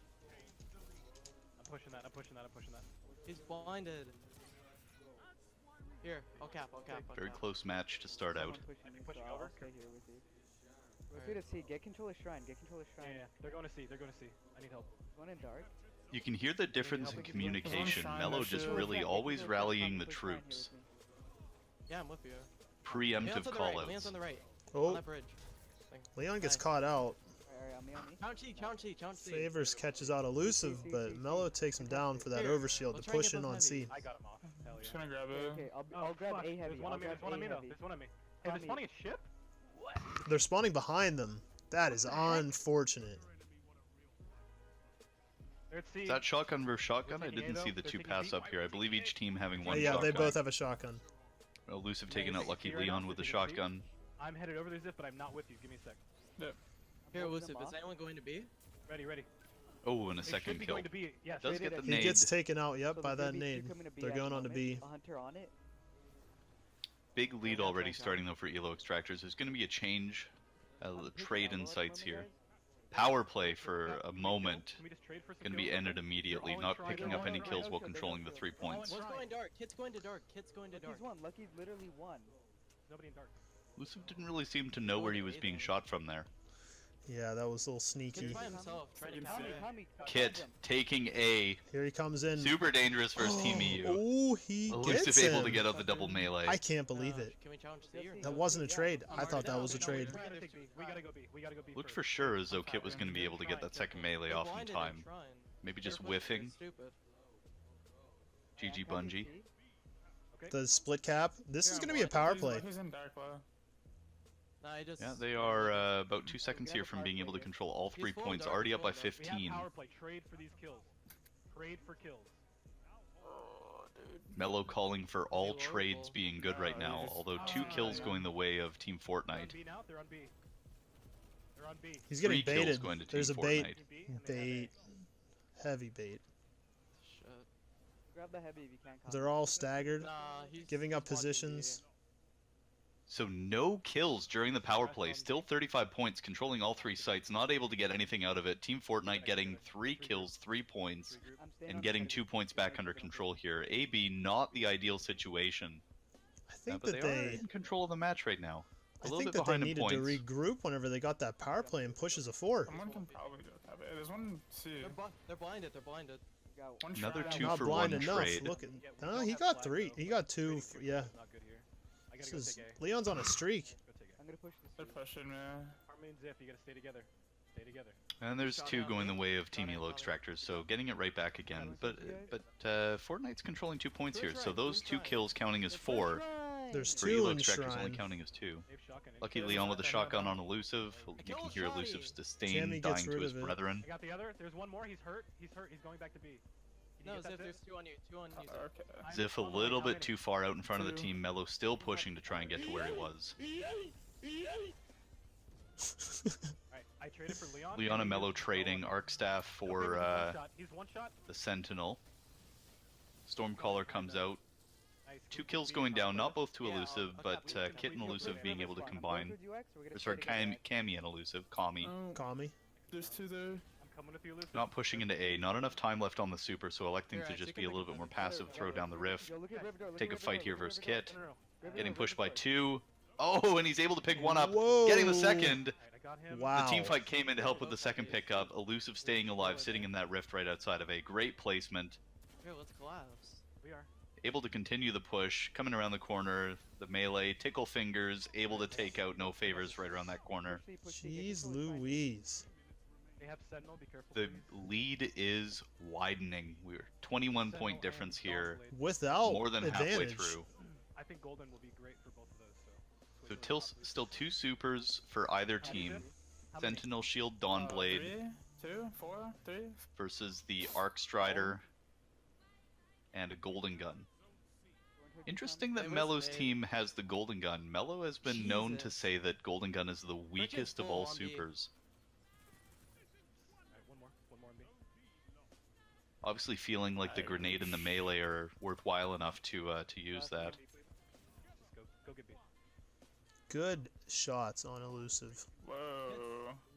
I'm pushing that. I'm pushing that. I'm pushing that. He's blinded. Here, I'll cap, I'll cap. I'll Very cap. close match to start out. Pushing I'll over. stay here with you. Rotate to C. Get control of shrine. Get control of shrine. Yeah, they're going to C. They're going to C. I need help. Going in dark. You can hear the difference in communication. Mello just really always rallying the troops. Yeah, I'm with you. preemptive callouts. Leon's on the right. Oh. On that bridge. Leon gets caught out. Count C. Favors catches out Elusive, but Mello takes him down for that overshield to push in on C. I got him off. Hell yeah. Just gonna grab it. Okay, I'll grab A heavy. There's one on me. There's one on me though. There's one on me. Hey, they're spawning a ship? What? They're spawning behind them. That is unfortunate. Is that shotgun versus shotgun? I didn't see the two pass up here. I believe each team having one Yeah, shotgun. they both have a shotgun. Elusive taking out Lucky Leon with a shotgun. I'm headed over there, Zip, but I'm not with you. Give me a sec. Yep. Here, Elusive, is anyone going to B? Ready. Oh, and a second kill. Yes, does get the He nade. gets taken out, yep, by that nade. They're going on to B. A hunter on it. Big lead already starting though for Elo Extractors. There's going to be a change, trade insights here. Power play for a moment, going to be ended immediately, not picking up any kills while controlling the 3 points. One's going dark, Kit's going to dark, Kit's going to dark. Lucky's won, Lucky's literally won. Nobody in dark. Elusive didn't really seem to know where he was being shot from there. Yeah, that was a little sneaky. Kit's by himself, trying to Kit taking A. Here he comes in. Super dangerous versus Team EU. Oh, he Elusive gets able him. to get out the double melee. I can't believe it. Can we challenge C or That wasn't a trade. I thought that was a trade. We gotta go B. We gotta go B. Looked for sure as though Kit was going to be able to get that second melee off in time. Maybe just whiffing. GG Bungie. The split cap. This is going to be a power play. Yeah, they are about 2 seconds here from being able to control all 3 points. Already up by 15. Power play. Trade for these kills. Trade for kills. Mello calling for all trades being good right now, although 2 kills going the way of Team Fortnite. They're on B. They're on B. He's getting 3 kills baited. going to There's a Team bait. Fortnite. Bait. Heavy bait. Grab the heavy if you can. They're all staggered, he's giving up positions. So no kills during the power play, still 35 points, controlling all 3 sites, not able to get anything out of it. Team Fortnite getting 3 kills, 3 points, and getting 2 points back under control here. AB, not the ideal situation. I think but that they are in control of the match right now. A I little think bit that they behind in needed to points. regroup whenever they got that power play and pushes a 4. Someone can probably go cap it. There's one C. They're blinded, they're blinded. Another 2 Not for blind 1 enough. trade. Look at, no, he got 3. He got 2. Yeah. This is, Leon's on a streak. I'm gonna push this. They're pushing, man. Armin and Zip, you gotta stay together. Stay together. And there's 2 going the way of Team Elo Extractors, so getting it right back again. But Fortnite's controlling 2 points here, so those 2 kills counting as 4. There's For 2 Elo in Extractors only Shrine. counting as 2. Lucky Leon with a shotgun on Elusive. You can hear Elusive's disdain Cammy gets dying to rid his of it. brethren. I got the other. There's one more. He's hurt. He's going back to B. No, Zip, there's 2 on you, 2 on you. Okay. Ziff a little bit too far out in front of the team. Mello still pushing to try and get to where he was. Alright, I traded for Leon. Leon and Mello trading Arc Staff for He's one shot. the Sentinel. Stormcaller comes out. 2 kills going down, not both to Elusive, but Kit and Elusive being able to combine. Or sorry, Cammy and Elusive, Kami. Kami. There's 2 there. I'm coming with you, Elusive. Not pushing into A, not enough time left on the Super, so electing to just be a little bit more passive, throw down the Rift. Take a fight here versus Kit. Getting pushed by 2. Oh, and he's able to pick 1 up, Whoa. getting the second. Wow. The team fight came in to help with the second pickup. Elusive staying alive, sitting in that Rift right outside of A. Great placement. Here, let's collapse. We are. Able to continue the push, coming around the corner, the melee, tickle fingers, able to take out no favors right around that corner. Jeez Louise. They have Sentinel, be careful. The lead is widening. We're 21 point difference here. Without more than halfway advantage. through. I think Golden will be great for both of those. So still 2 supers for either team. Sentinel Shield Dawnblade 3, 2, 4, 3. versus the Arc Strider and a Golden Gun. Interesting that Mello's team has the Golden Gun. Mello has been known to say that Golden Gun is the weakest of all supers. One more on B. Obviously feeling like the grenade and the melee are worthwhile enough to use that. Just go get B. Good shots on Elusive. Whoa.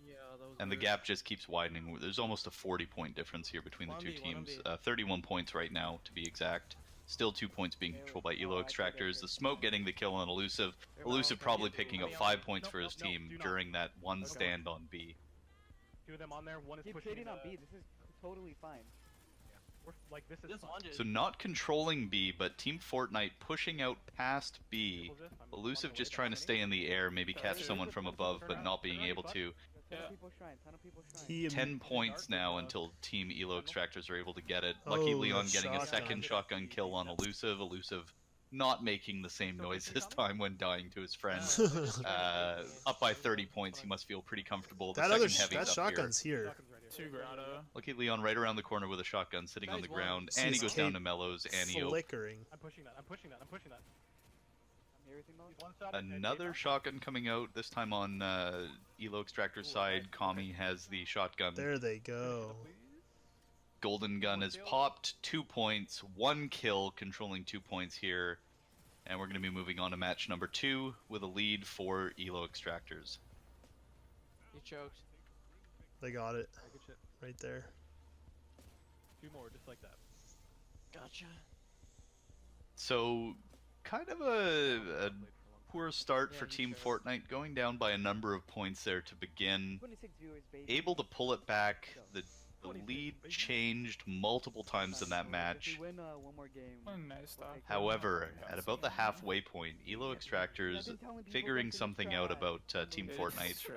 Yeah, that was And the gap just keeps widening. There's almost a 40-point difference here between the 2 teams. 31 points right now, to be exact. Still 2 points being controlled by Elo Extractors. The Smoke getting the kill on Elusive. Elusive probably picking up 5 points for his team during that one stand on B. 2 of them on there. One is Keep pushing. trading on B. This is totally fine. We're Like this is So not controlling B, but Team Fortnite pushing out past B. Elusive just trying to stay in the air, maybe catch someone from above, but not being able to. 10 points now until Team Elo Extractors are able to get it. Lucky Leon getting a second shotgun kill on Elusive. Elusive not making the same noise this time when dying to his friend. Up by 30 points, he must feel pretty comfortable. The That shotgun's here. Lucky Leon right around the corner with a shotgun sitting on the ground, and he goes down to Mellows, and flickering. I'm pushing that. Another shotgun coming out, this time on Elo Extractor's side. Kami has the shotgun. There they go. Golden Gun is popped, 2 points, 1 kill, controlling 2 points here. And we're going to be moving on to match number 2 with a lead for Elo Extractors. You choked. They got it. Right there. 2 more, just like that. Gotcha. So, kind of a poor start for Team Fortnite, going down by a number of points there to begin. Able to pull it back. The lead changed multiple times in that match. However, at about the halfway point, Elo Extractors figuring something out about Team Fortnite,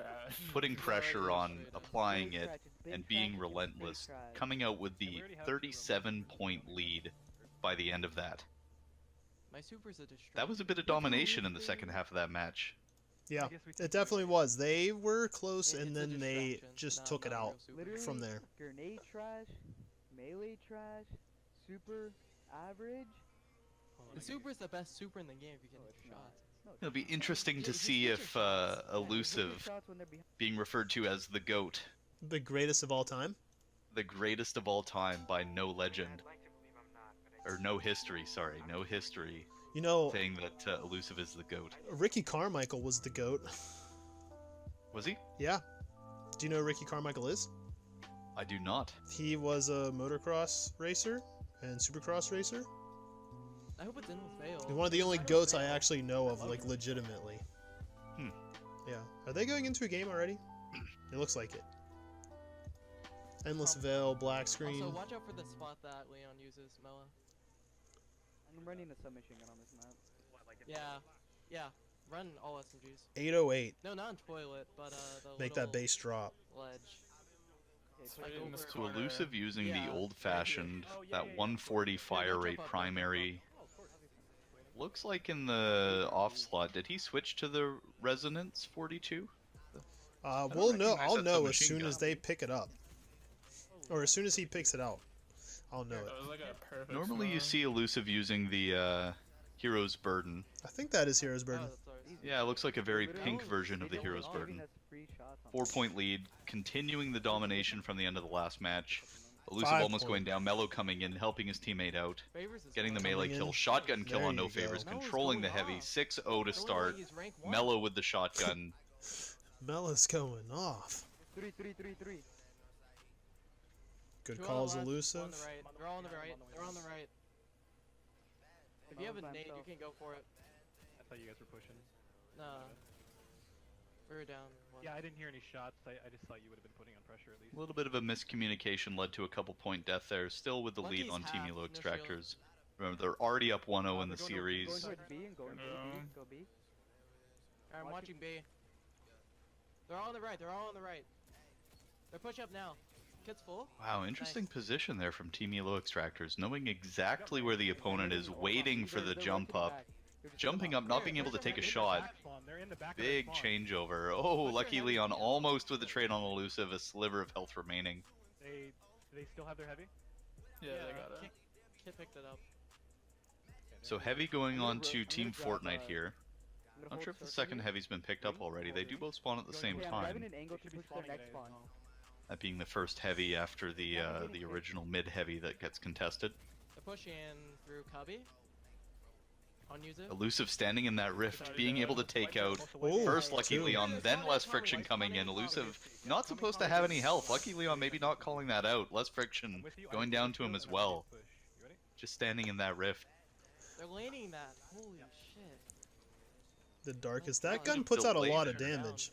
putting pressure on, applying it, and being relentless, coming out with the 37-point lead by the end of that. That was a bit of domination in the second half of that match. Yeah, it definitely was. They were close, and then they just took it out from there. Grenade trash, melee trash, super average. The super is the best super in the game if you can hit shots. It'll be interesting to see if Elusive, being referred to as the GOAT. The greatest of all time? The greatest of all time by no legend. Or no history, sorry, no history. You know, saying that Elusive is the GOAT. Ricky Carmichael was the GOAT. Was he? Yeah. Do you know who Ricky Carmichael is? I do not. He was a motocross racer and supercross racer. I hope it didn't fail. He's one of the only GOATs I actually know of, like, legitimately. Yeah. Are they going into a game already? It looks like it. Endless Veil, black screen. Also, watch out for the spot that Leon uses, Mela. I'm running a submachine gun on this map. Yeah. Run all SMGs. 808. No, not in toilet, but the Make that base drop. Ledge. So Elusive using the old-fashioned, that 140 fire rate primary. Looks like in the off slot, did he switch to the Resonance 42? We'll know. I'll know as soon as they pick it up, or as soon as he picks it out. I'll know it. Normally you see Elusive using the Hero's Burden. I think that is Hero's Burden. Yeah, it looks like a very pink version of the Hero's Burden. 4-point lead, continuing the domination from the end of the last match. Elusive almost going down, Mello coming in, helping his teamate out, getting the melee kill, shotgun kill on No Favors, controlling the heavy, 6-0 to start, Mello with the shotgun. Mello's going off. 3. Good calls, Elusive. They're all on the right. They're on the right. If you have a nade, you can go for it. I thought you guys were pushing. No. We were down. Yeah, I didn't hear any shots. I just thought you would have been putting on pressure at least. A little bit of a miscommunication led to a couple-point death there, still with the lead on Team Elo Extractors. Remember, they're already up 1-0 in the series. Go B. Alright, I'm watching B. They're all on the right. They're all on the right. They're push up now. Kit's full. Wow, interesting position there from Team Elo Extractors, knowing exactly where the opponent is, waiting for the jump up. Jumping up, not being able to take a shot. Big changeover. Oh, Lucky Leon almost with the trade on Elusive, a sliver of health remaining. Do they still have their heavy? Yeah, they got it. Kit picked it up. So heavy going on to Team Fortnite here. Not sure if the second heavy's been picked up already. They do both spawn at the same time. That being the first heavy after the original mid-heavy that gets contested. They're pushing through Cubby. On use it. Elusive standing in that rift, being able to take out first Lucky Leon, then Less Friction coming in. Elusive not supposed to have any health. Lucky Leon maybe not calling that out. Less Friction going down to him as well. Just standing in that rift. They're laning that. Holy shit. The darkest. That gun puts out a lot of damage.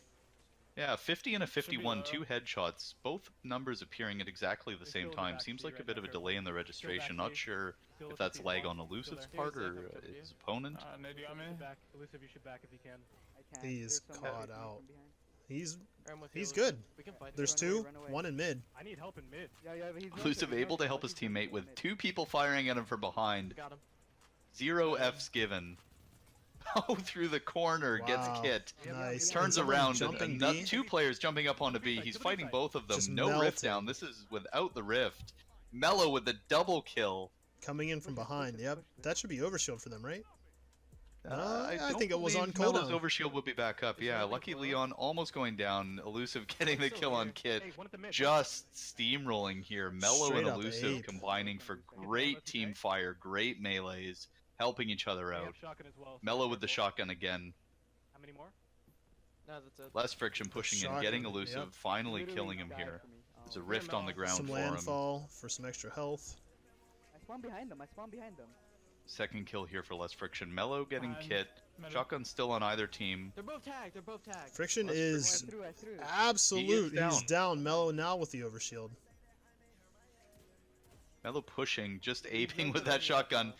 Yeah, 50 and a 51, two headshots, both numbers appearing at exactly the same time. Seems like a bit of a delay in the registration. Not sure if that's lag on Elusive's part or his opponent. Elusive, you should back if you can. He is caught out. He's good. There's two, one in mid. I need help in mid. Elusive able to help his teammate with two people firing at him from behind. 0 Fs given. Oh, through the corner, gets Kit. Nice. Turns around, and two players jumping up onto B. He's fighting both of them. No rift down. This is without the rift. Mellow with the double kill. Coming in from behind. Yep, that should be overshield for them, right? I think it was on Mellow's cooldown. overshield will be back up. Yeah, Lucky Leon almost going down. Elusive getting the kill on Kit. Just steamrolling here. Mellow and Elusive combining for great team fire, great melees. Helping each other out. Mellow with the shotgun again. How many more? No, that's it. Less friction pushing in, getting Elusive, finally killing him here. There's a rift on the ground some for him. landfall for some extra health. I spawn behind them. Second kill here for less friction. Mellow getting Kit. Shotgun still on either team. They're both tagged. Friction is absolute. He's down. Mellow now with the overshield. Mellow pushing, just aping with that shotgun.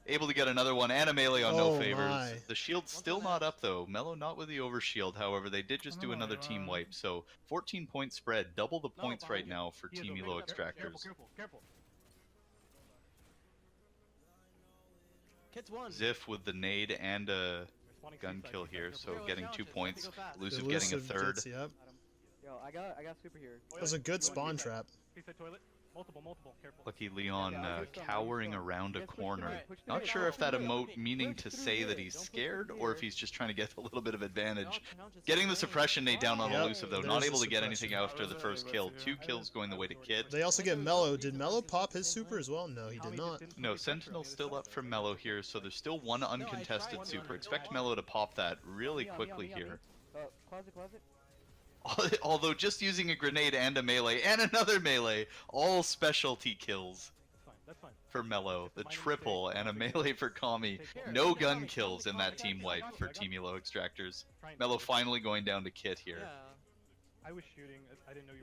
Able to get another one and a melee on no favors. The shield's still not up though. Mellow not with the overshield. However, they did just do another team wipe. So 14-point spread, double the points right now for Team Elo Extractors. Careful. Kit's one. Ziff with the nade and a gun kill here, so getting 2 points. Elusive getting a third. Yep. Yo, I got super here. That was a good spawn trap. Multiple, careful. Lucky Leon cowering around a corner. Not sure if that emote meaning to say that he's scared or if he's just trying to get a little bit of advantage. Getting the suppression nade down on Elusive though, not able to get anything after the first kill. 2 kills going the way to Kit. They also get Mellow. Did Mellow pop his super as well? No, he did not. No, Sentinel's still up for Mellow here, so there's still one uncontested super. Expect Mellow to pop that really quickly here. Closet. Although just using a grenade and a melee and another melee, all specialty kills for Mellow. The triple and a melee for Kami. No gun kills in that team wipe for Team Elo Extractors. Mellow finally going down to Kit here. I was shooting. I didn't know you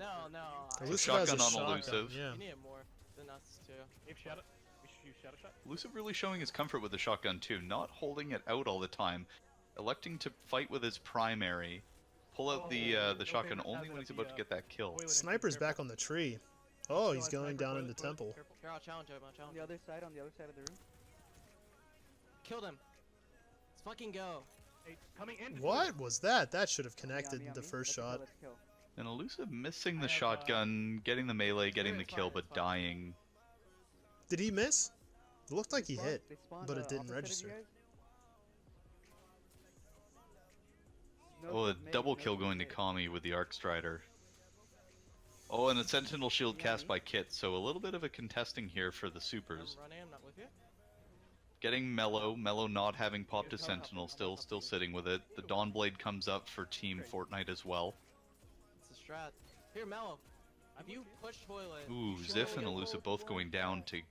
were. No. Shotgun on Elusive. You need it more than us too. We should use shadow shot. Elusive really showing his comfort with the shotgun too, not holding it out all the time. Electing to fight with his primary. Pull out the shotgun only when he's about to get that kill. Sniper's back on the tree. Oh, he's going down into temple. Here, I'll challenge him. On the other side of the room. Killed him. Let's fucking go. Hey, coming in. What was that? That should have connected the first shot. And Elusive missing the shotgun, getting the melee, getting the kill, but dying. Did he miss? It looked like he hit, but it didn't register. Oh, a double kill going to Kami with the Arc Strider. Oh, and a Sentinel Shield cast by Kit, so a little bit of a contesting here for the supers. I'm not with you. Getting Mellow not having popped a Sentinel, still sitting with it. The Dawnblade comes up for Team Fortnite as well. It's a strat. Here, Mellow. If you push toilet. Ooh, Ziff and Elusive both going down to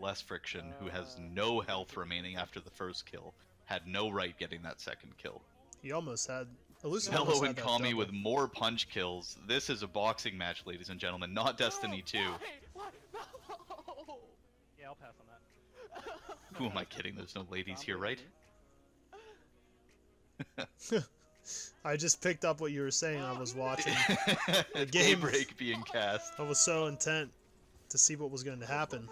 less friction, who has no health remaining after the first kill. Had no right getting that second kill. He almost had... Mellow and Kami with more punch kills. This is a boxing match, ladies and gentlemen, not Destiny 2. What? No! Yeah, I'll pass on that. Who am I kidding? There's no ladies here, right? I just picked up what you were saying. I was watching the game. Daybreak being cast. I was so intent to see what was going to happen.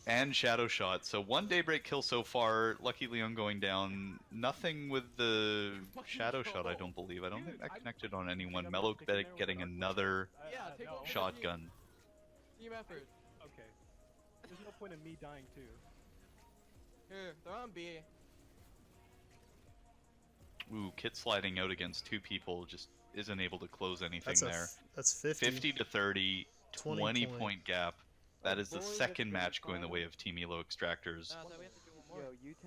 And Shadow Shot. So 1 Daybreak kill so far. Lucky Leon going down. Nothing with the Shadow Shot, I don't believe. I don't think that connected on anyone. Mellow getting another shotgun. Team effort. Okay. There's no point in me dying too. Here, they're on B. Ooh, Kit sliding out against 2 people. Just isn't able to close anything there. That's 50. 50 to 30. 20 point gap. That is the second match going the way of Team Elo Extractors.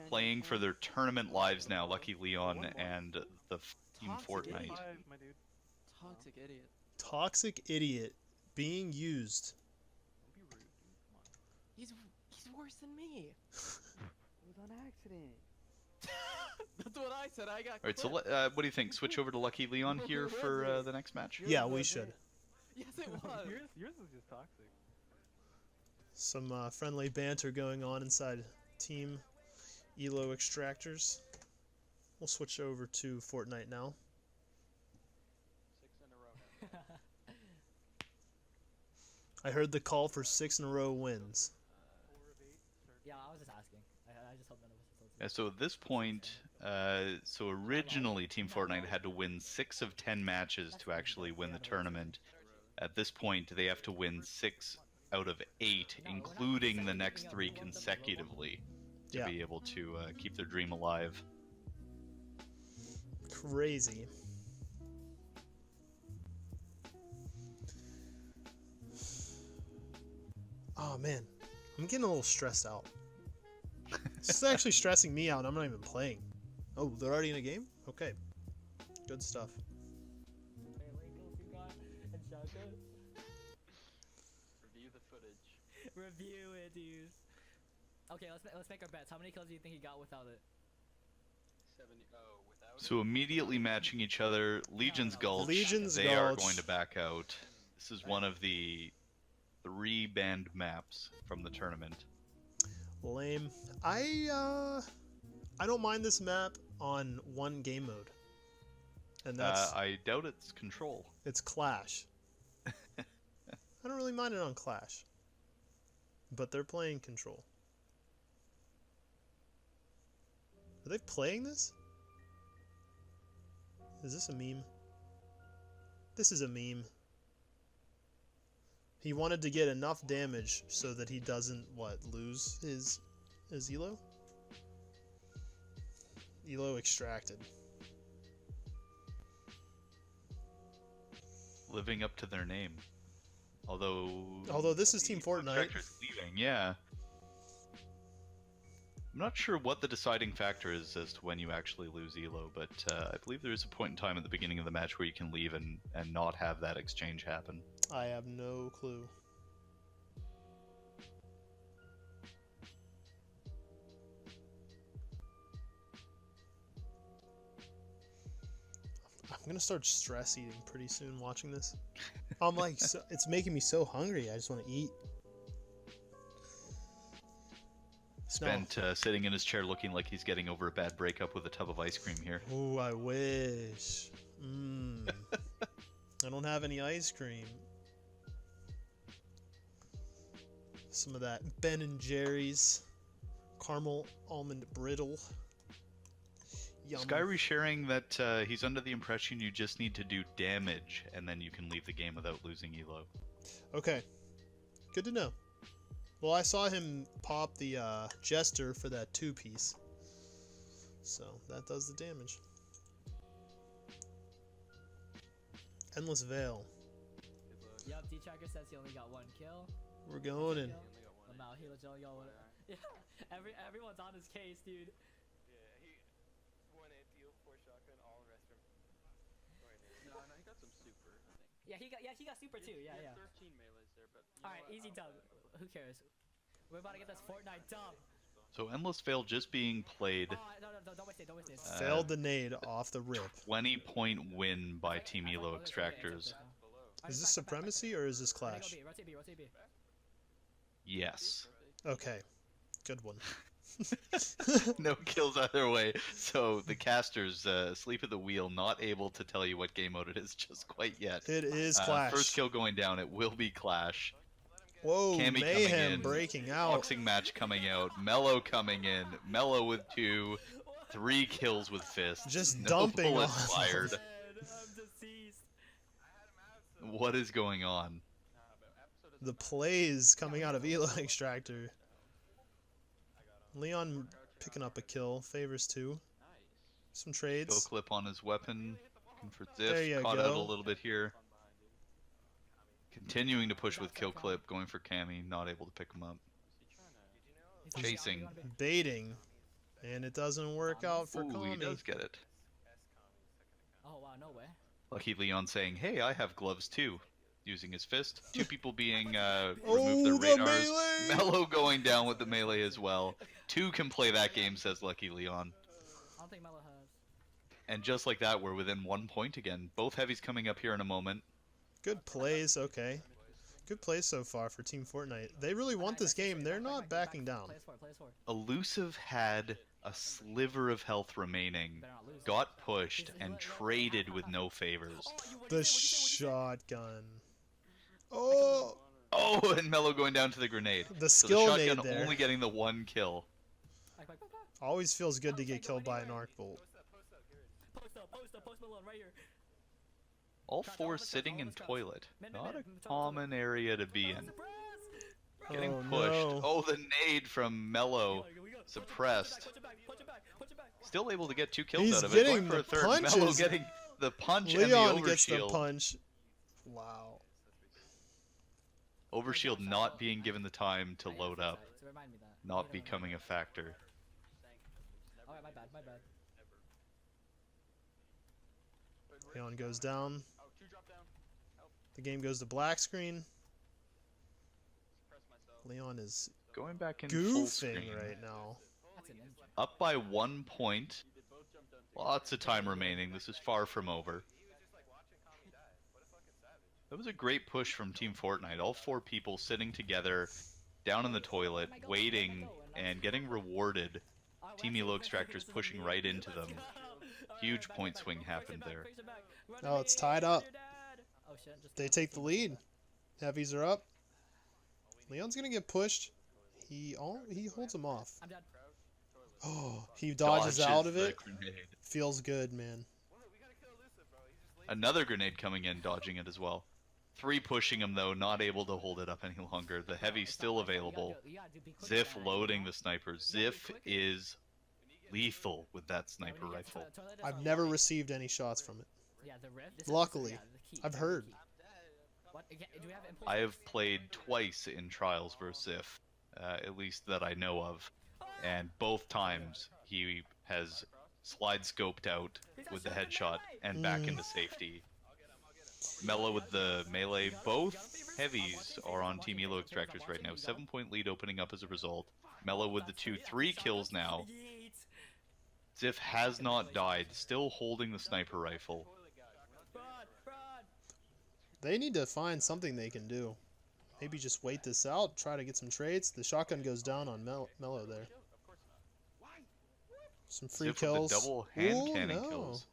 Playing for their tournament lives now, Lucky Leon and the Team Fortnite. Toxic idiot. Toxic idiot being used. He's worse than me. It was on accident. That's what I said. I got. Alright, so clipped. what do you think? Switch over to Lucky Leon here for the next match? Yeah, we should. Yes, it was. Yours is just toxic. Some friendly banter going on inside Team Elo Extractors. We'll switch over to Fortnite now. 6 in a row. I heard the call for 6 in a row wins. Yeah, I was just asking. I just hope none of us told you. Yeah, so at this point, so originally Team Fortnite had to win 6 of 10 matches to actually win the tournament. At this point, they have to win 6 out of 8, including the next 3 consecutively, to be able to keep their dream alive. Crazy. Oh man, I'm getting a little stressed out. This is actually stressing me out. I'm not even playing. Oh, they're already in a game? Okay. Good stuff. Review the footage. Review it, dude. Okay, let's make our bets. How many kills do you think he got without it? 70. Oh, without So immediately matching each other, Legion's Gulch, Legion's they are Gulch. going to back out. This is one of the 3 banned maps from the tournament. Lame. I don't mind this map on one game mode. And that's I doubt it's Control. it's Clash. I don't really mind it on Clash. But they're playing Control. Are they playing this? Is this a meme? This is a meme. He wanted to get enough damage so that he doesn't, lose his Elo? Elo extracted. Living up to their name. Although this is Team Fortnite. Leaving, yeah. I'm not sure what the deciding factor is as to when you actually lose Elo, but I believe there is a point in time at the beginning of the match where you can leave and not have that exchange happen. I have no clue. I'm gonna start stress eating pretty soon watching this. I'm like, it's making me so hungry. I just want to eat. Spent sitting in his chair looking like he's getting over a bad breakup with a tub of ice cream here. Ooh, I wish. I don't have any ice cream. Some of that Ben and Jerry's caramel almond brittle. Yum. Skyry sharing that he's under the impression you just need to do damage and then you can leave the game without losing Elo. Okay, good to know. Well, I saw him pop the Jester for that 2-piece, so that does the damage. Endless Veil. Yup, D-Tracker says he only got 1 kill. We're going in. Yeah, everyone's on his case, dude. Yeah, he 1 deal 4 shotgun, all rest of No, he got some super, I think. Yeah, he got super too. Yeah. 13 melees there, but Alright, easy dub. Who cares? We're about to get this Fortnite dub. So Endless Veil just being played. Oh, no, don't waste it. Failed the nade off the rip. 20-point win by Team Elo Extractors. Is this Supremacy or is this Clash? Rotate B. Yes. Okay, good one. No kills either way. So the casters sleep at the wheel, not able to tell you what game mode it is just quite yet. It is Clash. First kill going down. It will be Clash. Whoa, Cammy Mayhem breaking out. Boxing match coming out. Mello coming in. Mello with 2. 3 kills with fists. Just no dumping bullets on. fired. I'm deceased. What is going on? The plays coming out of Elo Extractor. Leon picking up a kill. Favors 2. Some trades. Kill clip on his weapon. Looking for There you Ziff. Caught go. out a little bit here. Continuing to push with kill clip. Going for Cammy. Not able to pick him up. Chasing. Baiting. And it doesn't work out for Ooh, Kami. he does get it. Oh wow, no way. Lucky Leon saying, "Hey, I have gloves too." Using his fist. 2 people being removed their the radars. melee! Mello going down with the melee as well. 2 can play that game, says Lucky Leon. don't think Mello has. And just like that, we're within 1 point again. Both heavies coming up here in a moment. Good plays, okay. Good plays so far for Team Fortnite. They really want this game. They're not backing down. Elusive had a sliver of health remaining, got pushed, and traded with no favors. The shotgun. Oh! Oh, and Mello going down to the grenade. The so skill the nade shotgun there. only getting the 1 kill. Always feels good to get killed by an arc bolt. Post Malone right here. All 4 sitting in toilet. Not a common area to be in. Getting pushed. No. Oh, the nade from Mello. Suppressed. Still able to get 2 kills He's out of it. getting Going for a the third. punches. Mello getting the punch Leon and the gets the overshield. punch. Wow. Overshield not being given the time to load up. Not becoming a factor. Alright, my bad. Leon goes down. The game goes to black screen. Leon is going back in full screen goofing right now. Up by 1 point. Lots of time remaining. This is far from over. That was a great push from Team Fortnite. All 4 people sitting together, down in the toilet, waiting, and getting rewarded. Team Elo Extractors pushing right into them. Huge point swing happened there. Oh, it's tied up. They take the lead. Heavies are up. Leon's gonna get pushed. He holds him off. Oh, he dodges out of it. Feels good, man. Another grenade coming in, dodging it as well. 3 pushing him though, not able to hold it up any longer. The heavy still available. Ziff loading the sniper. Ziff is lethal with that sniper rifle. I've never received any shots from it. Luckily, I've heard. I have played twice in trials versus Ziff, at least that I know of, and both times he has slide scoped out with the headshot and back into safety. Mello with the melee. Both heavies are on Team Elo Extractors right now. 7-point lead opening up as a result. Mello with the 2-3 kills now. Ziff has not died, still holding the sniper rifle. They need to find something they can do. Maybe just wait this out, try to get some trades. The shotgun goes down on Mello there. Some free Ziff kills. with the double hand Ooh, cannon no. kills.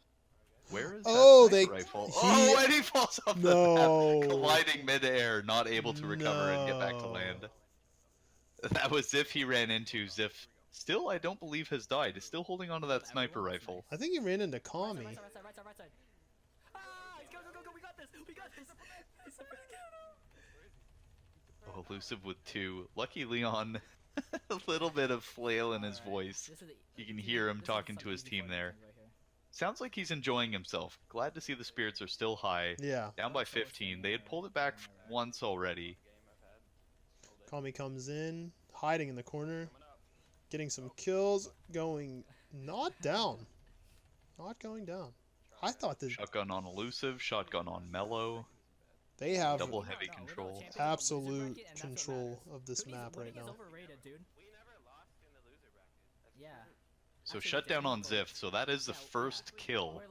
Where is Oh, that sniper rifle? Oh, and he falls off the map, colliding mid-air, not able to recover and get back to land. That was Ziff he ran into. Ziff still, I don't believe, has died. Is still holding onto that sniper rifle. I think he ran into Kami. Right side. Ah, go, we got this. Oh, Elusive with 2. Lucky Leon, a little bit of flail in his voice. You can hear him talking to his team there. Sounds like he's enjoying himself. Glad to see the spirits are still high. Yeah. Down by 15. They had pulled it back once already. Kami comes in, hiding in the corner, getting some kills, going not down. Not going down. I thought that Shotgun on Elusive, shotgun on Mello. they have double heavy control. absolute control of this map right now. Yeah. So shut down on Ziff. So that is the first kill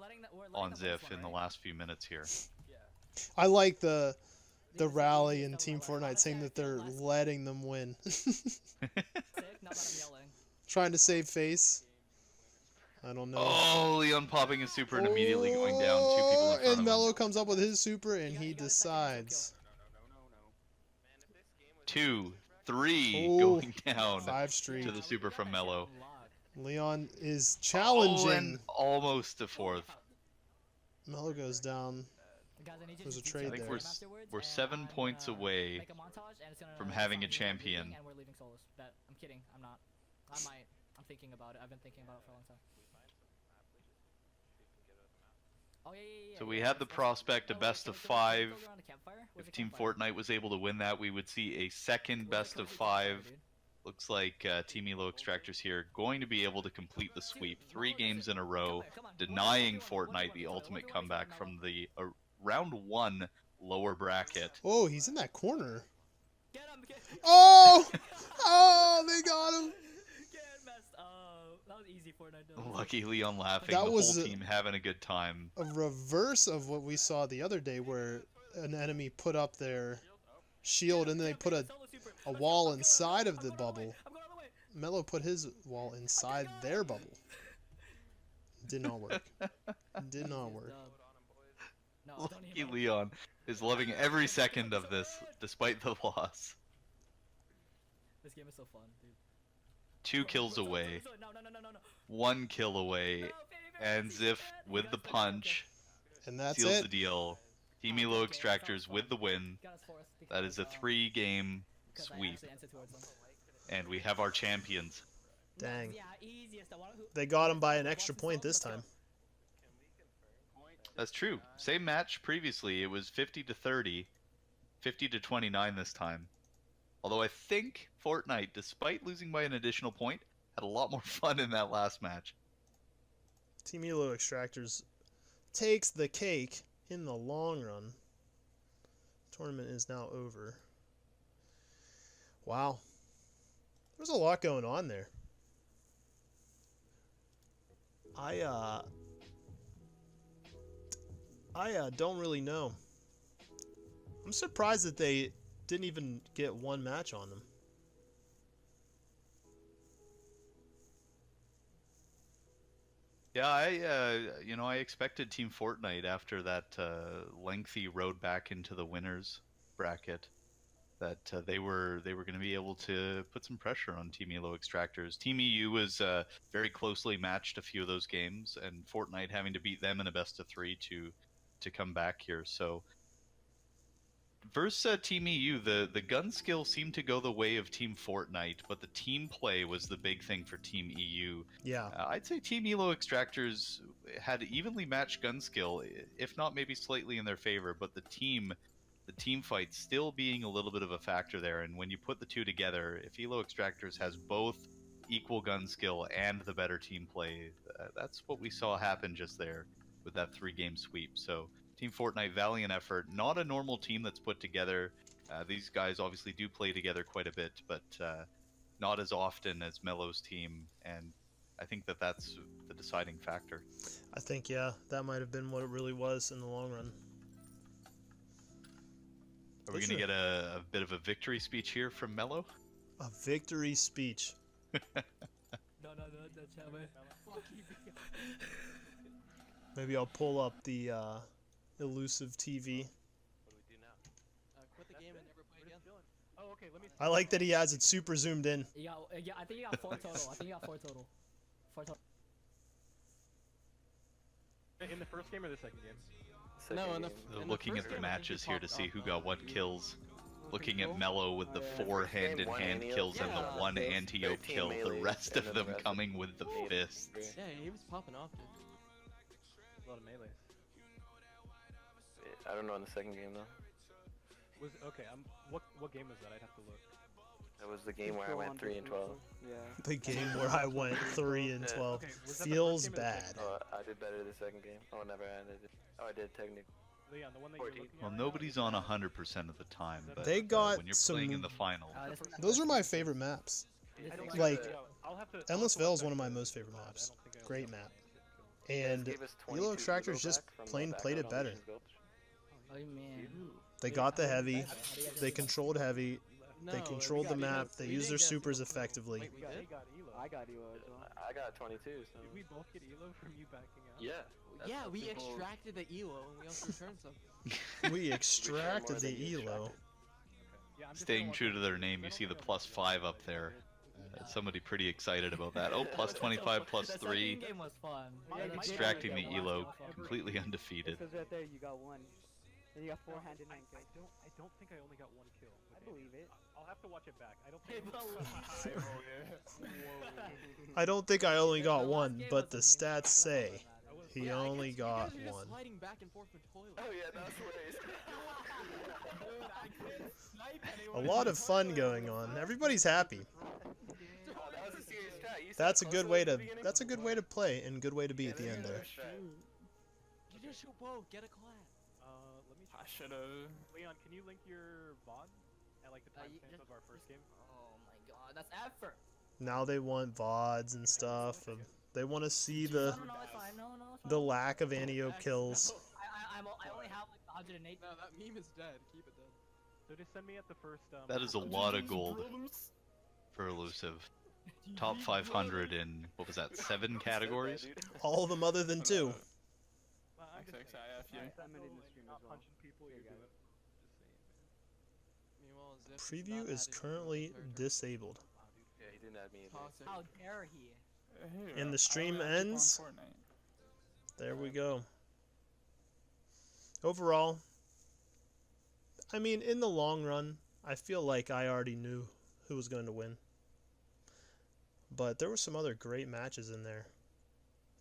on Ziff in the last few minutes here. I like the rally in Team Fortnite saying that they're letting them win. Trying to save face. I don't know. Oh, Leon popping his super and immediately going down. 2 people in front And of him. Mello comes up with his super and he decides. 2, 3 Ooh, going down 5 streak. to the super from Mello. Leon is challenging. Oh, and almost a 4th. Mello goes down. There's a I trade think there. we're 7 points away from having a champion. And we're leaving Solus. I'm kidding. I'm not. I'm thinking about it. I've been thinking about it for a long time. Oh, yeah. So we had the prospect of best of 5. If Team Fortnite was able to win that, we would see a second best of 5. Looks like Team Elo Extractors here going to be able to complete the sweep. 3 games in a row, denying Fortnite the ultimate comeback from the round 1 lower bracket. Oh, he's in that corner. Oh! Oh, they got him. Get messed up. That was easy crazy Fortnite does. Lucky Leon laughing. That the was whole team having a good time. A reverse of what we saw the other day, where an enemy put up their shield and then they put a wall inside of the bubble. Mello put his wall inside their bubble. Did not work. Did not work. Lucky Leon is loving every second of this, despite the loss. This game is so fun, dude. 2 kills away. 1 kill away. And Ziff with the punch. And that's seals it. the deal. Team Elo Extractors with the win. That is a 3-game sweep. And we have our champions. Dang. They got him by an extra point this time. That's true. Same match previously. It was 50-30. 50-29 this time. Although I think Fortnite, despite losing by an additional point, had a lot more fun in that last match. Team Elo Extractors takes the cake in the long run. Tournament is now over. Wow. There's a lot going on there. I don't really know. I'm surprised that they didn't even get one match on them. Yeah, I expected Team Fortnite after that lengthy road back into the winners bracket that they were going to be able to put some pressure on Team Elo Extractors. Team EU was very closely matched a few of those games, and Fortnite having to beat them in a best of 3 to come back here. So versus Team EU, the gun skill seemed to go the way of Team Fortnite, but the team play was the big thing for Team EU. Yeah. I'd say Team Elo Extractors had evenly matched gun skill, if not maybe slightly in their favor, but the team fight still being a little bit of a factor there. And when you put the two together, if Elo Extractors has both equal gun skill and the better team play, that's what we saw happen just there with that 3-game sweep. So Team Fortnite, valiant effort. Not a normal team that's put together. These guys obviously do play together quite a bit, but not as often as Mello's team, and I think that's the deciding factor. I think, yeah, that might have been what it really was in the long run. Are we going to get a bit of a victory speech here from Mello? A victory speech. No, that's how Maybe I'll pull up the elusive TV. Quit the game and never play again. Oh, okay, let me I like that he has it super zoomed in. Yeah, I think you got 4 total. I think you got 4 total. 4 total. In the first game or the second game? No, in the looking at the matches here to see who got what kills. Looking at Mello with the 4 hand-in-hand kills and the 1 anti-yoke kill. The rest of them coming with the fists. Yeah, he was popping off, dude. A lot of melees. I don't know in the second game though. Okay, what game was that? I'd have to look. That was the game where I went 3 and 12. Yeah. The game where I went 3 and 12 Okay, was that the feels first game or the bad. second Oh, I did better the second game. Oh, never ended it. Oh, I did technically. Leon, the one that you're 14. looking Well, at nobody's on 100% of the time, but They got when you're some- playing in the final, Those are my favorite maps. I don't Like, think I'll have to- Endless I'll have Veil is to one of my check most the favorite VOD. I maps. don't think I Great own map. You guys And gave us 22 Elo to Extractors go just back from the plain background played it on better. Legion's Gulch. Oh man. They got the heavy, they controlled heavy, they No, controlled the we got map, Elo. they We used their didn't get supers Elo. effectively. Wait, we did? got Elo. I got you as well. I got 22, so. Did we both get Elo from you backing out? Yeah. that's Yeah, how we people- extracted the Elo and we also returned some. We extracted than the you Elo. extracted. Yeah, I'm just staying gonna true watch to it. their name, you see the +5 up there. Somebody pretty excited about that. Oh, +25, +3. That game was fun. Extracting the Elo, completely undefeated. It says right there you got 1. And you got 4 hand-in-hand kills. I don't think I only got 1 kill. I believe it. I'll have to watch it back. I don't think. I don't think I only got 1, but the stats say he only got You guys are just 1. sliding back and forth from toilet. Oh yeah, that's what A lot of fun going on. Everybody's happy. that was a serious strat. You said That's a close good to way the to beginning. that's a good way to play and good way to be at the end there. You just shoot both, get a clap. Let me. I should've. Leon, can you link your VOD at like the timestamp of our first game? Oh my god, that's effort. Now they want VODs and stuff of They want to see the lack of anti-ope kills. I only have like 108. No, that meme is dead. Keep it dead. So just send me at the first. That is a lot of gold for elusive. Top 500 in, what was that, 7 categories? All of them other than 2. Preview is currently disabled. Yeah, he didn't add me in. How dare he? And the stream ends. There we go. Overall, I mean, in the long run, I feel like I already knew who was going to win. But there were some other great matches in there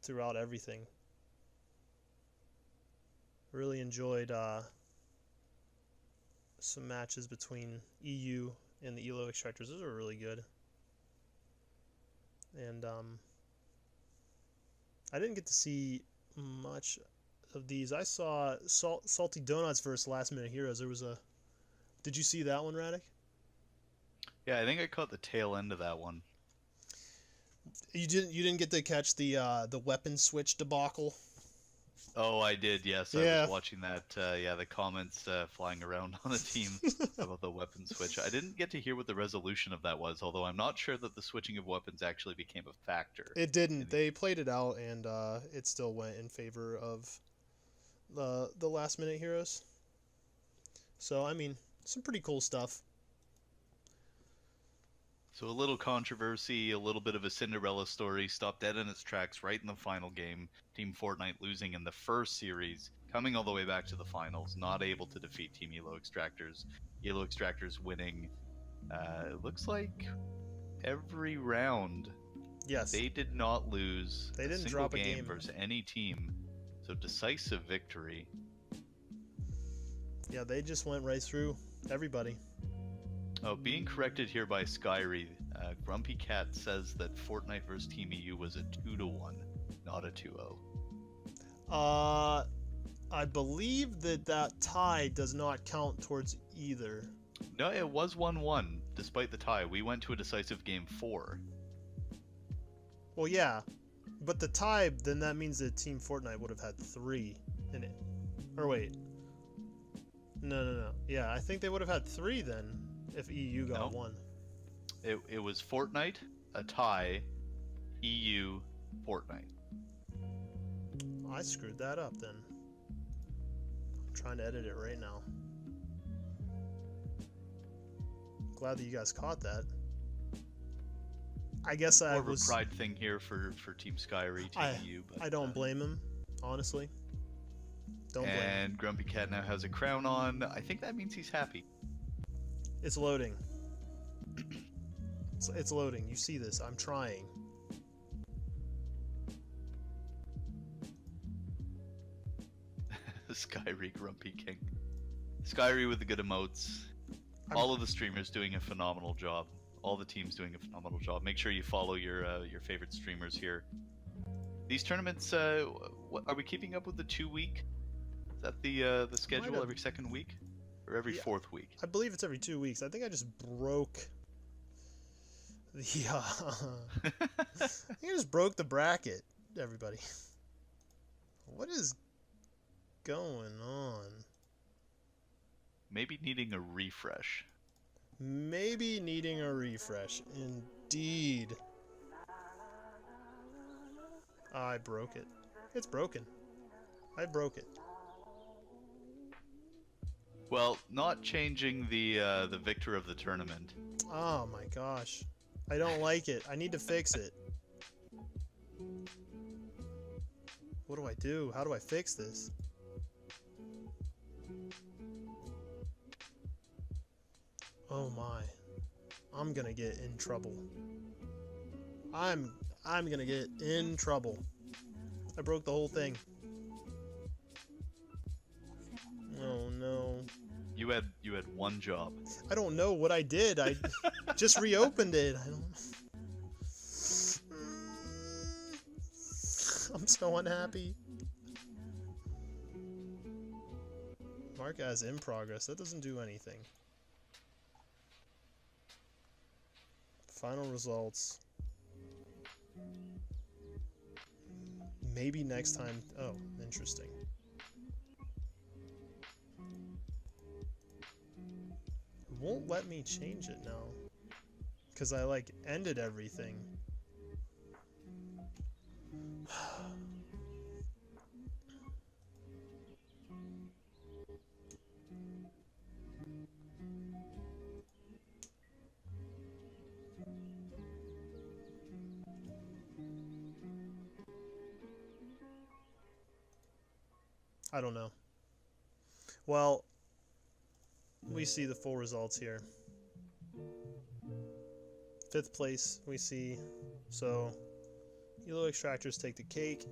throughout everything. Really enjoyed some matches between EU and the ELO extractors. Those were really good. And I didn't get to see much of these. I saw Salty Donuts versus Last Minute Heroes. There was a... Did you see that one, Radic? Yeah, I think I caught the tail end of that one. You didn't get to catch the weapon switch debacle? Oh, I did, yes. Yeah. I was watching that, yeah, the comments flying around on the team about the weapon switch. I didn't get to hear what the resolution of that was, although I'm not sure that the switching of weapons actually became a factor. It didn't. They played it out, and it still went in favor of the Last Minute Heroes. So, I mean, some pretty cool stuff. So a little controversy, a little bit of a Cinderella story, stopped dead in its tracks right in the final game. Team Fortnite losing in the first series, coming all the way back to the finals, not able to defeat Team Elo Extractors. Elo Extractors winning, looks like every round. Yes. They did not lose They didn't single drop a game game versus any team. So decisive victory. Yeah, they just went right through everybody. Oh, being corrected here by Skyry, Grumpy Cat says that Fortnite vs Team EU was a 2-1, not a 2-0. I believe that tie does not count towards either. No, it was 1-1, despite the tie. We went to a decisive game 4. Well, yeah, but the tie, then that means that Team Fortnite would have had 3 in it. Or wait. No. Yeah, I think they would have had 3 then, if EU got 1. It was Fortnite, a tie, EU, Fortnite. I screwed that up then. I'm trying to edit it right now. Glad that you guys caught that. I guess I More was... of a pride thing here for Team Skyry, Team EU. But, I don't blame him, honestly. Don't blame him. And Grumpy Cat now has a crown on. I think that means he's happy. It's loading. It's loading. You see this. I'm trying. Skyry Grumpy King. Skyry with the good emotes. All of the streamers doing a phenomenal job. All the teams doing a phenomenal job. Make sure you follow your favorite streamers here. These tournaments, what, are we keeping up with the 2-week? Is that the schedule every second week? Or every fourth week? I believe it's every 2 weeks. I think I just broke the I think I just broke the bracket, everybody. What is going on? Maybe needing a refresh. Maybe needing a refresh. Indeed. I broke it. It's broken. I broke it. Well, not changing the victor of the tournament. Oh my gosh. I don't like it. I need to fix it. What do I do? How do I fix this? Oh my. I'm gonna get in trouble. I'm gonna get in trouble. I broke the whole thing. Oh no. You had one job. I don't know what I did. I just reopened it. I don't. I'm so unhappy. Mark as in progress. That doesn't do anything. Final results. Maybe next time. Oh, interesting. It won't let me change it now. Because I, like, ended everything. I don't know. Well, we see the full results here. 5th place, we see. So, Elo Extractors take the cake.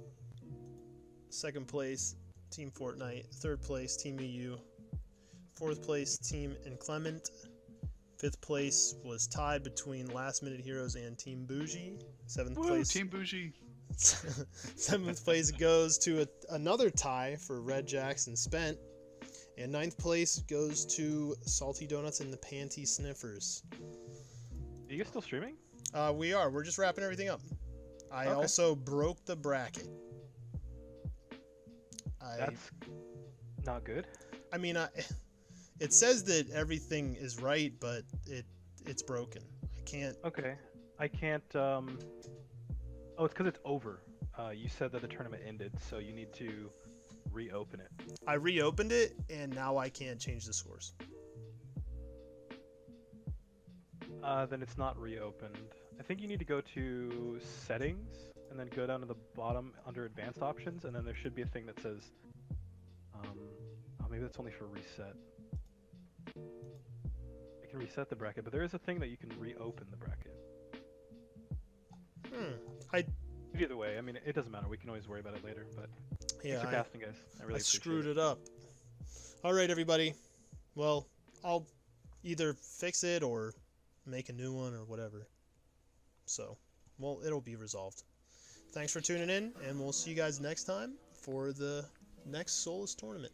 2nd place, Team Fortnite. 3rd place, Team EU. 4th place, Team Inclement. 5th place was tied between Last Minute Heroes and Team Bougie. 7th place. Team Bougie. 7th place goes to another tie for Red Jacks and Spent. And 9th place goes to Salty Donuts and the Panty Sniffers. Are you guys still streaming? We are. We're just wrapping everything up. I also broke the bracket. That's not good. I mean, it says that everything is right, but it's broken. I can't. Okay. I can't. Oh, it's because it's over. You said that the tournament ended, so you need to reopen it. I reopened it, and now I can't change the scores. Then it's not reopened. I think you need to go to settings, and then go down to the bottom under advanced options, and then there should be a thing that says, oh, maybe that's only for reset. I can reset the bracket, but there is a thing that you can reopen the bracket. Either way, I mean, it doesn't matter. We can always worry about it later, but yeah, thanks for casting, guys. I really screwed it up. All right, everybody. Well, I'll either fix it or make a new one or whatever. So, well, it'll be resolved. Thanks for tuning in, and we'll see you guys next time for the next Solus Tournament.